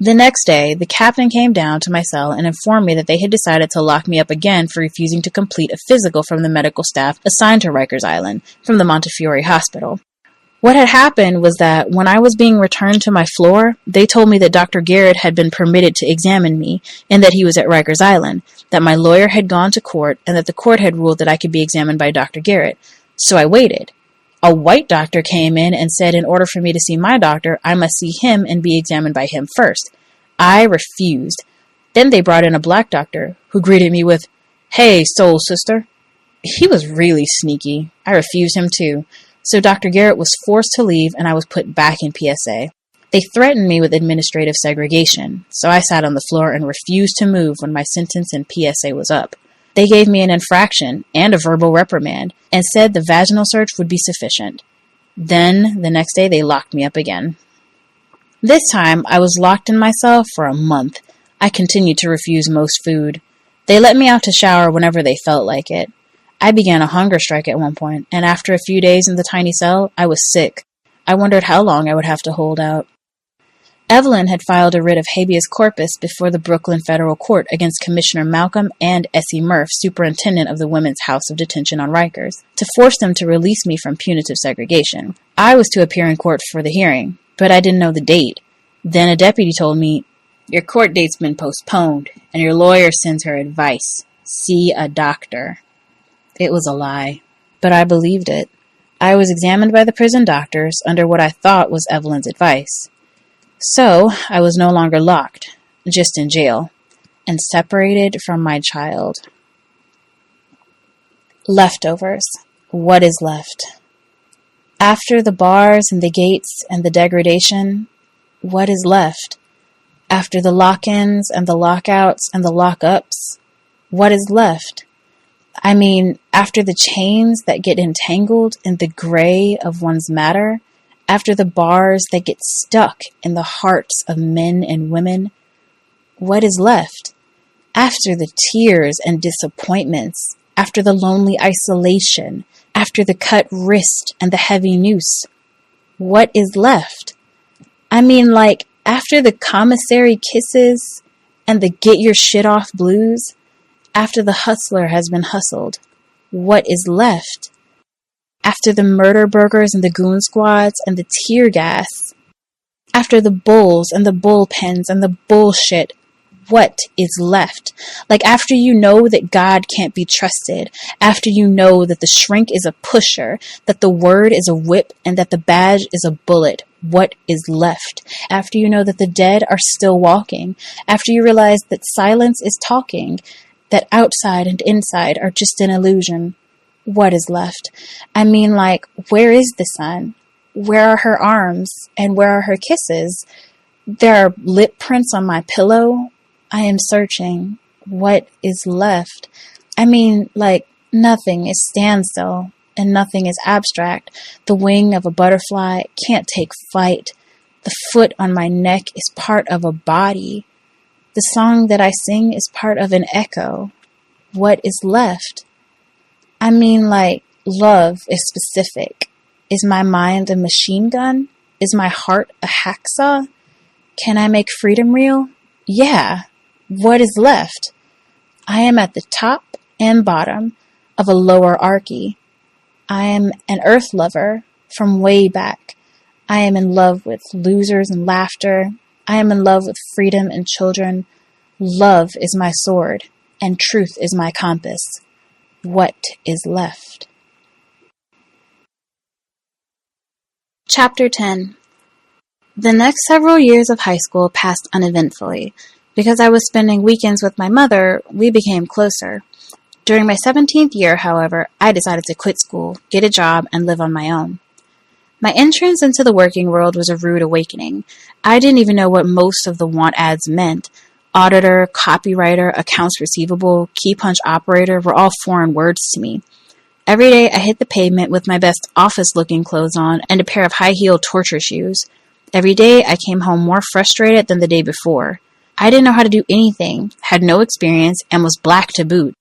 The next day, the captain came down to my cell and informed me that they had decided to lock me up again for refusing to complete a physical from the medical staff assigned to Rikers Island from the Montefiore Hospital. What had happened was that when I was being returned to my floor, they told me that Dr. Garrett had been permitted to examine me and that he was at Rikers Island, that my lawyer had gone to court and that the court had ruled that I could be examined by Dr. Garrett. So I waited. A white doctor came in and said in order for me to see my doctor, I must see him and be examined by him first. I refused. Then they brought in a black doctor who greeted me with, "Hey, soul sister." He was really sneaky. I refused him too. So Dr. Garrett was forced to leave and I was put back in PSA. They threatened me with administrative segregation, so I sat on the floor and refused to move when my sentence in PSA was up. They gave me an infraction and a verbal reprimand and said the vaginal search would be sufficient. Then, the next day, they locked me up again. This time, I was locked in my cell for a month. I continued to refuse most food. They let me out to shower whenever they felt like it. I began a hunger strike at one point, and after a few days in the tiny cell, I was sick. I wondered how long I would have to hold out. Evelyn had filed a writ of habeas corpus before the Brooklyn Federal Court against Commissioner Malcolm and Essie Murph, superintendent of the Women's House of Detention on Rikers, to force them to release me from punitive segregation. I was to appear in court for the hearing, but I didn't know the date. Then a deputy told me, "Your court date's been postponed, and your lawyer sends her advice. See a doctor." It was a lie, but I believed it. I was examined by the prison doctors under what I thought was Evelyn's advice. So, I was no longer locked, just in jail, and separated from my child. Leftovers. What is left? After the bars and the gates and the degradation, what is left? After the lock-ins and the lockouts and the lock-ups, what is left? I mean, after the chains that get entangled in the gray of one's matter, after the bars that get stuck in the hearts of men and women, what is left? After the tears and disappointments, after the lonely isolation, after the cut wrist and the heavy noose, what is left? I mean, like, after the commissary kisses and the get your shit off blues, after the hustler has been hustled, what is left? After the murder burgers and the goon squads and the tear gas, after the bulls and the bullpens and the bullshit, what is left? Like, after you know that God can't be trusted, after you know that the shrink is a pusher, that the word is a whip, and that the badge is a bullet, what is left? After you know that the dead are still walking, after you realize that silence is talking, that outside and inside are just an illusion, what is left? I mean, like, where is the sun? Where are her arms? And where are her kisses? There are lip prints on my pillow. I am searching. What is left? I mean, like, nothing is standstill and nothing is abstract. The wing of a butterfly can't take flight. The foot on my neck is part of a body. The song that I sing is part of an echo. What is left? I mean, like, love is specific. Is my mind a machine gun? Is my heart a hacksaw? Can I make freedom real? Yeah. What is left? I am at the top and bottom of a lower archy. I am an earth lover from way back. I am in love with losers and laughter. I am in love with freedom and children. Love is my sword, and truth is my compass. What is left? Chapter 10. The next several years of high school passed uneventfully. Because I was spending weekends with my mother, we became closer. During my 17th year, however, I decided to quit school, get a job, and live on my own. My entrance into the working world was a rude awakening. I didn't even know what most of the want ads meant. Auditor, copywriter, accounts receivable, key punch operator were all foreign words to me. Every day I hit the pavement with my best office-looking clothes on and a pair of high-heeled torture shoes. Every day I came home more frustrated than the day before. I didn't know how to do anything, had no experience, and was black to boot.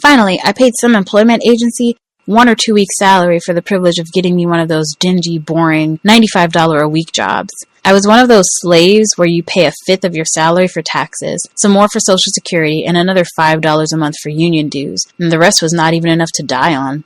Finally, I paid some employment agency 1 or 2 weeks' salary for the privilege of getting me one of those dingy, boring, $95 a week jobs. I was one of those slaves where you pay a fifth of your salary for taxes, some more for Social Security, and another $5 a month for union dues, and the rest was not even enough to die on.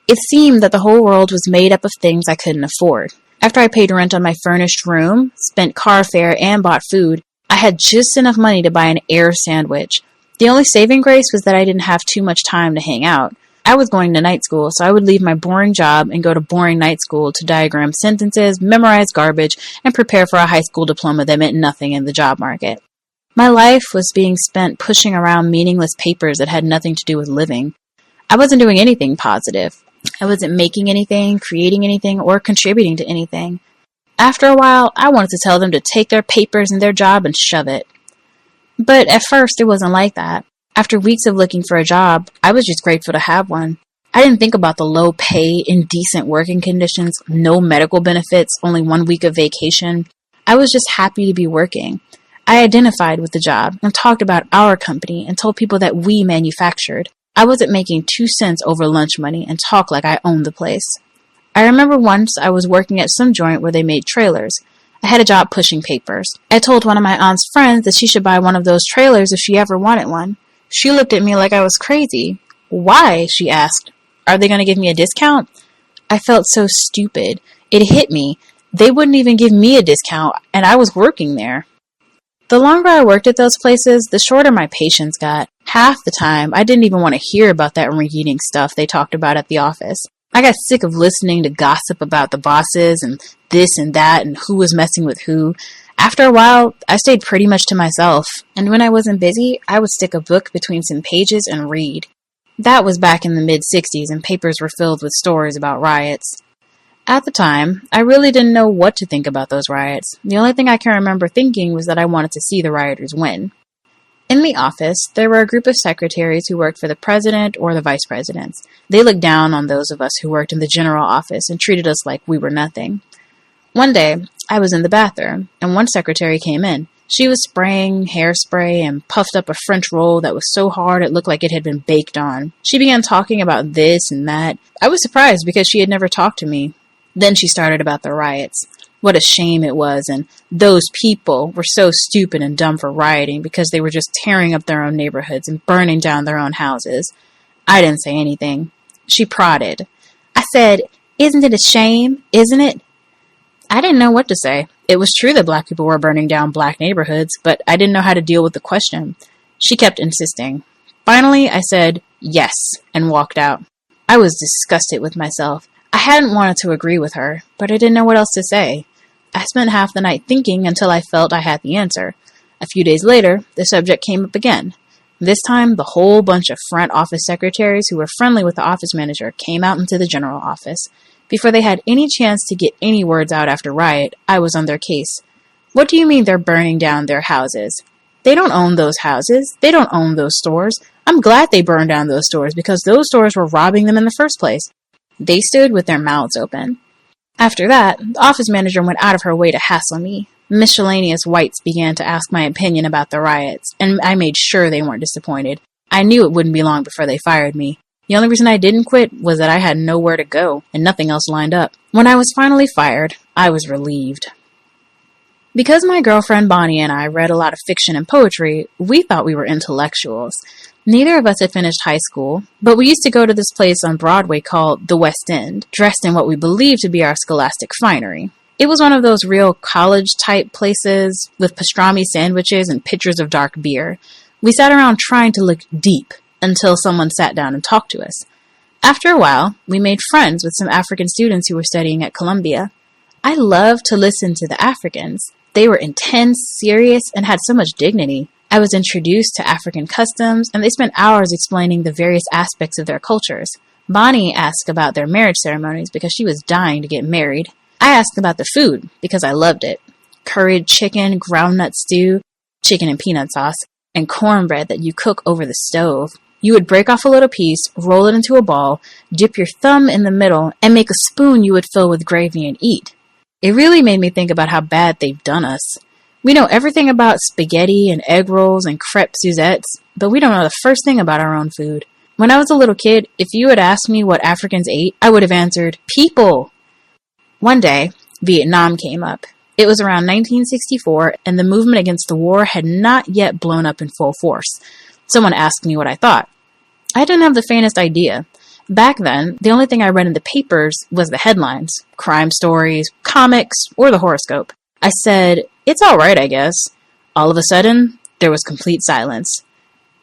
It seemed that the whole world was made up of things I couldn't afford. After I paid rent on my furnished room, spent car fare, and bought food, I had just enough money to buy an air sandwich. The only saving grace was that I didn't have too much time to hang out. I was going to night school, so I would leave my boring job and go to boring night school to diagram sentences, memorize garbage, and prepare for a high school diploma that meant nothing in the job market. My life was being spent pushing around meaningless papers that had nothing to do with living. I wasn't doing anything positive. I wasn't making anything, creating anything, or contributing to anything. After a while, I wanted to tell them to take their papers and their job and shove it. But at first, it wasn't like that. After weeks of looking for a job, I was just grateful to have one. I didn't think about the low pay, indecent working conditions, no medical benefits, only 1 week of vacation. I was just happy to be working. I identified with the job and talked about our company and told people that we manufactured. I wasn't making 2 cents over lunch money and talked like I owned the place. I remember once I was working at some joint where they made trailers. I had a job pushing papers. I told one of my aunt's friends that she should buy one of those trailers if she ever wanted one. She looked at me like I was crazy. Why? She asked. Are they going to give me a discount? I felt so stupid. It hit me. They wouldn't even give me a discount, and I was working there. The longer I worked at those places, the shorter my patience got. Half the time, I didn't even want to hear about that rinky-dink stuff they talked about at the office. I got sick of listening to gossip about the bosses and this and that and who was messing with who. After a while, I stayed pretty much to myself, and when I wasn't busy, I would stick a book between some pages and read. That was back in the mid-'60s, and papers were filled with stories about riots. At the time, I really didn't know what to think about those riots. The only thing I can remember thinking was that I wanted to see the rioters win. In the office, there were a group of secretaries who worked for the president or the vice presidents. They looked down on those of us who worked in the general office and treated us like we were nothing. One day, I was in the bathroom, and one secretary came in. She was spraying hairspray and puffed up a French roll that was so hard it looked like it had been baked on. She began talking about this and that. I was surprised because she had never talked to me. Then she started about the riots. What a shame it was, and those people were so stupid and dumb for rioting because they were just tearing up their own neighborhoods and burning down their own houses. I didn't say anything. She prodded. I said, "Isn't it a shame, isn't it?" I didn't know what to say. It was true that black people were burning down black neighborhoods, but I didn't know how to deal with the question. She kept insisting. Finally, I said, "Yes," and walked out. I was disgusted with myself. I hadn't wanted to agree with her, but I didn't know what else to say. I spent half the night thinking until I felt I had the answer. A few days later, the subject came up again. This time, the whole bunch of front office secretaries who were friendly with the office manager came out into the general office. Before they had any chance to get any words out after riot, I was on their case. "What do you mean they're burning down their houses? They don't own those houses. They don't own those stores. I'm glad they burned down those stores because those stores were robbing them in the first place." They stood with their mouths open. After that, the office manager went out of her way to hassle me. Miscellaneous whites began to ask my opinion about the riots, and I made sure they weren't disappointed. I knew it wouldn't be long before they fired me. The only reason I didn't quit was that I had nowhere to go and nothing else lined up. When I was finally fired, I was relieved. Because my girlfriend Bonnie and I read a lot of fiction and poetry, we thought we were intellectuals. Neither of us had finished high school, but we used to go to this place on Broadway called the West End, dressed in what we believed to be our scholastic finery. It was one of those real college-type places with pastrami sandwiches and pitchers of dark beer. We sat around trying to look deep until someone sat down and talked to us. After a while, we made friends with some African students who were studying at Columbia. I loved to listen to the Africans. They were intense, serious, and had so much dignity. I was introduced to African customs, and they spent hours explaining the various aspects of their cultures. Bonnie asked about their marriage ceremonies because she was dying to get married. I asked about the food because I loved it. Curried chicken, groundnut stew, chicken and peanut sauce, and cornbread that you cook over the stove. You would break off a little piece, roll it into a ball, dip your thumb in the middle, and make a spoon you would fill with gravy and eat. It really made me think about how bad they've done us. We know everything about spaghetti and egg rolls and crepe Suzettes, but we don't know the first thing about our own food. When I was a little kid, if you had asked me what Africans ate, I would have answered, people. One day, Vietnam came up. It was around 1964, and the movement against the war had not yet blown up in full force. Someone asked me what I thought. I didn't have the faintest idea. Back then, the only thing I read in the papers was the headlines, crime stories, comics, or the horoscope. I said, "It's all right, I guess." All of a sudden, there was complete silence.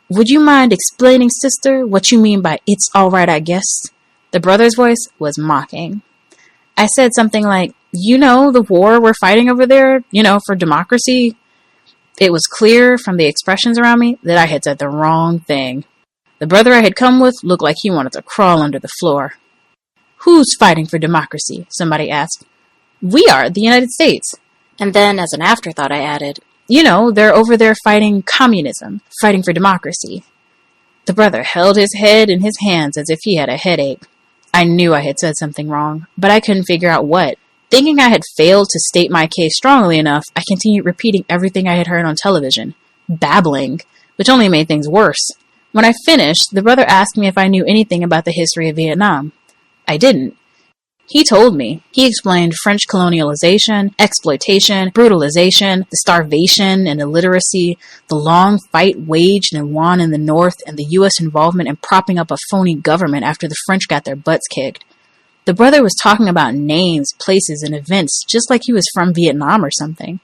"Would you mind explaining, sister, what you mean by 'it's all right, I guess'?" The brother's voice was mocking. I said something like, "You know, the war we're fighting over there, for democracy." It was clear from the expressions around me that I had said the wrong thing. The brother I had come with looked like he wanted to crawl under the floor. "Who's fighting for democracy?" somebody asked. "We are, the United States." And then, as an afterthought, I added, "They're over there fighting communism, fighting for democracy." The brother held his head in his hands as if he had a headache. I knew I had said something wrong, but I couldn't figure out what. Thinking I had failed to state my case strongly enough, I continued repeating everything I had heard on television, babbling, which only made things worse. When I finished, the brother asked me if I knew anything about the history of Vietnam. I didn't. He told me. He explained French colonialization, exploitation, brutalization, the starvation and illiteracy, the long fight waged and won in the North, and the U.S. involvement in propping up a phony government after the French got their butts kicked. The brother was talking about names, places, and events just like he was from Vietnam or something.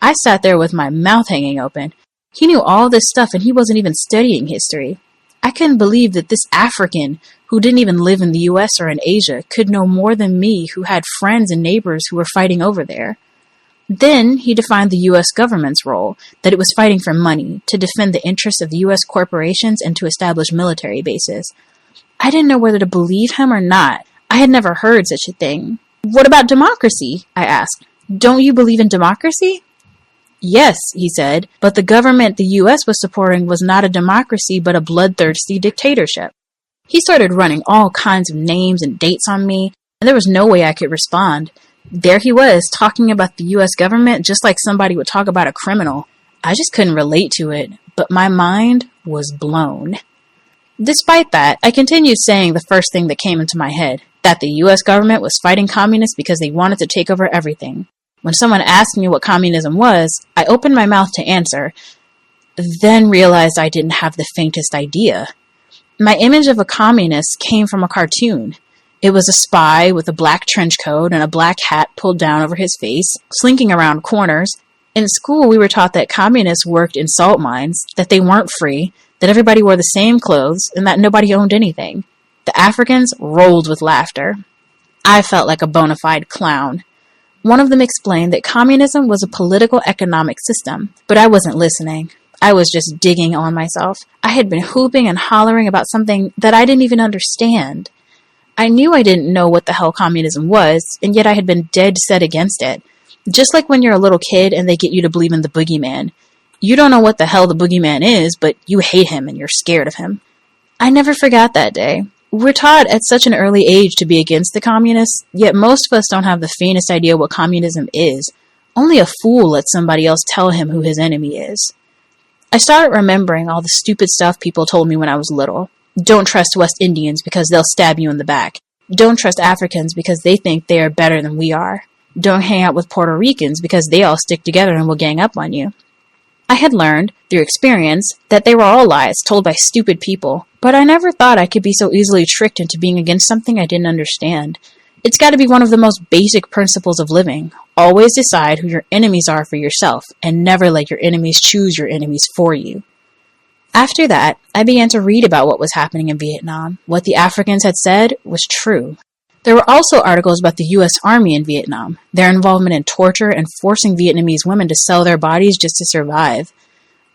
I sat there with my mouth hanging open. He knew all this stuff and he wasn't even studying history. I couldn't believe that this African, who didn't even live in the U.S. or in Asia, could know more than me, who had friends and neighbors who were fighting over there. Then he defined the U.S. government's role, that it was fighting for money, to defend the interests of U.S. corporations and to establish military bases. I didn't know whether to believe him or not. I had never heard such a thing. "What about democracy?" I asked. "Don't you believe in democracy?" Yes, he said, but the government the U.S. was supporting was not a democracy but a bloodthirsty dictatorship. He started running all kinds of names and dates on me, and there was no way I could respond. There he was, talking about the U.S. government just like somebody would talk about a criminal. I just couldn't relate to it, but my mind was blown. Despite that, I continued saying the first thing that came into my head, that the U.S. government was fighting communists because they wanted to take over everything. When someone asked me what communism was, I opened my mouth to answer, then realized I didn't have the faintest idea. My image of a communist came from a cartoon. It was a spy with a black trench coat and a black hat pulled down over his face, slinking around corners. In school, we were taught that communists worked in salt mines, that they weren't free, that everybody wore the same clothes, and that nobody owned anything. The Africans rolled with laughter. I felt like a bona fide clown. One of them explained that communism was a political economic system, but I wasn't listening. I was just digging on myself. I had been hooping and hollering about something that I didn't even understand. I knew I didn't know what the hell communism was, and yet I had been dead set against it. Just like when you're a little kid and they get you to believe in the boogeyman. You don't know what the hell the boogeyman is, but you hate him and you're scared of him. I never forgot that day. We're taught at such an early age to be against the communists, yet most of us don't have the faintest idea what communism is. Only a fool lets somebody else tell him who his enemy is. I started remembering all the stupid stuff people told me when I was little. Don't trust West Indians because they'll stab you in the back. Don't trust Africans because they think they are better than we are. Don't hang out with Puerto Ricans because they all stick together and will gang up on you. I had learned, through experience, that they were all lies told by stupid people, but I never thought I could be so easily tricked into being against something I didn't understand. It's got to be one of the most basic principles of living. Always decide who your enemies are for yourself, and never let your enemies choose your enemies for you. After that, I began to read about what was happening in Vietnam. What the Africans had said was true. There were also articles about the U.S. Army in Vietnam, their involvement in torture and forcing Vietnamese women to sell their bodies just to survive.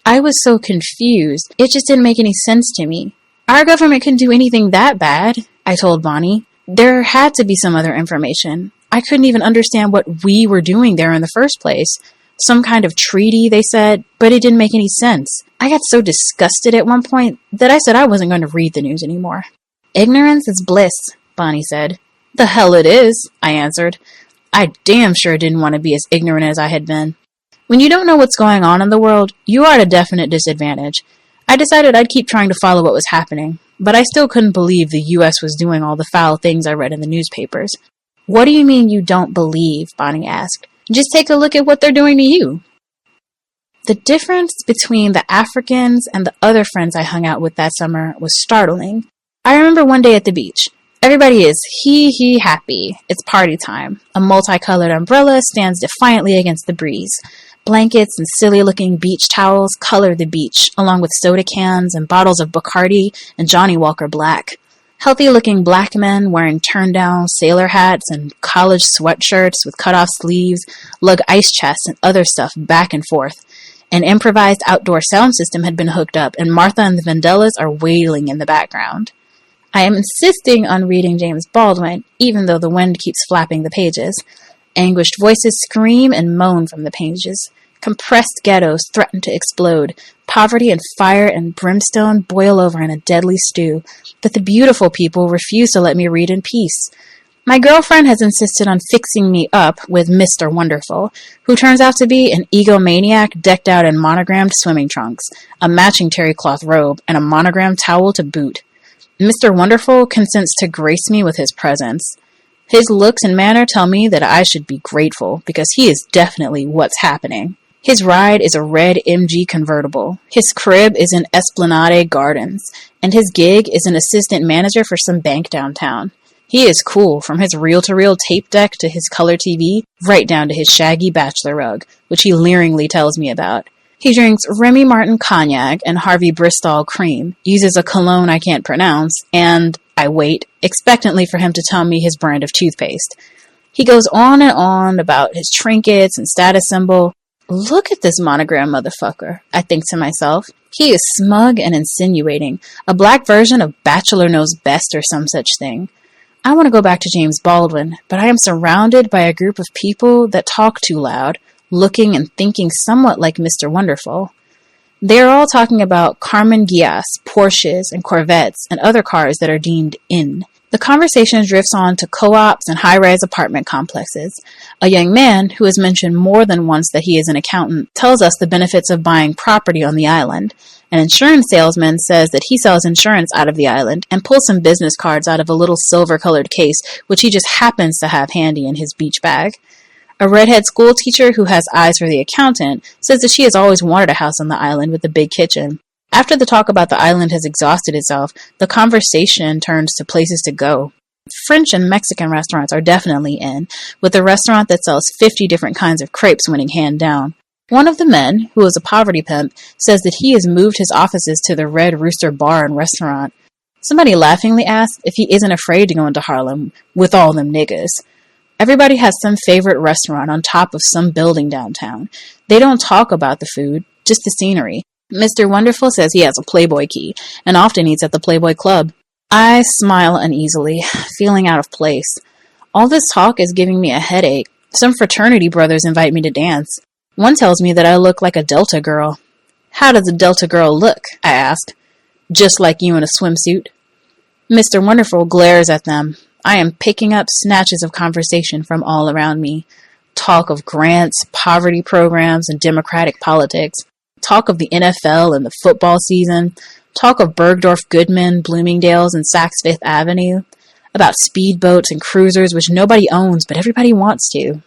I was so confused, it just didn't make any sense to me. Our government couldn't do anything that bad, I told Bonnie. There had to be some other information. I couldn't even understand what we were doing there in the first place. Some kind of treaty, they said, but it didn't make any sense. I got so disgusted at one point that I said I wasn't going to read the news anymore. Ignorance is bliss, Bonnie said. The hell it is, I answered. I damn sure didn't want to be as ignorant as I had been. When you don't know what's going on in the world, you are at a definite disadvantage. I decided I'd keep trying to follow what was happening, but I still couldn't believe the U.S. was doing all the foul things I read in the newspapers. What do you mean you don't believe? Bonnie asked. Just take a look at what they're doing to you. The difference between the Africans and the other friends I hung out with that summer was startling. I remember one day at the beach. Everybody is hee happy. It's party time. A multicolored umbrella stands defiantly against the breeze. Blankets and silly-looking beach towels color the beach, along with soda cans and bottles of Bacardi and Johnny Walker Black. Healthy-looking black men wearing turn-down sailor hats and college sweatshirts with cut-off sleeves lug ice chests and other stuff back and forth. An improvised outdoor sound system had been hooked up, and Martha and the Vandellas are wailing in the background. I am insisting on reading James Baldwin, even though the wind keeps flapping the pages. Anguished voices scream and moan from the pages. Compressed ghettos threaten to explode. Poverty and fire and brimstone boil over in a deadly stew. But the beautiful people refuse to let me read in peace. My girlfriend has insisted on fixing me up with Mr. Wonderful, who turns out to be an egomaniac decked out in monogrammed swimming trunks, a matching terry cloth robe, and a monogrammed towel to boot. Mr. Wonderful consents to grace me with his presence. His looks and manner tell me that I should be grateful, because he is definitely what's happening. His ride is a red MG convertible. His crib is in Esplanade Gardens, and his gig is an assistant manager for some bank downtown. He is cool, from his reel-to-reel tape deck to his color TV, right down to his shaggy bachelor rug, which he leeringly tells me about. He drinks Remy Martin cognac and Harvey Bristol cream, uses a cologne I can't pronounce, and I wait, expectantly for him to tell me his brand of toothpaste. He goes on and on about his trinkets and status symbol. Look at this monogram motherfucker, I think to myself. He is smug and insinuating, a black version of Bachelor Knows Best or some such thing. I want to go back to James Baldwin, but I am surrounded by a group of people that talk too loud, looking and thinking somewhat like Mr. Wonderful. They're all talking about Carmen Gias, Porsches, and Corvettes, and other cars that are deemed in. The conversation drifts on to co-ops and high-rise apartment complexes. A young man, who has mentioned more than once that he is an accountant, tells us the benefits of buying property on the island. An insurance salesman says that he sells insurance out of the island and pulls some business cards out of a little silver-colored case, which he just happens to have handy in his beach bag. A redhead school teacher who has eyes for the accountant says that she has always wanted a house on the island with a big kitchen. After the talk about the island has exhausted itself, the conversation turns to places to go. French and Mexican restaurants are definitely in, with a restaurant that sells 50 different kinds of crepes winning hand down. One of the men, who is a poverty pimp, says that he has moved his offices to the Red Rooster Bar and Restaurant. Somebody laughingly asks if he isn't afraid to go into Harlem with all them niggas. Everybody has some favorite restaurant on top of some building downtown. They don't talk about the food, just the scenery. Mr. Wonderful says he has a Playboy key, and often eats at the Playboy Club. I smile uneasily, feeling out of place. All this talk is giving me a headache. Some fraternity brothers invite me to dance. One tells me that I look like a Delta girl. How does a Delta girl look? I asked. Just like you in a swimsuit. Mr. Wonderful glares at them. I am picking up snatches of conversation from all around me. Talk of grants, poverty programs, and democratic politics. Talk of the NFL and the football season. Talk of Bergdorf Goodman, Bloomingdale's, and Saks Fifth Avenue. About speedboats and cruisers which nobody owns but everybody wants to.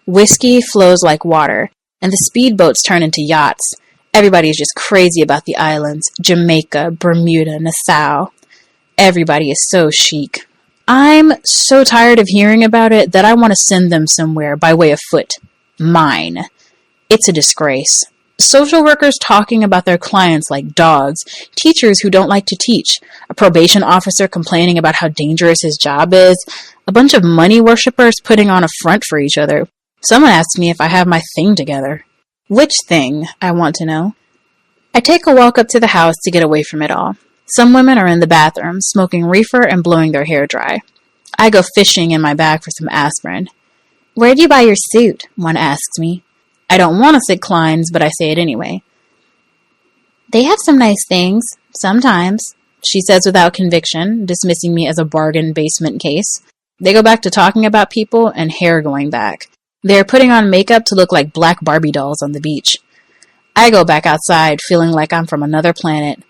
Whiskey flows like water, and the speedboats turn into yachts. Everybody is just crazy about the islands. Jamaica, Bermuda, Nassau. Everybody is so chic. I'm so tired of hearing about it that I want to send them somewhere by way of foot. Mine. It's a disgrace. Social workers talking about their clients like dogs, teachers who don't like to teach, a probation officer complaining about how dangerous his job is, a bunch of money worshippers putting on a front for each other. Someone asks me if I have my thing together. Which thing, I want to know. I take a walk up to the house to get away from it all. Some women are in the bathroom, smoking reefer and blowing their hair dry. I go fishing in my bag for some aspirin. Where'd you buy your suit? One asks me. I don't want to say Klein's, but I say it anyway. They have some nice things, sometimes, she says without conviction, dismissing me as a bargain basement case. They go back to talking about people and hair going back. They're putting on makeup to look like black Barbie dolls on the beach. I go back outside feeling like I'm from another planet.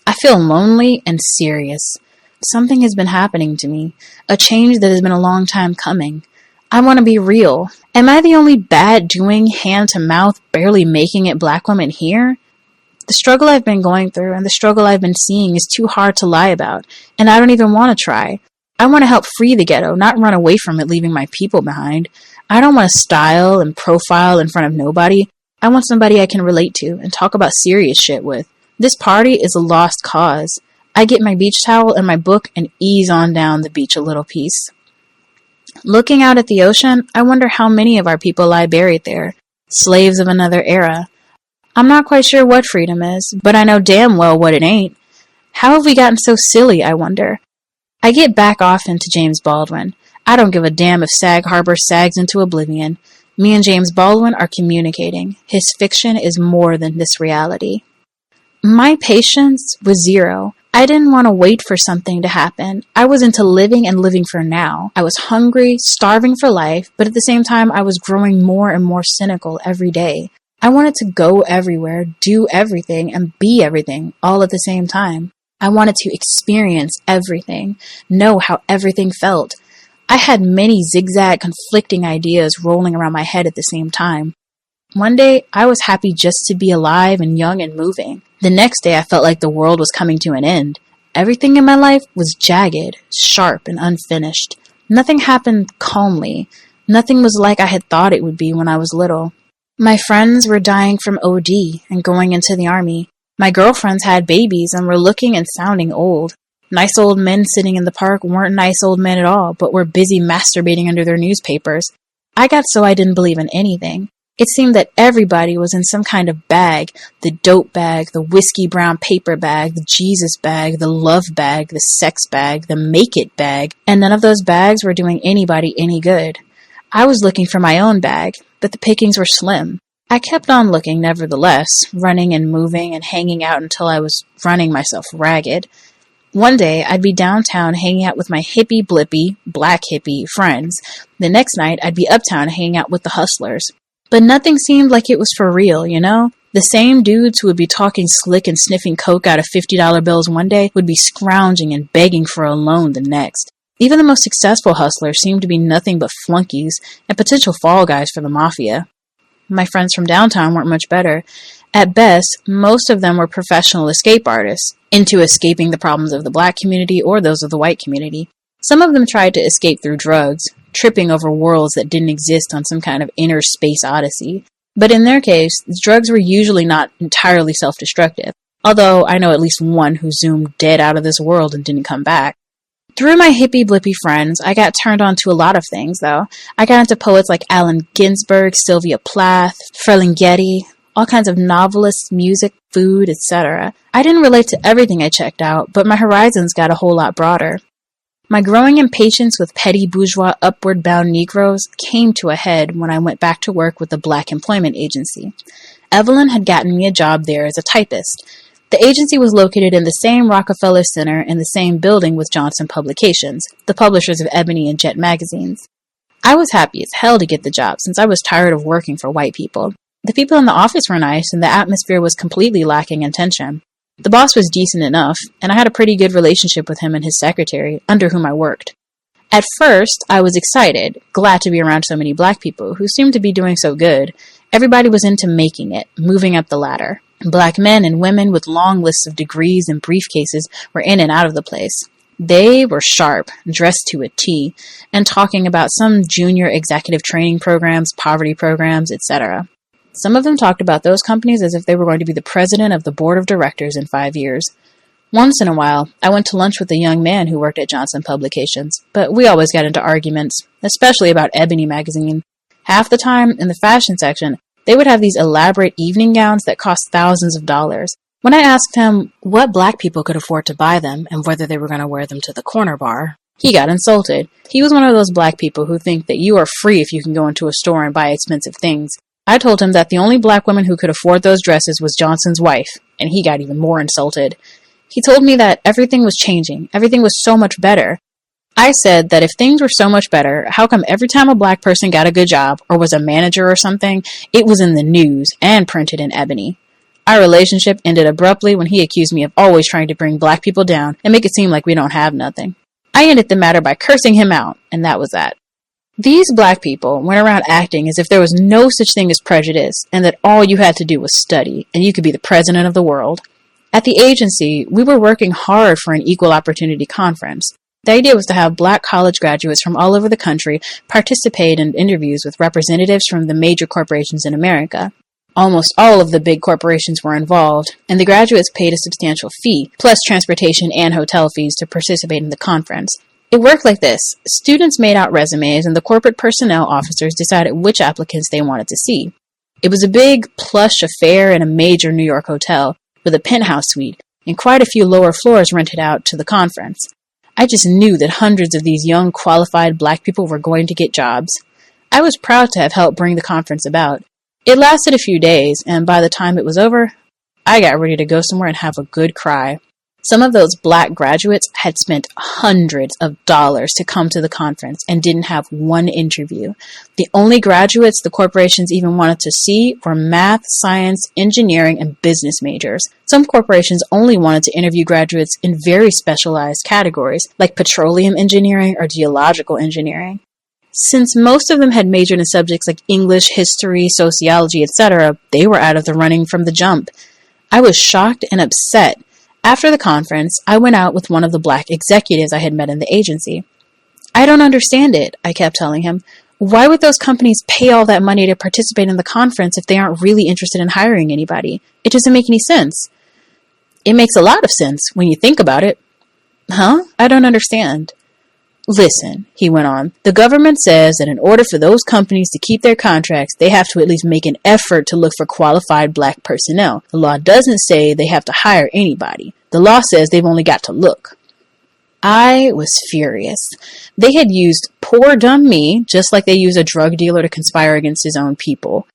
I feel lonely and serious. Something has been happening to me, a change that has been a long time coming. I want to be real. Am I the only bad doing, hand to mouth, barely making it black woman here? The struggle I've been going through and the struggle I've been seeing is too hard to lie about, and I don't even want to try. I want to help free the ghetto, not run away from it, leaving my people behind. I don't want to style and profile in front of nobody. I want somebody I can relate to and talk about serious shit with. This party is a lost cause. I get my beach towel and my book and ease on down the beach a little piece. Looking out at the ocean, I wonder how many of our people lie buried there, slaves of another era. I'm not quite sure what freedom is, but I know damn well what it ain't. How have we gotten so silly, I wonder? I get back off into James Baldwin. I don't give a damn if Sag Harbor sags into oblivion. Me and James Baldwin are communicating. His fiction is more than this reality. My patience was zero. I didn't want to wait for something to happen. I was into living and living for now. I was hungry, starving for life, but at the same time I was growing more and more cynical every day. I wanted to go everywhere, do everything, and be everything, all at the same time. I wanted to experience everything, know how everything felt. I had many zigzag, conflicting ideas rolling around my head at the same time. One day, I was happy just to be alive and young and moving. The next day, I felt like the world was coming to an end. Everything in my life was jagged, sharp, and unfinished. Nothing happened calmly. Nothing was like I had thought it would be when I was little. My friends were dying from OD and going into the army. My girlfriends had babies and were looking and sounding old. Nice old men sitting in the park weren't nice old men at all, but were busy masturbating under their newspapers. I got so I didn't believe in anything. It seemed that everybody was in some kind of bag, the dope bag, the whiskey brown paper bag, the Jesus bag, the love bag, the sex bag, the make it bag, and none of those bags were doing anybody any good. I was looking for my own bag, but the pickings were slim. I kept on looking nevertheless, running and moving and hanging out until I was running myself ragged. One day, I'd be downtown hanging out with my hippie blippy, black hippie friends. The next night, I'd be uptown hanging out with the hustlers. But nothing seemed like it was for real, you know? The same dudes who would be talking slick and sniffing coke out of $50 bills one day would be scrounging and begging for a loan the next. Even the most successful hustlers seemed to be nothing but flunkies and potential fall guys for the mafia. My friends from downtown weren't much better. At best, most of them were professional escape artists, into escaping the problems of the black community or those of the white community. Some of them tried to escape through drugs, tripping over worlds that didn't exist on some kind of inner space odyssey. But in their case, drugs were usually not entirely self-destructive, although I know at least one who zoomed dead out of this world and didn't come back. Through my hippie-blippy friends, I got turned on to a lot of things, though. I got into poets like Allen Ginsberg, Sylvia Plath, Ferlinghetti, all kinds of novelists, music, food, etc. I didn't relate to everything I checked out, but my horizons got a whole lot broader. My growing impatience with petty bourgeois upward-bound Negroes came to a head when I went back to work with the Black Employment Agency. Evelyn had gotten me a job there as a typist. The agency was located in the same Rockefeller Center in the same building with Johnson Publications, the publishers of Ebony and Jet magazines. I was happy as hell to get the job since I was tired of working for white people. The people in the office were nice and the atmosphere was completely lacking in tension. The boss was decent enough, and I had a pretty good relationship with him and his secretary, under whom I worked. At first, I was excited, glad to be around so many black people who seemed to be doing so good. Everybody was into making it, moving up the ladder. Black men and women with long lists of degrees and briefcases were in and out of the place. They were sharp, dressed to a T, and talking about some junior executive training programs, poverty programs, etc. Some of them talked about those companies as if they were going to be the president of the board of directors in 5 years. Once in a while, I went to lunch with a young man who worked at Johnson Publications, but we always got into arguments, especially about Ebony magazine. Half the time, in the fashion section, they would have these elaborate evening gowns that cost thousands of dollars. When I asked him what black people could afford to buy them and whether they were going to wear them to the corner bar, he got insulted. He was one of those black people who think that you are free if you can go into a store and buy expensive things. I told him that the only black woman who could afford those dresses was Johnson's wife, and he got even more insulted. He told me that everything was changing. Everything was so much better. I said that if things were so much better, how come every time a black person got a good job or was a manager or something, it was in the news and printed in Ebony? Our relationship ended abruptly when he accused me of always trying to bring black people down and make it seem like we don't have nothing. I ended the matter by cursing him out, and that was that. These black people went around acting as if there was no such thing as prejudice and that all you had to do was study and you could be the president of the world. At the agency, we were working hard for an equal opportunity conference. The idea was to have black college graduates from all over the country participate in interviews with representatives from the major corporations in America. Almost all of the big corporations were involved, and the graduates paid a substantial fee, plus transportation and hotel fees to participate in the conference. It worked like this. Students made out resumes, and the corporate personnel officers decided which applicants they wanted to see. It was a big, plush affair in a major New York hotel, with a penthouse suite, and quite a few lower floors rented out to the conference. I just knew that hundreds of these young, qualified black people were going to get jobs. I was proud to have helped bring the conference about. It lasted a few days, and by the time it was over, I got ready to go somewhere and have a good cry. Some of those black graduates had spent hundreds of dollars to come to the conference and didn't have one interview. The only graduates the corporations even wanted to see were math, science, engineering, and business majors. Some corporations only wanted to interview graduates in very specialized categories, like petroleum engineering or geological engineering. Since most of them had majored in subjects like English, history, sociology, etc., they were out of the running from the jump. I was shocked and upset. After the conference, I went out with one of the black executives I had met in the agency. I don't understand it, I kept telling him. Why would those companies pay all that money to participate in the conference if they aren't really interested in hiring anybody? It doesn't make any sense. It makes a lot of sense when you think about it. Huh? I don't understand. Listen, he went on, the government says that in order for those companies to keep their contracts, they have to at least make an effort to look for qualified black personnel. The law doesn't say they have to hire anybody. The law says they've only got to look. I was furious. They had used poor dumb me just like they use a drug dealer to conspire against his own people.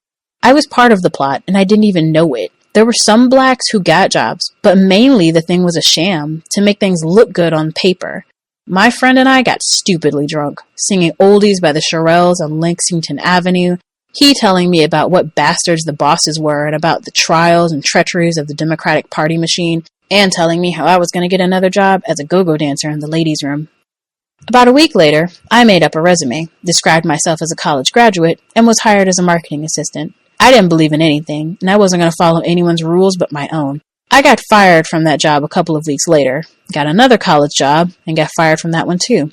I was part of the plot, and I didn't even know it. There were some blacks who got jobs, but mainly the thing was a sham to make things look good on paper. My friend and I got stupidly drunk, singing oldies by the Shirelles on Lexington Avenue, he telling me about what bastards the bosses were and about the trials and treacheries of the Democratic Party machine, and telling me how I was going to get another job as a go-go dancer in the ladies' room. About a week later, I made up a resume, described myself as a college graduate, and was hired as a marketing assistant. I didn't believe in anything, and I wasn't going to follow anyone's rules but my own. I got fired from that job a couple of weeks later, got another college job, and got fired from that one too.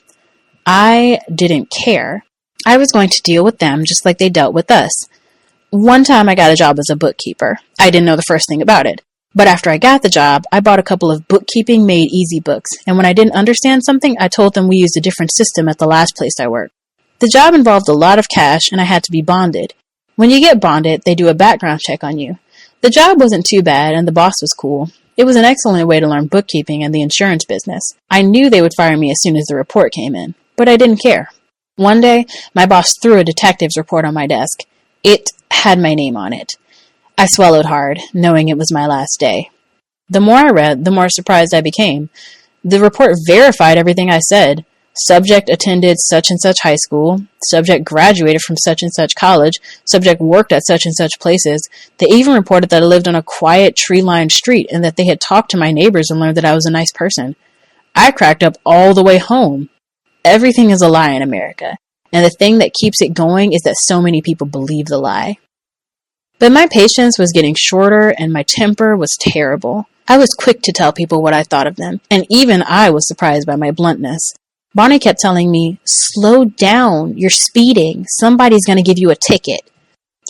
I didn't care. I was going to deal with them just like they dealt with us. One time I got a job as a bookkeeper. I didn't know the first thing about it. But after I got the job, I bought a couple of bookkeeping made easy books, and when I didn't understand something, I told them we used a different system at the last place I worked. The job involved a lot of cash, and I had to be bonded. When you get bonded, they do a background check on you. The job wasn't too bad, and the boss was cool. It was an excellent way to learn bookkeeping and the insurance business. I knew they would fire me as soon as the report came in, but I didn't care. One day, my boss threw a detective's report on my desk. It had my name on it. I swallowed hard, knowing it was my last day. The more I read, the more surprised I became. The report verified everything I said. Subject attended such and such high school. Subject graduated from such and such college. Subject worked at such and such places. They even reported that I lived on a quiet, tree-lined street and that they had talked to my neighbors and learned that I was a nice person. I cracked up all the way home. Everything is a lie in America, and the thing that keeps it going is that so many people believe the lie. But my patience was getting shorter and my temper was terrible. I was quick to tell people what I thought of them, and even I was surprised by my bluntness. Bonnie kept telling me, "Slow down, you're speeding, somebody's going to give you a ticket."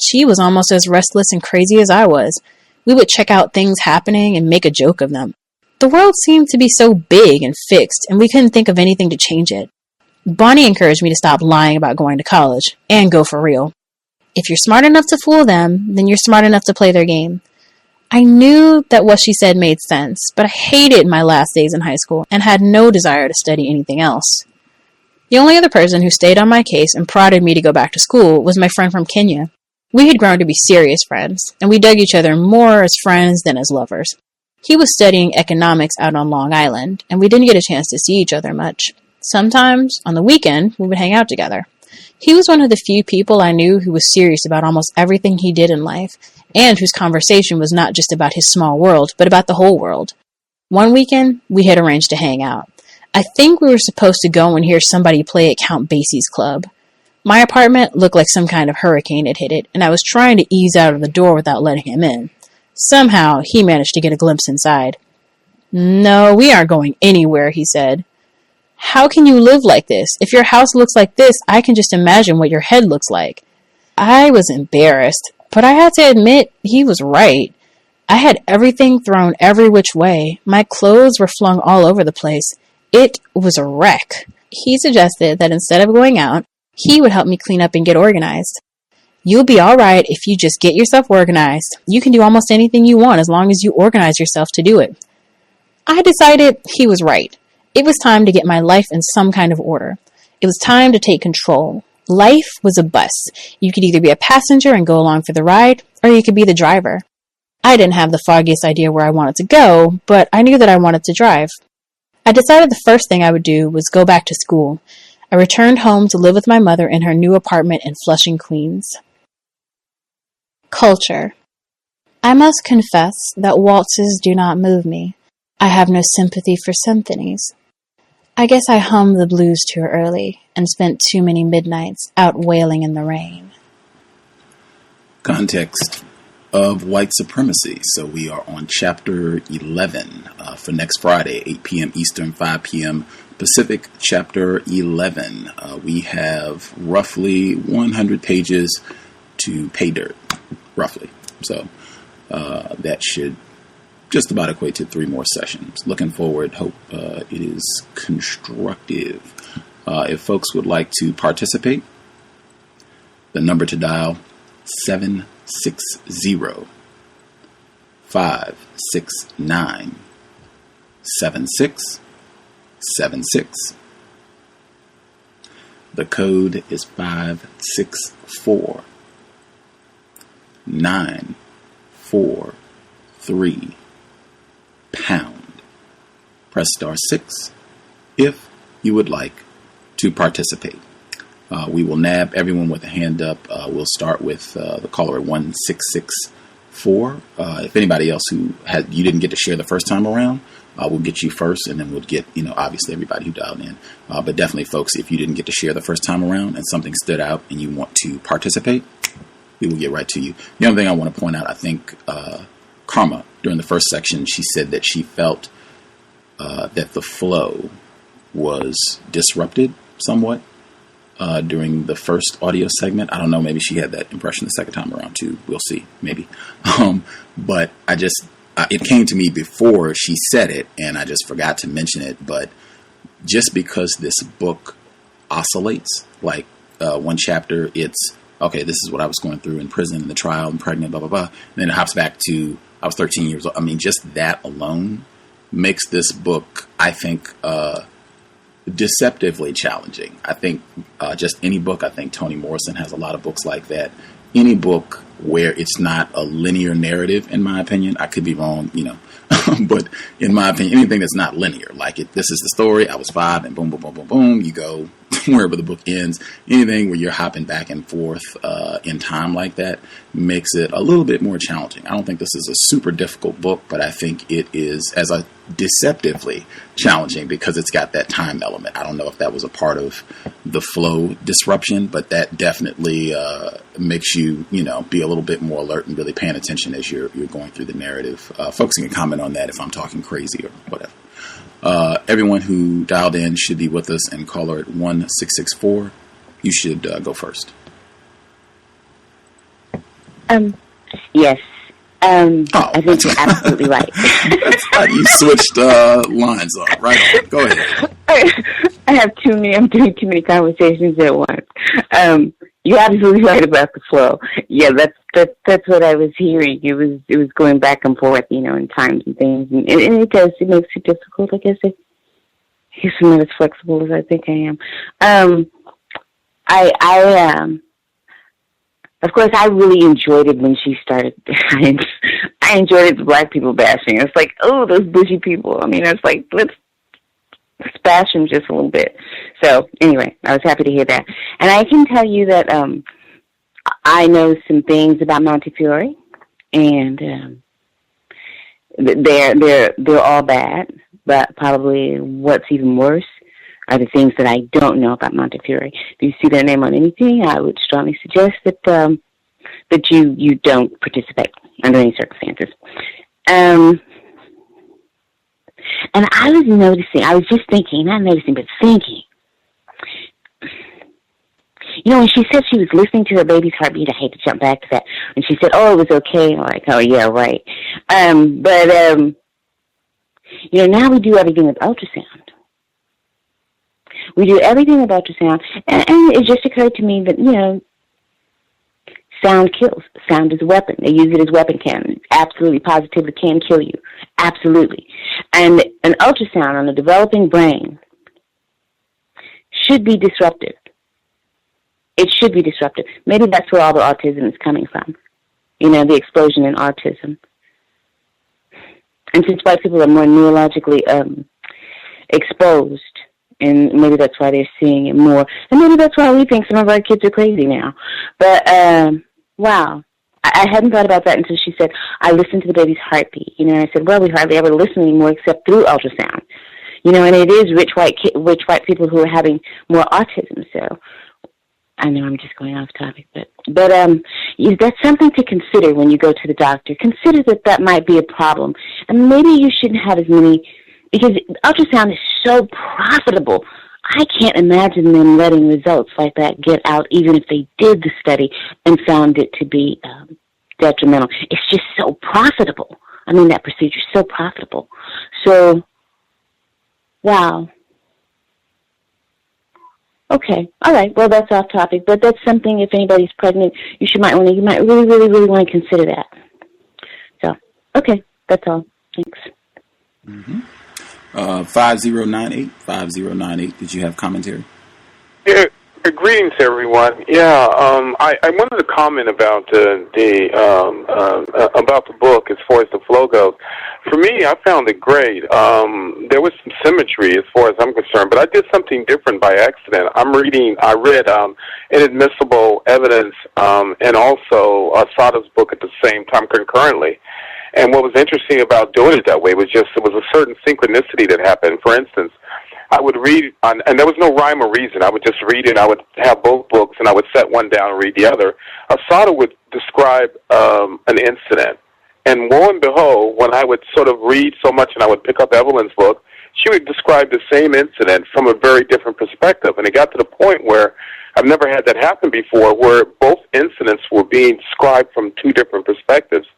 She was almost as restless and crazy as I was. We would check out things happening and make a joke of them. The world seemed to be so big and fixed, and we couldn't think of anything to change it. Bonnie encouraged me to stop lying about going to college, and go for real. If you're smart enough to fool them, then you're smart enough to play their game. I knew that what she said made sense, but I hated my last days in high school and had no desire to study anything else. The only other person who stayed on my case and prodded me to go back to school was my friend from Kenya. We had grown to be serious friends, and we dug each other more as friends than as lovers. He was studying economics out on Long Island, and we didn't get a chance to see each other much. Sometimes, on the weekend, we would hang out together. He was one of the few people I knew who was serious about almost everything he did in life, and whose conversation was not just about his small world, but about the whole world. One weekend, we had arranged to hang out. I think we were supposed to go and hear somebody play at Count Basie's club. My apartment looked like some kind of hurricane had hit it, and I was trying to ease out of the door without letting him in. Somehow, he managed to get a glimpse inside. "No, we aren't going anywhere," he said. "How can you live like this? If your house looks like this, I can just imagine what your head looks like." I was embarrassed, but I had to admit he was right. I had everything thrown every which way. My clothes were flung all over the place. It was a wreck. He suggested that instead of going out, he would help me clean up and get organized. "You'll be all right if you just get yourself organized. You can do almost anything you want as long as you organize yourself to do it." I decided he was right. It was time to get my life in some kind of order. It was time to take control. Life was a bus. You could either be a passenger and go along for the ride, or you could be the driver. I didn't have the foggiest idea where I wanted to go, but I knew that I wanted to drive. I decided the first thing I would do was go back to school. I returned home to live with my mother in her new apartment in Flushing, Queens. Culture. I must confess that waltzes do not move me. I have no sympathy for symphonies. I guess I hummed the blues too early and spent too many midnights out wailing in the rain. Context of White Supremacy. So we are on Chapter 11 for next Friday, 8 p.m. Eastern, 5 p.m. Pacific, Chapter 11. We have roughly 100 pages to pay dirt, roughly. So that should just about equate to 3 more sessions. Looking forward. Hope it is constructive. If folks would like to participate, the number to dial 760-569-7666. 76. The code is 564 943 pound. Press *6 if you would like to participate. We will nab everyone with a hand up. We'll start with the caller at 1664. If anybody else you didn't get to share the first time around, we'll get you first, and then we'll get, obviously everybody who dialed in. But definitely, folks, if you didn't get to share the first time around and something stood out and you want to participate, we will get right to you. The other thing I want to point out, I think Karma, during the first section, she said that she felt that the flow was disrupted somewhat during the first audio segment. I don't know, maybe she had that impression the second time around too. We'll see, maybe. But it came to me before she said it, and I just forgot to mention it. But just because this book oscillates, like one chapter, it's, okay, this is what I was going through in prison, in the trial, and pregnant, blah, blah, blah. And then it hops back to, I was 13 years old. I mean, just that alone makes this book, I think, deceptively challenging. I think just any book, I think Toni Morrison has a lot of books like that. Any book where it's not a linear narrative, in my opinion, I could be wrong, but in my opinion, anything that's not linear, like this is the story, I was 5 and boom, boom, boom, boom, boom, you go wherever the book ends. Anything where you're hopping back and forth in time like that makes it a little bit more challenging. I don't think this is a super difficult book, but I think it is deceptively challenging because it's got that time element. I don't know if that was a part of the flow disruption, but that definitely makes you, be a little bit more alert and really paying attention as you're going through the narrative. Folks can comment on that if I'm talking crazy or whatever. Everyone who dialed in should be with us, and caller at 1664. You should go first. Yes. I think you're absolutely right. That's how you switched lines on. Right on. Go ahead. I'm doing too many conversations at once. You're absolutely right about the flow. Yeah, that's what I was hearing. It was going back and forth, in times and things, and it makes it difficult. I guess I'm not as flexible as I think I am. Of course, I really enjoyed it when she started. I enjoyed it, the black people bashing. It's like, oh, those bushy people. I mean, it's like, let's bash them just a little bit. So, anyway, I was happy to hear that. And I can tell you that I know some things about Montefiore, and they're all bad. But probably what's even worse are the things that I don't know about Montefiore. If you see their name on anything, I would strongly suggest that you don't participate under any circumstances. And I was just thinking, not noticing, but thinking. When she said she was listening to her baby's heartbeat, I hate to jump back to that. And she said, oh, it was okay. I'm like, oh, yeah, right. Now we do everything with ultrasound. We do everything with ultrasound. And it just occurred to me that, sound kills. Sound is a weapon. They use it as weapon cannon. Absolutely, positively can kill you. Absolutely. And an ultrasound on a developing brain should be disruptive. It should be disruptive. Maybe that's where all the autism is coming from. The explosion in autism. And since white people are more neurologically exposed, and maybe that's why they're seeing it more. And maybe that's why we think some of our kids are crazy now. But, wow. I hadn't thought about that until she said, I listened to the baby's heartbeat. I said, well, we hardly ever listen anymore except through ultrasound. And it is rich white people who are having more autism. So I know I'm just going off topic, but that's something to consider when you go to the doctor. Consider that might be a problem. And maybe you shouldn't have as many, because ultrasound is so profitable. I can't imagine them letting results like that get out, even if they did the study and found it to be detrimental. It's just so profitable. I mean, that procedure is so profitable. So, wow. Okay, all right. Well, that's off topic, but that's something. If anybody's pregnant, you might really, really, really want to consider that. So, okay, that's all. Thanks. Mm-hmm. 5098. Did you have commentary? Yeah, greetings, everyone. Yeah, I wanted to comment about the book as far as the flow goes. For me, I found it great. There was some symmetry as far as I'm concerned, but I did something different by accident. I read Inadmissible Evidence and also Assata's book at the same time concurrently. And what was interesting about doing it that way was just there was a certain synchronicity that happened. For instance, I would read, and there was no rhyme or reason. I would just read it. I would have both books, and I would set one down and read the other. Assata would describe an incident. And lo and behold, when I would sort of read so much and I would pick up Evelyn's book, she would describe the same incident from a very different perspective. And it got to the point where I've never had that happen before, where both incidents were being described from two different perspectives.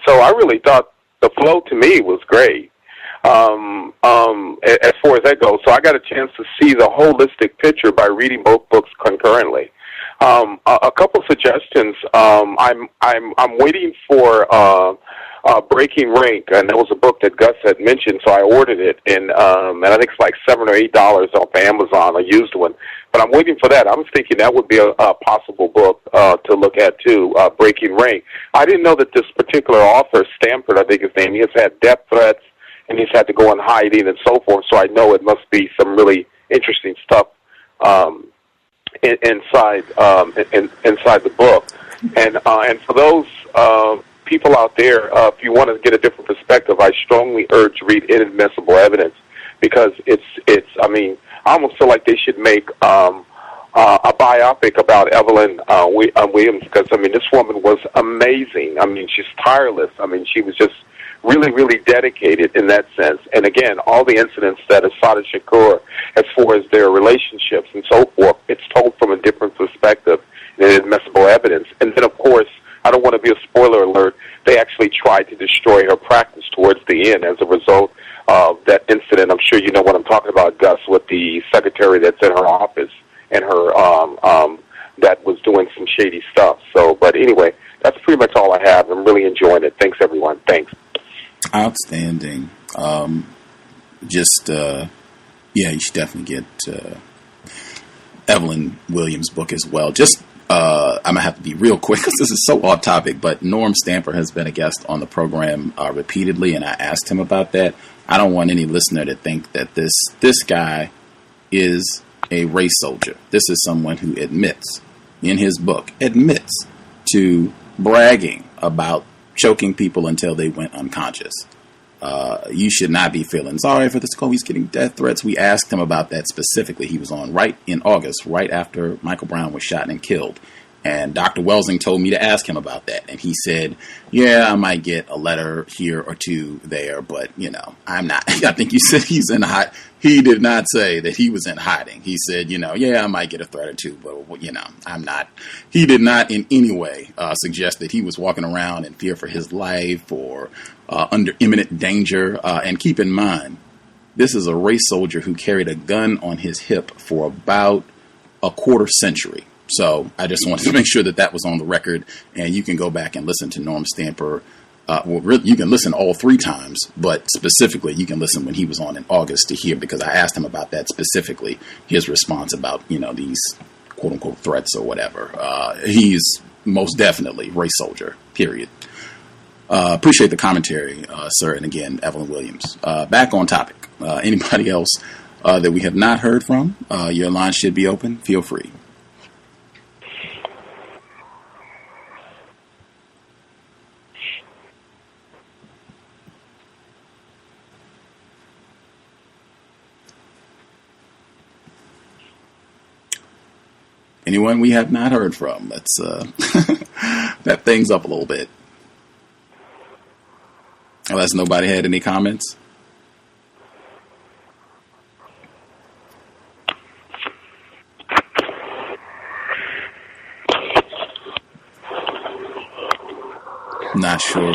So I really thought the flow to me was great as far as that goes. So I got a chance to see the holistic picture by reading both books concurrently. A couple suggestions. I'm waiting for Breaking Rank, and that was a book that Gus had mentioned, so I ordered it, and I think it's like $7 or $8 off Amazon, a used one. But I'm waiting for that. I was thinking that would be a possible book to look at too, Breaking Rank. I didn't know that this particular author, Stanford, I think his name, he has had death threats, and he's had to go in hiding and so forth. So I know it must be some really interesting stuff inside the book. And for those people out there, if you want to get a different perspective, I strongly urge read Inadmissible Evidence, because it's. I mean, I almost feel like they should make a biopic about Evelyn Williams, because I mean, this woman was amazing. I mean, she's tireless. I mean, she was just really, really dedicated in that sense. And again, all the incidents that Assata Shakur, as far as their relationships and so forth, it's told from a different perspective in Inadmissible Evidence. And then, of course, I don't want to be a spoiler alert, they actually tried to destroy her practice towards the end as a result of that incident. I'm sure you know what I'm talking about, Gus, with the secretary that's in her office and her that was doing some shady stuff. So, but anyway, that's pretty much all I have. I'm really enjoying it. Thanks, everyone. Thanks. Outstanding. You should definitely get Evelyn Williams' book as well. Just I'm going to have to be real quick because this is so off topic, but Norm Stamper has been a guest on the program repeatedly, and I asked him about that. I don't want any listener to think that this guy is a race soldier. This is someone who admits to bragging about choking people until they went unconscious. You should not be feeling sorry for this. Oh, he's getting death threats. We asked him about that specifically. He was on right in August, right after Michael Brown was shot and killed. And Dr. Welsing told me to ask him about that. And he said, yeah, I might get a letter here or two there, but, I'm not. I think you said he's in hiding. He did not say that he was in hiding. He said, yeah, I might get a threat or two, but, I'm not. He did not in any way suggest that he was walking around in fear for his life or under imminent danger. And keep in mind, this is a race soldier who carried a gun on his hip for about a quarter century. So I just wanted to make sure that was on the record, and you can go back and listen to Norm Stamper. You can listen all 3 times, but specifically you can listen when he was on in August to hear, because I asked him about that specifically, his response about, these quote-unquote threats or whatever. He's most definitely race soldier, period. Appreciate the commentary, sir, and again, Evelyn Williams. Back on topic. Anybody else that we have not heard from, your line should be open. Feel free. Anyone we have not heard from? Let's wrap things up a little bit. Unless nobody had any comments. Not sure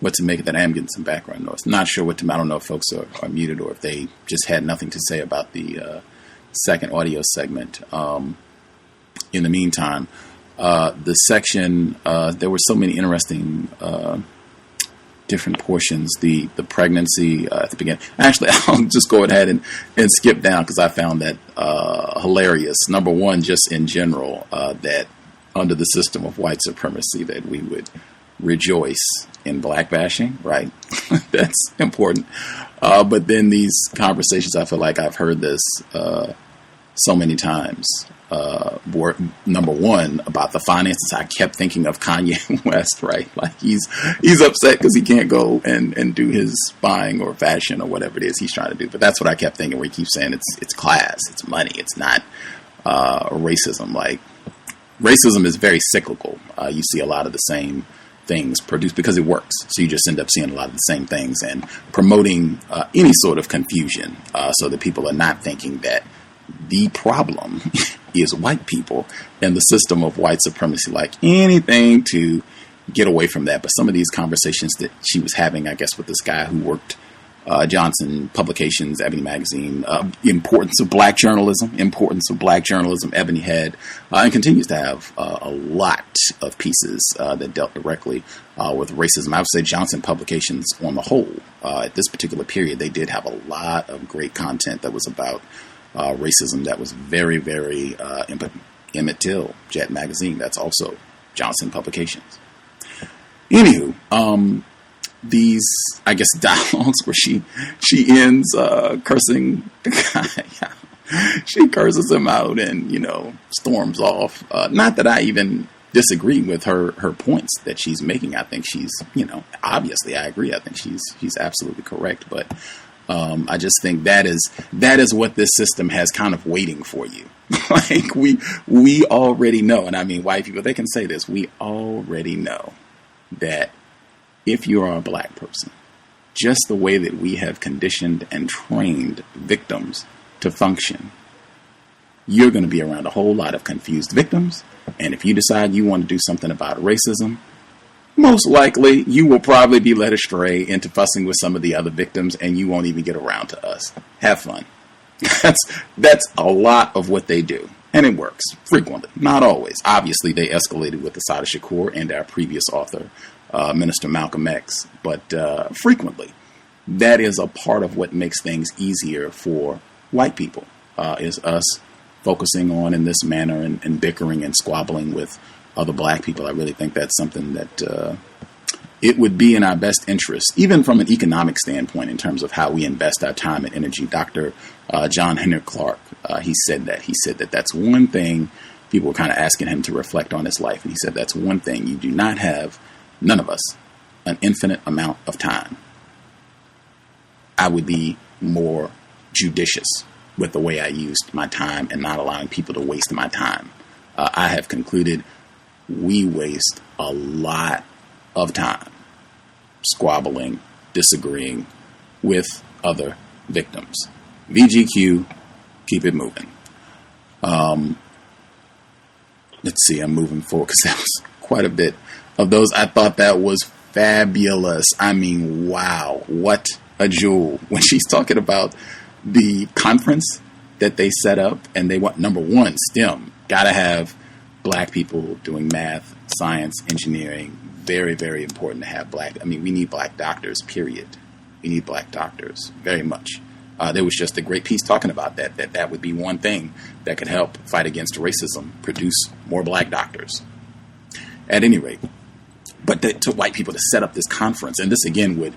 what to make of that. I am getting some background noise. Not sure what to. I don't know if folks are muted or if they just had nothing to say about the second audio segment. In the meantime, the section, there were so many interesting different portions. The pregnancy at the beginning. Actually, I'll just go ahead and skip down because I found that hilarious. Number one, just in general, that under the system of white supremacy, that we would rejoice in black bashing, right? That's important. But then these conversations, I feel like I've heard this so many times. Were, number one, about the finances. I kept thinking of Kanye West, right? Like he's upset because he can't go and do his buying or fashion or whatever it is he's trying to do. But that's what I kept thinking, where he keeps saying it's class, it's money, it's not racism. Like racism is very cyclical. You see a lot of the same things produced because it works. So you just end up seeing a lot of the same things and promoting any sort of confusion so that people are not thinking that the problem is white people and the system of white supremacy, like anything to get away from that. But some of these conversations that she was having, I guess, with this guy who worked Johnson Publications, Ebony Magazine, importance of black journalism, Ebony had and continues to have a lot of pieces that dealt directly with racism. I would say Johnson Publications on the whole, at this particular period, they did have a lot of great content that was about racism that was very, very Emmett Till, Jet Magazine, that's also Johnson Publications. Anywho, these, I guess, dialogues where she ends cursing the guy. She curses him out and, storms off. Not that I even disagree with her points that she's making. I think she's, obviously I agree. I think she's absolutely correct. But I just think that is what this system has kind of waiting for you. Like we already know, and I mean, white people, they can say this. We already know that if you are a black person, just the way that we have conditioned and trained victims to function, you're going to be around a whole lot of confused victims. And if you decide you want to do something about racism, most likely you will probably be led astray into fussing with some of the other victims, and you won't even get around to us. Have fun. That's a lot of what they do. And it works frequently, not always. Obviously, they escalated with Assata Shakur and our previous author, Minister Malcolm X. But frequently, that is a part of what makes things easier for white people, is us focusing on in this manner and bickering and squabbling with other black people. I really think that's something that it would be in our best interest, even from an economic standpoint, in terms of how we invest our time and energy. Dr. John Henry Clark, he said that that's one thing. People were kind of asking him to reflect on his life, and he said that's one thing. You do not have, none of us, an infinite amount of time. I would be more judicious with the way I used my time and not allowing people to waste my time. I have concluded we waste a lot of time squabbling, disagreeing with other victims. VGQ, keep it moving. Let's see, I'm moving forward because that was quite a bit of those. I thought that was fabulous. I mean, wow, what a jewel. When she's talking about the conference that they set up, and they want, number one, STEM, gotta have black people doing math, science, engineering. Very, very important to have we need black doctors, period. We need black doctors, very much. There was just a great piece talking about that would be one thing that could help fight against racism, produce more black doctors. At any rate, but to white people to set up this conference, and this again would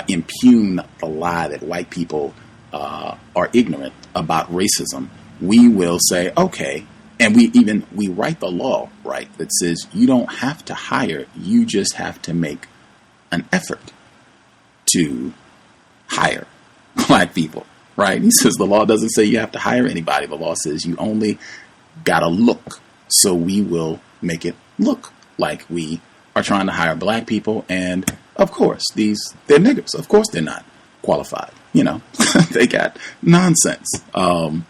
impugn the lie that white people are ignorant about racism. We will say, okay, and we write the law, right, that says you don't have to hire, you just have to make an effort to hire black people, right? He says the law doesn't say you have to hire anybody. The law says you only gotta look. So we will make it look like we are trying to hire black people. And of course, they're niggers. Of course they're not qualified. They got nonsense. I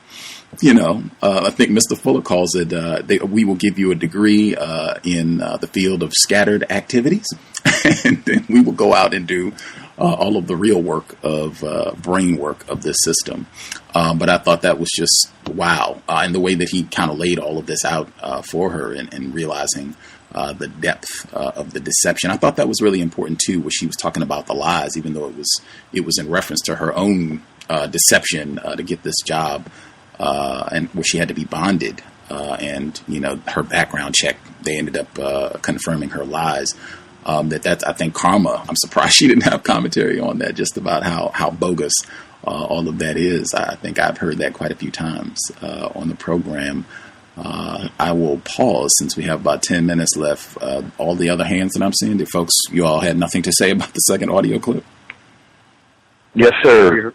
think Mr. Fuller calls it, we will give you a degree in the field of scattered activities, and then we will go out and do all of the real work of brain work of this system. But I thought that was just wow. And the way that he kind of laid all of this out for her and realizing the depth of the deception. I thought that was really important too, where she was talking about the lies, even though it was in reference to her own deception to get this job, and where she had to be bonded. And her background check, they ended up confirming her lies. That's I think karma. I'm surprised she didn't have commentary on that, just about how bogus all of that is. I think I've heard that quite a few times on the program. I will pause since we have about 10 minutes left. All the other hands that I'm seeing, did folks, you all had nothing to say about the second audio clip? Yes, sir.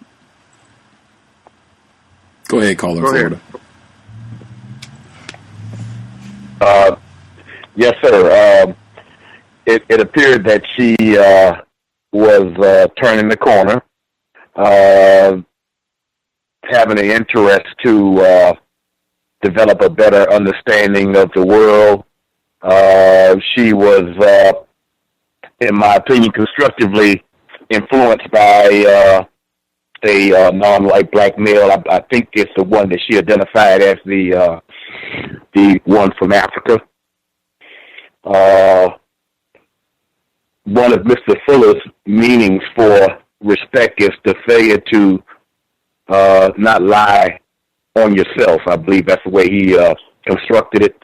Go ahead, caller in Florida. Yes, sir. It appeared that she was turning the corner, having an interest to develop a better understanding of the world. She was, in my opinion, constructively influenced by a non-white black male. I think it's the one that she identified as the one from Africa. One of Mr. Fuller's meanings for respect is the failure to not lie on yourself. I believe that's the way he constructed it.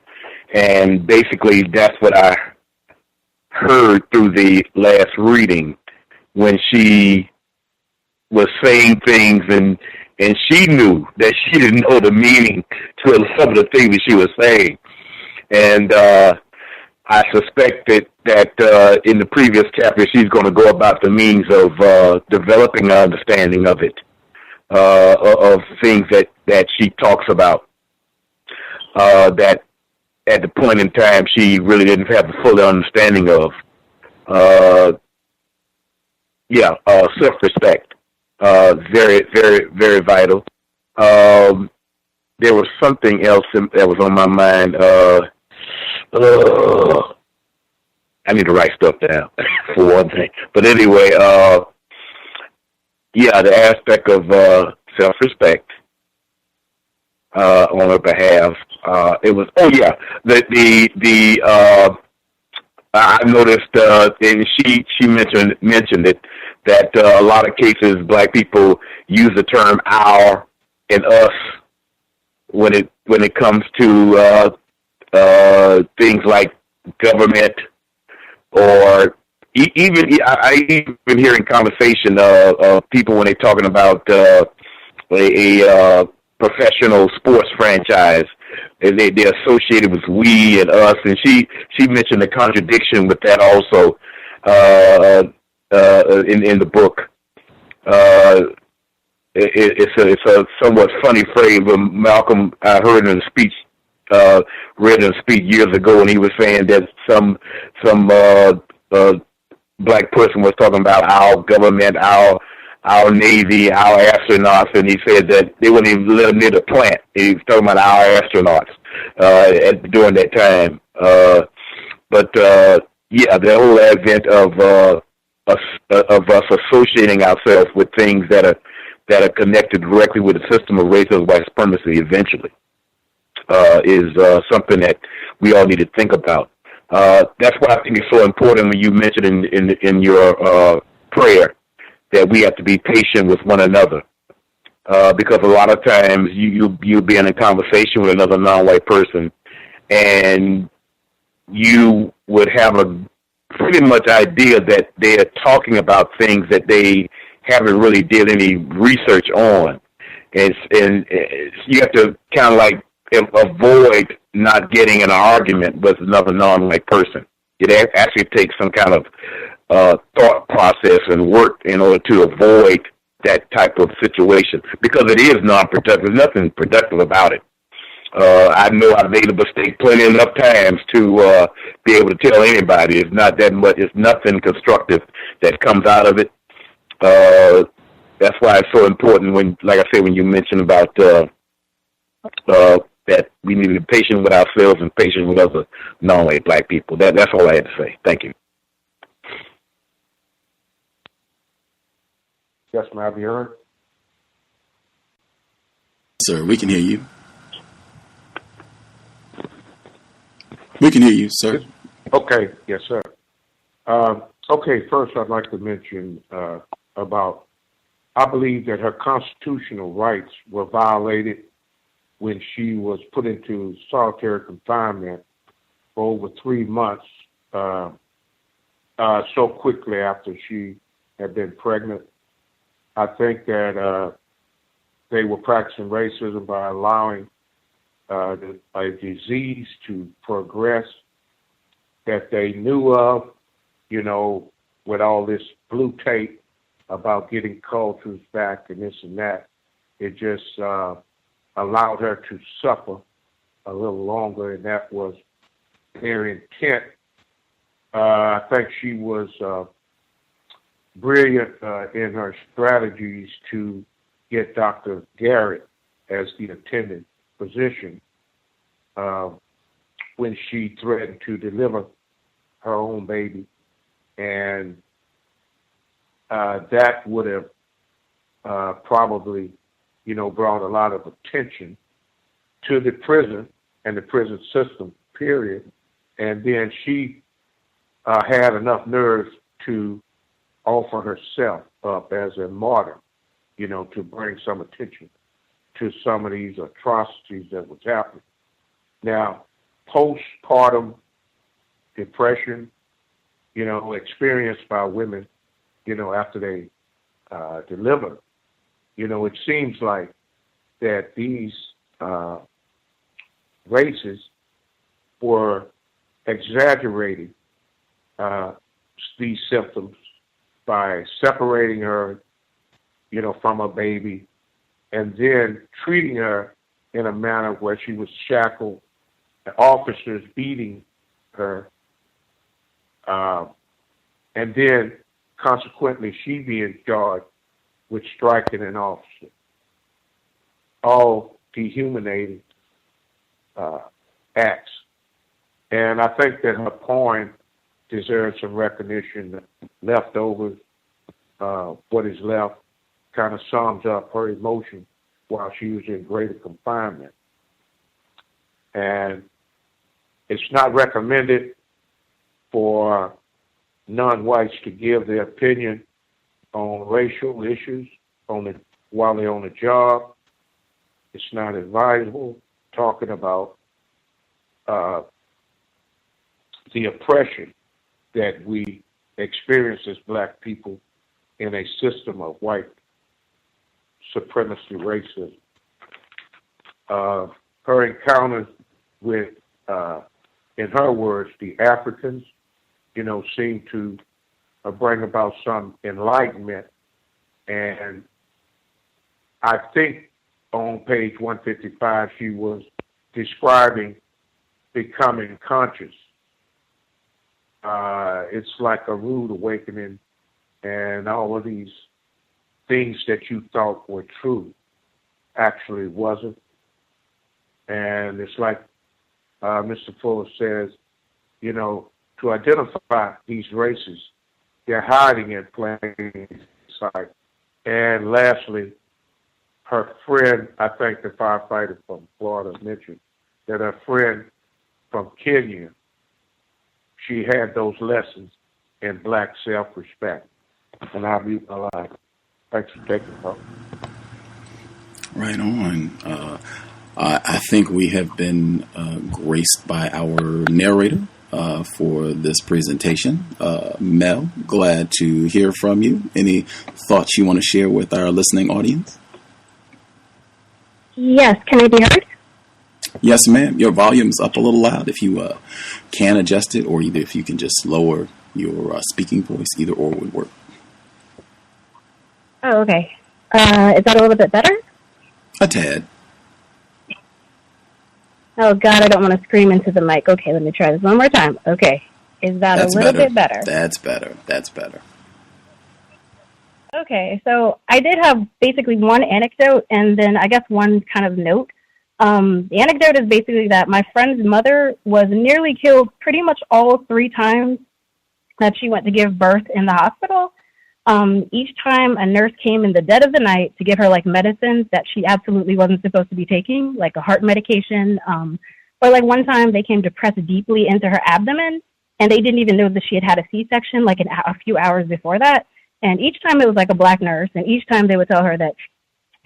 And basically that's what I heard through the last reading, when she was saying things and she knew that she didn't know the meaning to some of the things that she was saying. And I suspect that in the previous chapter, she's going to go about the means of developing an understanding of it, of things that she talks about, that at the point in time she really didn't have the full understanding of. Self-respect, very, very, very vital. There was something else that was on my mind. I need to write stuff down for one thing. But anyway, the aspect of self-respect on her behalf. It was I noticed, and she mentioned it, that a lot of cases black people use the term "our" and "us" when it comes to things like government, or I even hearing conversation of people when they're talking about a professional sports franchise. They're associated with "we" and "us," and she mentioned the contradiction with that also in the book. It's a somewhat funny phrase, but Malcolm, I heard in a speech, read in a speech years ago, and he was saying that some black person was talking about our government, our Navy, our astronauts, and he said that they wouldn't even let him near the plant. He was talking about our astronauts during that time. The whole advent of us associating ourselves with things that are connected directly with the system of racism, white supremacy, eventually, is something that we all need to think about. That's why I think it's so important when you mentioned in your prayer that we have to be patient with one another, because a lot of times you'll be in a conversation with another non-white person, and you would have a pretty much idea that they're talking about things that they haven't really did any research on, and you have to kind of like avoid not getting in an argument with another non-white person. It actually takes some kind of thought process and work in order to avoid that type of situation, because it is non-productive. There's nothing productive about it. I know I've made a mistake plenty enough times to be able to tell anybody it's not that much. It's nothing constructive that comes out of it. That's why it's so important when, like I said, when you mentioned about that we need to be patient with ourselves and patient with other non-white black people. That's all I had to say. Thank you. Yes, may I be heard? Sir, we can hear you. We can hear you, sir. Okay, yes, sir. Okay, first I'd like to mention about, I believe that her constitutional rights were violated when she was put into solitary confinement for over 3 months, so quickly after she had been pregnant. I think that they were practicing racism by allowing a disease to progress that they knew of, you know, with all this blue tape about getting cultures back and this and that. It just allowed her to suffer a little longer, and that was their intent. I think she was brilliant in her strategies to get Dr. Garrett as the attending physician when she threatened to deliver her own baby. And that would have probably, you know, brought a lot of attention to the prison and the prison system, period. And then she had enough nerves to offer herself up as a martyr, you know, to bring some attention to some of these atrocities that was happening. Now, postpartum depression, you know, experienced by women, you know, after they deliver, you know, it seems like that these races were exaggerating these symptoms by separating her, you know, from her baby, and then treating her in a manner where she was shackled, the officers beating her, and then consequently she being charged with striking an officer. All dehumanizing acts. And I think that her poem deserves some recognition. Leftovers, what is left, kind of sums up her emotion while she was in greater confinement. And it's not recommended for non-whites to give their opinion on racial issues while they're on the job. It's not advisable talking about the oppression that we experience as black people in a system of white supremacy racism. Her encounters with, in her words, the Africans, you know, seem to bring about some enlightenment. And I think on page 155, she was describing becoming conscious. It's like a rude awakening, and all of these things that you thought were true actually wasn't. And it's like Mr. Fuller says, you know, to identify these races, they're hiding in plain sight. And lastly, her friend, I think the firefighter from Florida mentioned that her friend from Kenya, she had those lessons in black self-respect. And I'll mute my line. Thanks for taking the call. Right on. I think we have been graced by our narrator for this presentation. Mel, glad to hear from you. Any thoughts you want to share with our listening audience? Yes, can I be heard? Yes, ma'am. Your volume's up a little loud. If you can adjust it, or either if you can just lower your speaking voice, either or would work. Oh, okay. Is that a little bit better? A tad. Oh, God, I don't want to scream into the mic. Okay, let me try this one more time. Okay. Is that a little bit better? That's better. That's better. Okay, so I did have basically one anecdote and then I guess one kind of note. The anecdote is basically that my friend's mother was nearly killed pretty much all 3 times that she went to give birth in the hospital. Each time a nurse came in the dead of the night to give her like medicines that she absolutely wasn't supposed to be taking, like a heart medication. Or like one time they came to press deeply into her abdomen and they didn't even know that she had had a C-section like a few hours before that. And each time it was like a black nurse, and each time they would tell her that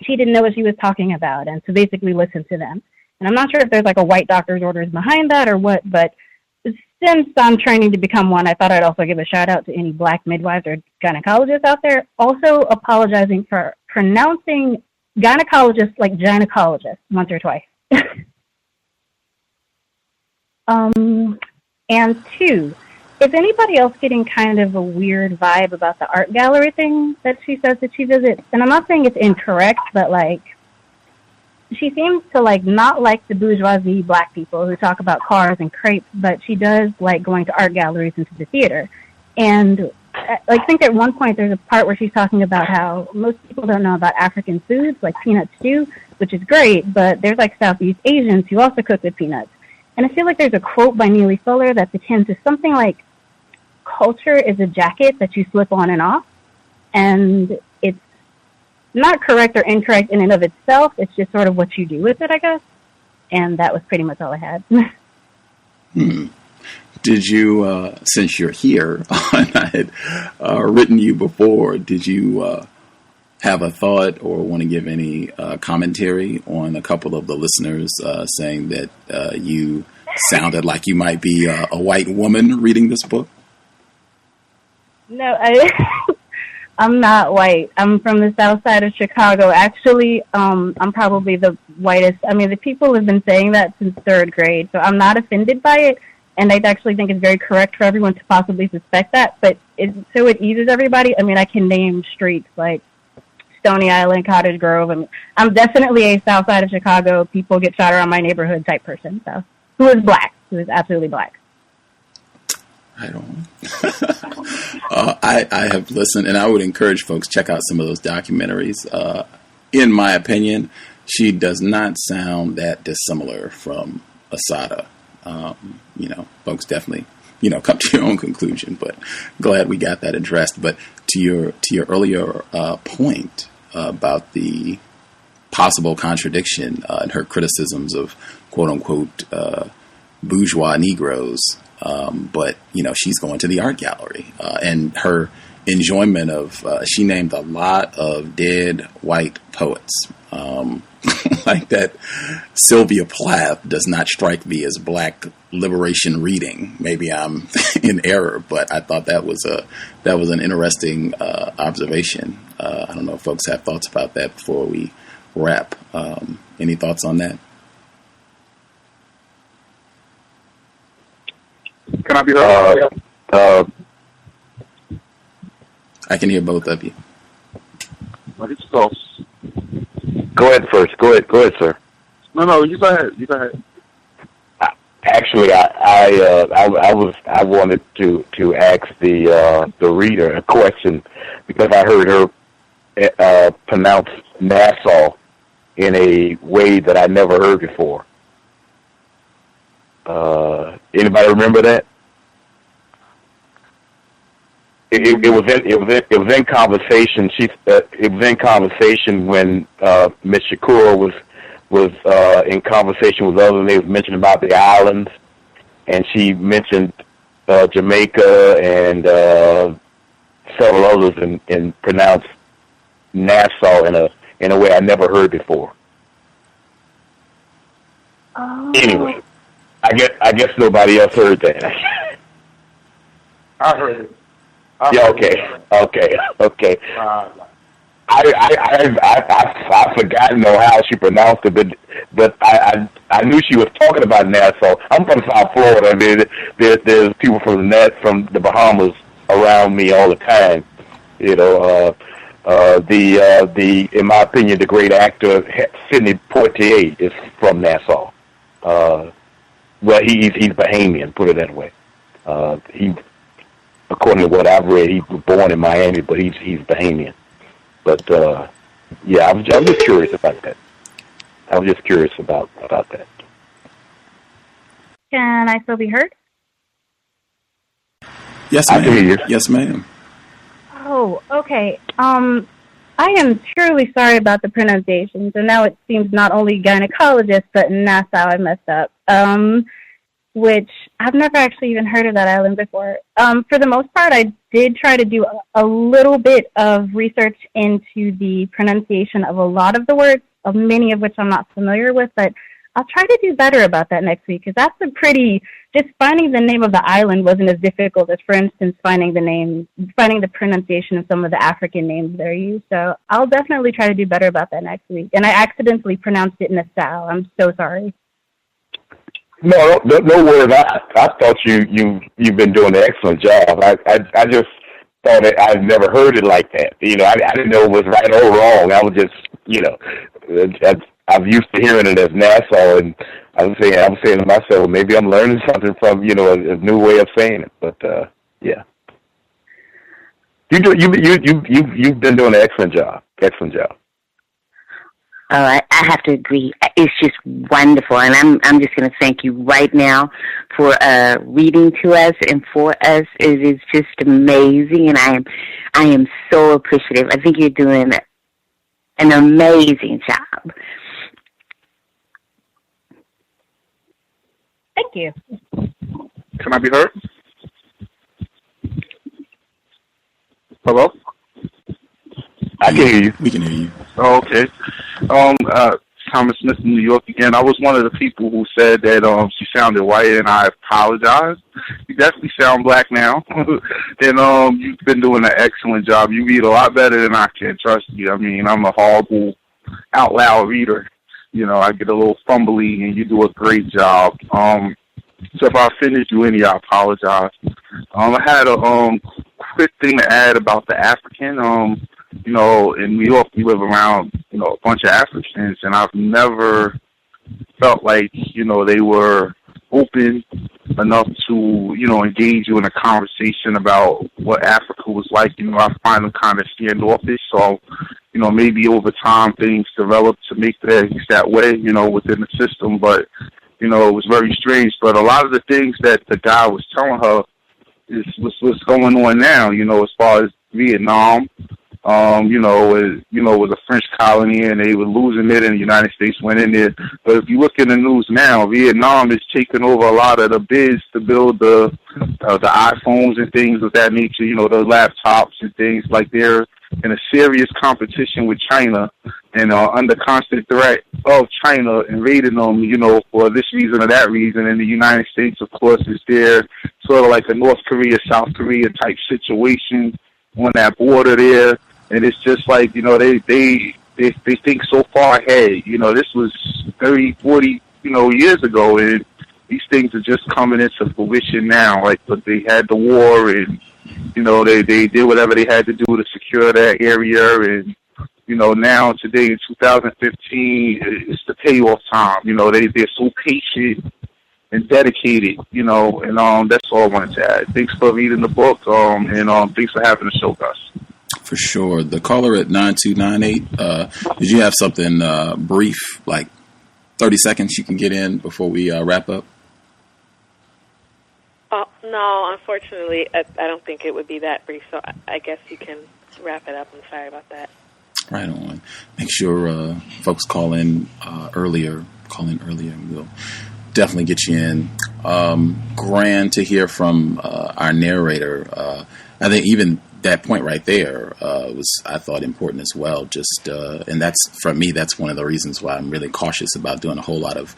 she didn't know what she was talking about, and to basically listen to them. And I'm not sure if there's like a white doctor's orders behind that or what, but since I'm training to become one, I thought I'd also give a shout out to any black midwives or gynecologists out there. Also apologizing for pronouncing gynecologist like gynecologist once or twice. And two, is anybody else getting kind of a weird vibe about the art gallery thing that she says that she visits? And I'm not saying it's incorrect, but like, she seems to like not like the bourgeoisie black people who talk about cars and crepes, but she does like going to art galleries and to the theater. And I think at one point there's a part where she's talking about how most people don't know about African foods, like peanut stew, which is great, but there's like Southeast Asians who also cook with peanuts. And I feel like there's a quote by Neely Fuller that begins to something like, culture is a jacket that you slip on and off, and it's not correct or incorrect in and of itself. It's just sort of what you do with it, I guess. And that was pretty much all I had. Did you, since you're here, and I had written you before, did you have a thought or want to give any commentary on a couple of the listeners saying that you sounded like you might be a white woman reading this book? No, I'm not white. I'm from the south side of Chicago. Actually, I'm probably the whitest. I mean, the people have been saying that since third grade, so I'm not offended by it. And I actually think it's very correct for everyone to possibly suspect that. But so it eases everybody. I mean, I can name streets like Stony Island, Cottage Grove. I mean, I'm definitely a south side of Chicago, people get shot around my neighborhood type person. So, who is black? Who is absolutely black? I don't. I have listened, and I would encourage folks check out some of those documentaries. In my opinion, she does not sound that dissimilar from Assata. Folks definitely, come to your own conclusion. But glad we got that addressed. But to your earlier point about the possible contradiction in her criticisms of quote unquote bourgeois Negroes. But she's going to the art gallery, and her enjoyment of, she named a lot of dead white poets, like that. Sylvia Plath does not strike me as black liberation reading. Maybe I'm in error, but I thought that was an interesting, observation. I don't know if folks have thoughts about that before we wrap. Any thoughts on that? Can I be heard? I can hear both of you. Go ahead first. Go ahead, sir. No, you go ahead. Actually, I wanted to ask the reader a question because I heard her pronounce Nassau in a way that I never heard before. Anybody remember that? It was in conversation. It was in conversation when Ms. Shakur was in conversation with others, and they was mentioning about the islands, and she mentioned Jamaica and several others, and pronounced Nassau in a way I never heard before. Oh. Anyway, I guess nobody else heard that. I heard it. Yeah. Okay. I forgotten how she pronounced it, but I knew she was talking about Nassau. I'm from South Florida. I mean, there's people from the Bahamas around me all the time. In my opinion, the great actor Sidney Poitier is from Nassau. Well, he's Bahamian, put it that way. According to what I've read, he was born in Miami, but he's Bahamian. But I was just curious about that. I was just curious about that. Can I still be heard? Yes, ma'am. I can hear you. Yes, ma'am. Oh, okay. I am truly sorry about the pronunciations, and now it seems not only gynecologist, but Nassau I messed up. which I've never actually even heard of that island before. For the most part, I did try to do a little bit of research into the pronunciation of a lot of the words, of many of which I'm not familiar with, but I'll try to do better about that next week, because that's just finding the name of the island wasn't as difficult as, for instance, finding the pronunciation of some of the African names that are used. So I'll definitely try to do better about that next week. And I accidentally pronounced it Nassau. I'm so sorry. No worries. I thought you've been doing an excellent job. I just thought I've never heard it like that. I didn't know it was right or wrong. I was just, I'm used to hearing it as Nassau, and I was saying to myself, well, maybe I'm learning something from a new way of saying it. But yeah, you've been doing an excellent job. Excellent job. Oh, I have to agree. It's just wonderful, and I'm just going to thank you right now for reading to us and for us. It is just amazing, and I am so appreciative. I think you're doing an amazing job. Thank you. Can I be heard? Hello? I can hear you. We can hear you. Oh, okay. Thomas Smith in New York again. I was one of the people who said that she sounded white, and I apologize. You definitely sound black now. And you've been doing an excellent job. You read a lot better than I can, trust you. I mean, I'm a horrible out loud reader. I get a little fumbly, and you do a great job. So if I offended you any, I apologize. I had a quick thing to add about the African. In New York, we live around, a bunch of Africans, and I've never felt like, they were open enough to, engage you in a conversation about what Africa was like. I find them kind of standoffish. So, maybe over time things developed to make things that way, within the system. But, it was very strange. But a lot of the things that the guy was telling her is what's going on now, as far as Vietnam. It was a French colony, and they were losing it, and the United States went in there. But if you look in the news now, Vietnam is taking over a lot of the bids to build the iPhones and things of that nature, the laptops and things. Like they're in a serious competition with China, and under constant threat of China invading them, for this reason or that reason. And the United States, of course, is there, sort of like a North Korea, South Korea type situation on that border there. And it's just like, they think so far ahead. This was 30, 40, years ago, and these things are just coming into fruition now. But they had the war, and, they did whatever they had to do to secure that area. And, now today in 2015, it's the payoff time. They're so patient and dedicated, and that's all I wanted to add. Thanks for reading the book, and thanks for having the show, Gus. For sure. The caller at 9298, did you have something brief, like 30 seconds you can get in before we wrap up? No, unfortunately, I don't think it would be that brief, so I guess you can wrap it up. I'm sorry about that. Right on. Make sure folks call in earlier, and we'll definitely get you in. Grand to hear from our narrator. I think even that point right there was, I thought, important as well. Just and that's, for me, that's one of the reasons why I'm really cautious about doing a whole lot of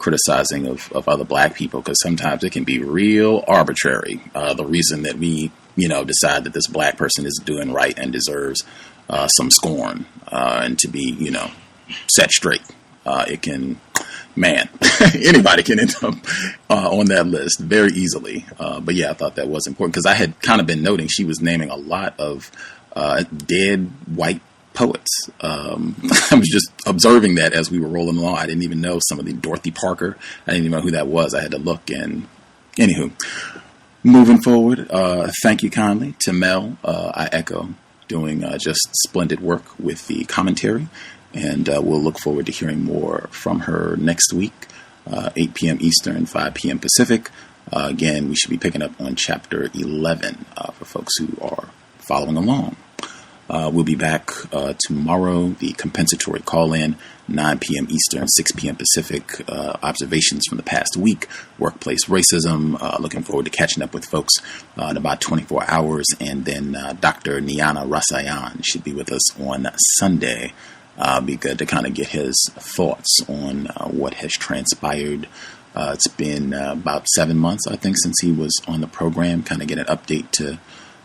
criticizing of other black people, because sometimes it can be real arbitrary. The reason that we, decide that this black person is doing right and deserves some scorn and to be, set straight. It can, anybody can end up on that list very easily. But yeah, I thought that was important, because I had kind of been noting she was naming a lot of dead white poets. I was just observing that as we were rolling along. I didn't even know some of the Dorothy Parker. I didn't even know who that was. I had to look. And anywho, moving forward, thank you kindly to Mel. I echo, doing just splendid work with the commentary. And we'll look forward to hearing more from her next week, 8 p.m. Eastern, 5 p.m. Pacific. Again, we should be picking up on Chapter 11 for folks who are following along. We'll be back tomorrow. The compensatory call-in, 9 p.m. Eastern, 6 p.m. Pacific. Observations from the past week, workplace racism. Looking forward to catching up with folks in about 24 hours. And then Dr. Niana Rasayan should be with us on Sunday. Be good to kind of get his thoughts on what has transpired. It's been about 7 months, I think, since he was on the program. Kind of get an update to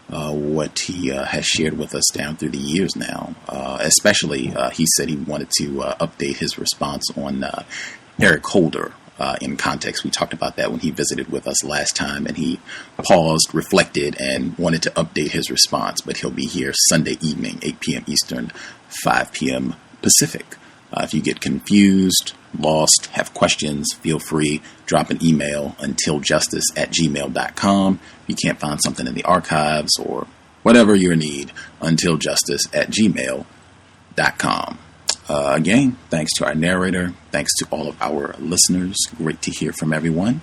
what he has shared with us down through the years now. Especially, he said he wanted to update his response on Eric Holder in context. We talked about that when he visited with us last time, and he paused, reflected, and wanted to update his response. But he'll be here Sunday evening, 8 p.m. Eastern, 5 p.m. Pacific. If you get confused, lost, have questions, feel free, drop an email, untiljustice@gmail.com. If you can't find something in the archives or whatever your need, untiljustice@gmail.com. Again, thanks to our narrator. Thanks to all of our listeners. Great to hear from everyone.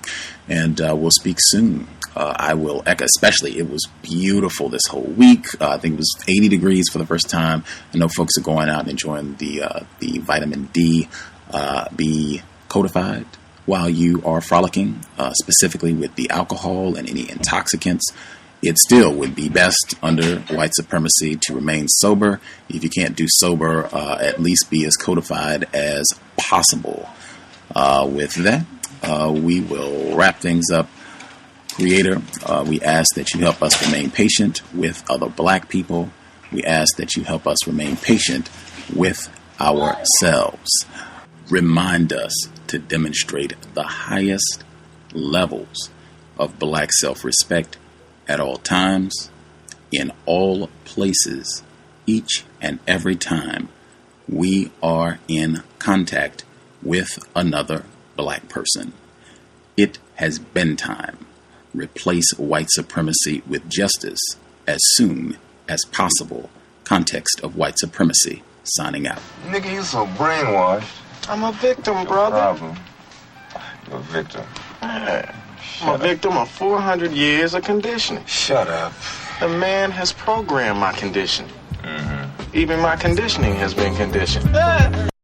And we'll speak soon. I will echo, especially, it was beautiful this whole week. I think it was 80 degrees for the first time. I know folks are going out and enjoying the vitamin D. Be codified while you are frolicking, specifically with the alcohol and any intoxicants. It still would be best under white supremacy to remain sober. If you can't do sober, at least be as codified as possible. With that, we will wrap things up. Creator, we ask that you help us remain patient with other black people. We ask that you help us remain patient with ourselves. Remind us to demonstrate the highest levels of black self-respect at all times, in all places, each and every time we are in contact with another black person. It has been time. Replace white supremacy with justice as soon as possible. Context of White Supremacy, signing out. Nigga, you so brainwashed. I'm a victim, brother. Problem. You're a victim. I'm a victim of 400 years of conditioning. Shut up. The man has programmed my conditioning. Even my conditioning has been conditioned.